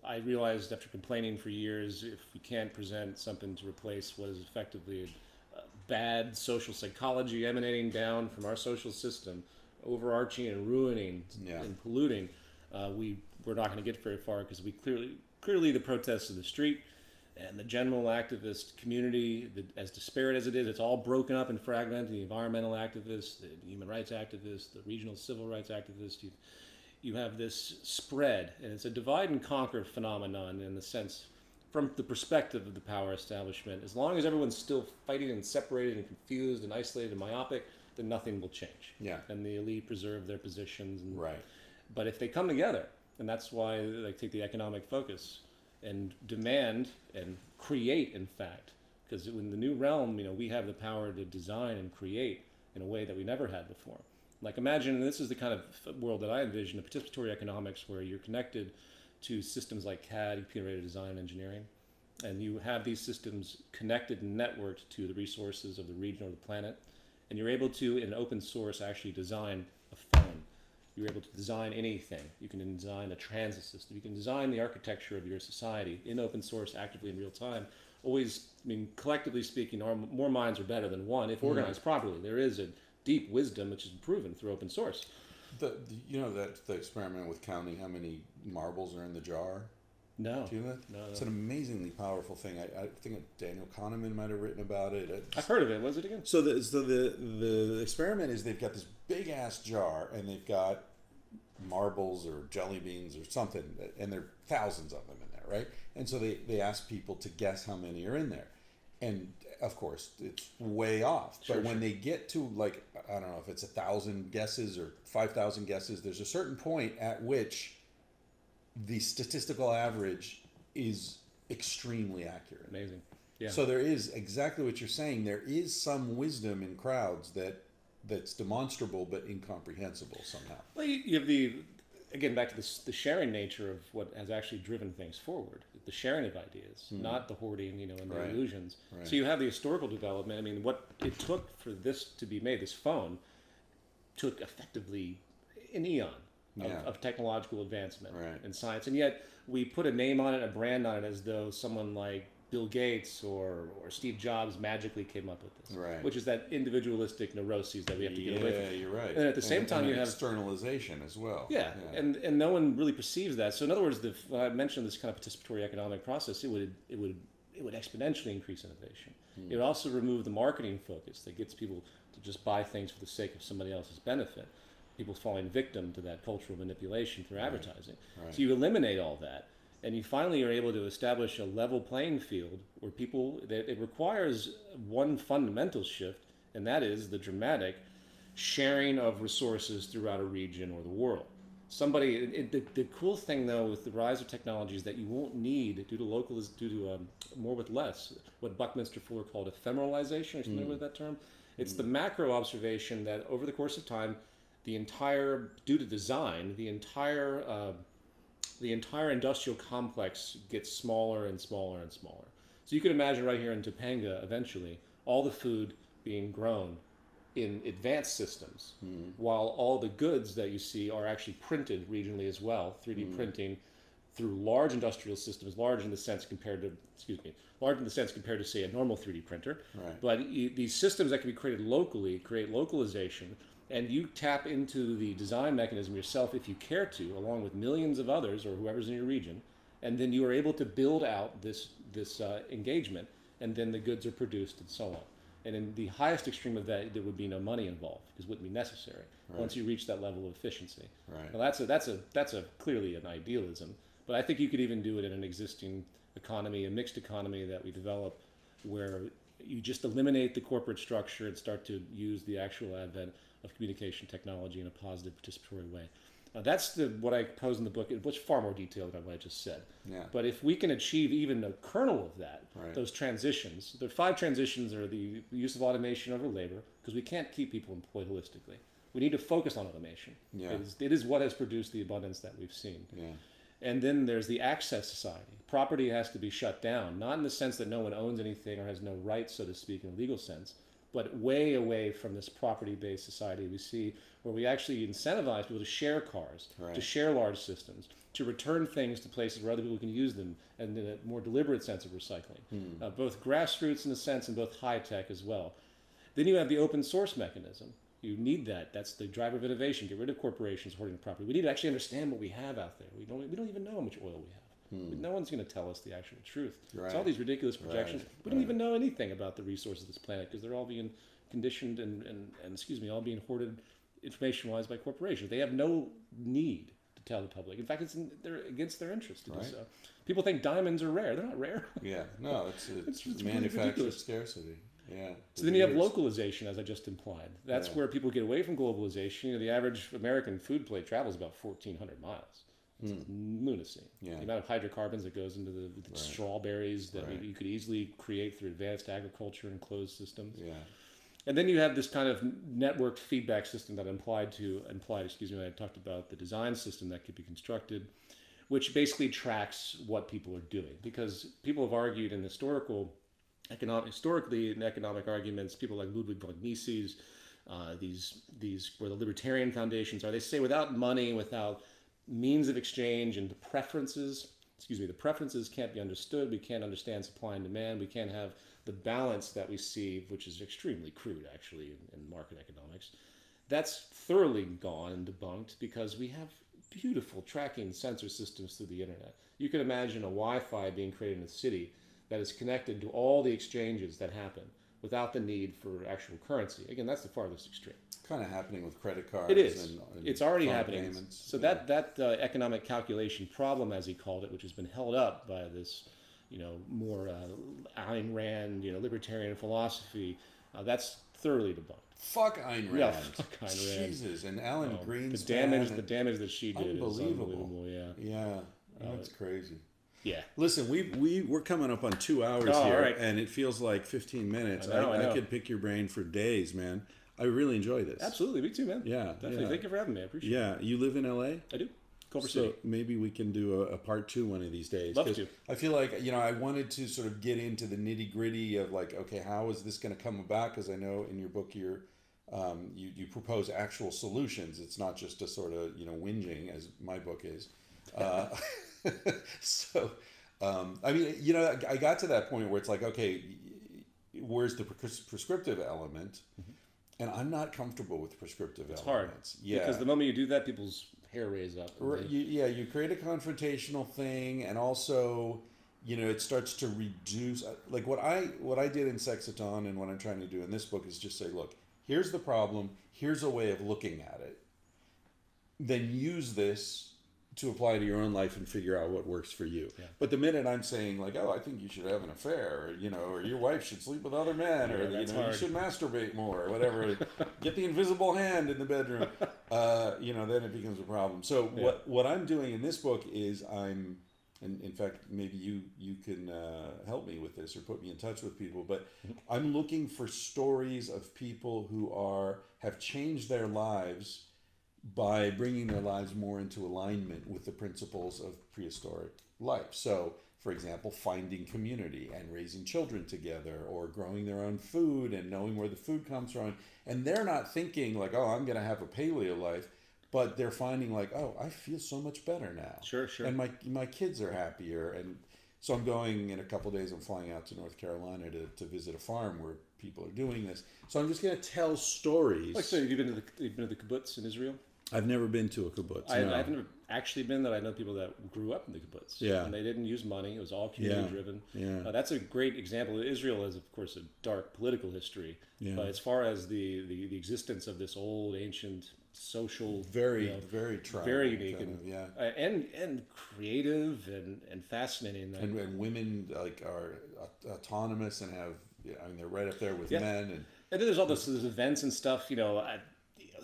S2: I realized after complaining for years, if we can't present something to replace what is effectively a bad social psychology emanating down from our social system, overarching and ruining and polluting, we're not going to get very far, because we clearly the protests of the street, And the general activist community, as disparate as it is, it's all broken up and fragmented. The environmental activists, the human rights activists, the regional civil rights activists. You have this spread, and it's a divide and conquer phenomenon in the sense, from the perspective of the power establishment. As long as everyone's still fighting and separated and confused and isolated and myopic, then nothing will change.
S1: Yeah.
S2: And the elite preserve their positions. And,
S1: right.
S2: But if they come together, and that's why they take the economic focus and demand and create, in fact, because in the new realm, we have the power to design and create in a way that we never had before. Like, imagine, and this is the kind of world that I envision, a participatory economics where you're connected to systems like CAD, computer-aided design and engineering, and you have these systems connected and networked to the resources of the region or the planet, and you're able to, in open source, actually design a phone. You're able to design anything. You can design a transit system. You can design the architecture of your society in open source, actively in real time. Always, collectively speaking, more minds are better than one if organized properly. There is a deep wisdom which is proven through open source.
S1: The experiment with counting how many marbles are in the jar?
S2: No.
S1: Do you know that?
S2: No.
S1: It's an amazingly powerful thing. I think Daniel Kahneman might have written about it.
S2: I've heard of it. What is it again?
S1: So the experiment is they've got this big ass jar and they've got marbles or jelly beans or something, and there are thousands of them in there, right? And so they ask people to guess how many are in there. And of course, it's way off. But when they get to, like, I don't know if it's 1,000 guesses or 5,000 guesses, there's a certain point at which the statistical average is extremely accurate.
S2: Amazing. Yeah.
S1: So there is exactly what you're saying. There is some wisdom in crowds that's demonstrable but incomprehensible somehow.
S2: Well, you have again, back to the sharing nature of what has actually driven things forward. The sharing of ideas, not the hoarding, and the illusions. Right. So you have the historical development. What it took for this to be made, this phone, took effectively an eon of technological advancement and science. And yet we put a name on it, a brand on it, as though someone like Bill Gates or Steve Jobs magically came up with this, which is that individualistic neuroses that we have to get away from.
S1: Yeah, you're right.
S2: And at the same time, you have
S1: externalization as well.
S2: Yeah, and no one really perceives that. So in other words, when I mentioned this kind of participatory economic process, it would exponentially increase innovation. It would also remove the marketing focus that gets people to just buy things for the sake of somebody else's benefit. People falling victim to that cultural manipulation through advertising. So you eliminate all that. And you finally are able to establish a level playing field where it requires one fundamental shift, and that is the dramatic sharing of resources throughout a region or the world. The cool thing, though, with the rise of technology is that you won't need, due to more with less, what Buckminster Fuller called ephemeralization. Are you familiar with that term? It's the macro observation that over the course of time, due to design, the entire industrial complex gets smaller and smaller and smaller. So you could imagine right here in Topanga, eventually, all the food being grown in advanced systems, while all the goods that you see are actually printed regionally as well, 3D printing through large industrial systems, large in the sense compared to, say, a normal 3D printer.
S1: Right.
S2: But these systems that can be created locally create localization. And you tap into the design mechanism yourself if you care to, along with millions of others or whoever's in your region, and then you are able to build out this engagement, and then the goods are produced and so on. And in the highest extreme of that, there would be no money involved because it wouldn't be necessary once you reach that level of efficiency.
S1: Right.
S2: Now that's clearly an idealism, but I think you could even do it in an existing economy, a mixed economy that we develop, where you just eliminate the corporate structure and start to use the actual advent of communication technology in a positive participatory way. That's what I pose in the book, which is far more detailed than what I just said.
S1: Yeah.
S2: But if we can achieve even a kernel of that, those transitions, the 5 transitions are the use of automation over labor, because we can't keep people employed holistically. We need to focus on automation.
S1: Yeah.
S2: It is what has produced the abundance that we've seen.
S1: Yeah.
S2: And then there's the access society. Property has to be shut down, not in the sense that no one owns anything or has no rights, so to speak, in a legal sense, but way away from this property-based society we see, where we actually incentivize people to share cars, to share large systems, to return things to places where other people can use them, and in a more deliberate sense of recycling. Both grassroots in a sense and both high-tech as well. Then you have the open source mechanism. You need that. That's the driver of innovation. Get rid of corporations hoarding property. We need to actually understand what we have out there. We don't even know how much oil we have. No one's going to tell us the actual truth.
S1: Right.
S2: It's all these ridiculous projections. We don't even know anything about the resources of this planet because they're all being conditioned and all being hoarded information-wise by corporations. They have no need to tell the public. In fact, they're against their interest to do so. People think diamonds are rare. They're not rare.
S1: Yeah, no, it's manufactured scarcity. Yeah.
S2: So then you have localization, as I just implied. That's where people get away from globalization. The average American food plate travels about 1,400 miles. It's lunacy. Yeah. The amount of hydrocarbons that goes into the strawberries that you could easily create through advanced agriculture and closed systems. Yeah. And then you have this kind of networked feedback system that implied when I talked about the design system that could be constructed, which basically tracks what people are doing. Because people have argued in historically in economic arguments, people like Ludwig von Mises, these where the libertarian foundations are, they say without money, without means of exchange and the preferences can't be understood. We can't understand supply and demand. We can't have the balance that we see, which is extremely crude actually in market economics. That's thoroughly gone and debunked because we have beautiful tracking sensor systems through the internet. You can imagine a Wi-Fi being created in a city that is connected to all the exchanges that happen without the need for actual currency. Again, that's the farthest extreme.
S1: Kind of happening with credit cards.
S2: It is.
S1: And
S2: it's already happening.
S1: Payments.
S2: So that economic calculation problem, as he called it, which has been held up by this, more Ayn Rand, libertarian philosophy, that's thoroughly debunked.
S1: Fuck Ayn Rand.
S2: Yeah, fuck Ayn Rand.
S1: Jesus, and Alan Greenspan.
S2: The damage that she did is unbelievable.
S1: Yeah, that's crazy.
S2: Yeah.
S1: Listen, we're coming up on 2 hours here, right. And it feels like 15 minutes. I know. I could pick your brain for days, man. I really enjoy this.
S2: Absolutely, me too, man.
S1: Yeah,
S2: definitely. Yeah. Thank you for having me. I appreciate it.
S1: Yeah, you live in LA?
S2: I do. Culver City.
S1: So maybe we can do a part 2 one of these days.
S2: Love to.
S1: I feel like I wanted to sort of get into the nitty gritty of like, okay, how is this going to come about? Because I know in your book you propose actual solutions. It's not just a sort of whinging as my book is. So. I mean, I got to that point where it's like, okay, where's the prescriptive element? Mm-hmm. And I'm not comfortable with prescriptive elements.
S2: Hard.
S1: Yeah.
S2: Because the moment you do that, people's hair raise up.
S1: You create a confrontational thing, and also, it starts to reduce. Like what I did in Sexaton and what I'm trying to do in this book is just say, look, here's the problem. Here's a way of looking at it. Then use this to apply to your own life and figure out what works for you. Yeah. But the minute I'm saying like, oh, I think you should have an affair, or your wife should sleep with other men, or you should masturbate more, or whatever, get the invisible hand in the bedroom, then it becomes a problem. So what I'm doing in this book is and in fact, maybe you can help me with this or put me in touch with people, but I'm looking for stories of people who have changed their lives by bringing their lives more into alignment with the principles of prehistoric life. So, for example, finding community and raising children together, or growing their own food and knowing where the food comes from. And they're not thinking like, oh, I'm going to have a paleo life, but they're finding like, oh, I feel so much better now.
S2: Sure.
S1: And my kids are happier. And so I'm going in a couple of days, I'm flying out to North Carolina to visit a farm where people are doing this. So I'm just going to tell stories.
S2: Like, so you've been to the kibbutz in Israel?
S1: I've never been to a kibbutz.
S2: I've never actually been. That I know people that grew up in the kibbutz.
S1: Yeah.
S2: And they didn't use money. It was all community driven.
S1: Yeah.
S2: That's a great example. Israel has, of course, a dark political history. Yeah. But as far as the existence of this old, ancient, social,
S1: very tribal,
S2: very unique, and creative and fascinating.
S1: And women like are autonomous and have. They're right up there with men. And
S2: then there's all those events and stuff.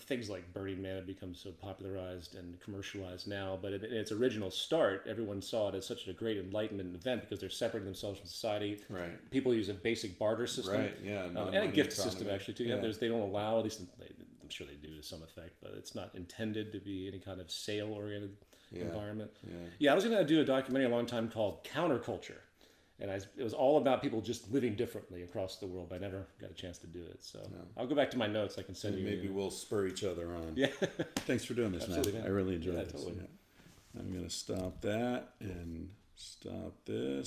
S2: Things like Burning Man have become so popularized and commercialized now, but in its original start, everyone saw it as such a great enlightenment event because they're separating themselves from society.
S1: Right.
S2: People use a basic barter system.
S1: Right. Yeah.
S2: And a gift system actually too. Yeah. They don't allow, at least I'm sure they do to some effect, but it's not intended to be any kind of sale-oriented environment. Yeah. I was going to do a documentary a long time called Counterculture. And it was all about people just living differently across the world. But I never got a chance to do it. So I'll go back to my notes. I can send you.
S1: Maybe we'll spur each other on.
S2: Yeah.
S1: Thanks for doing this, man. I really enjoyed this.
S2: Totally.
S1: Yeah. I'm going to stop that and stop this.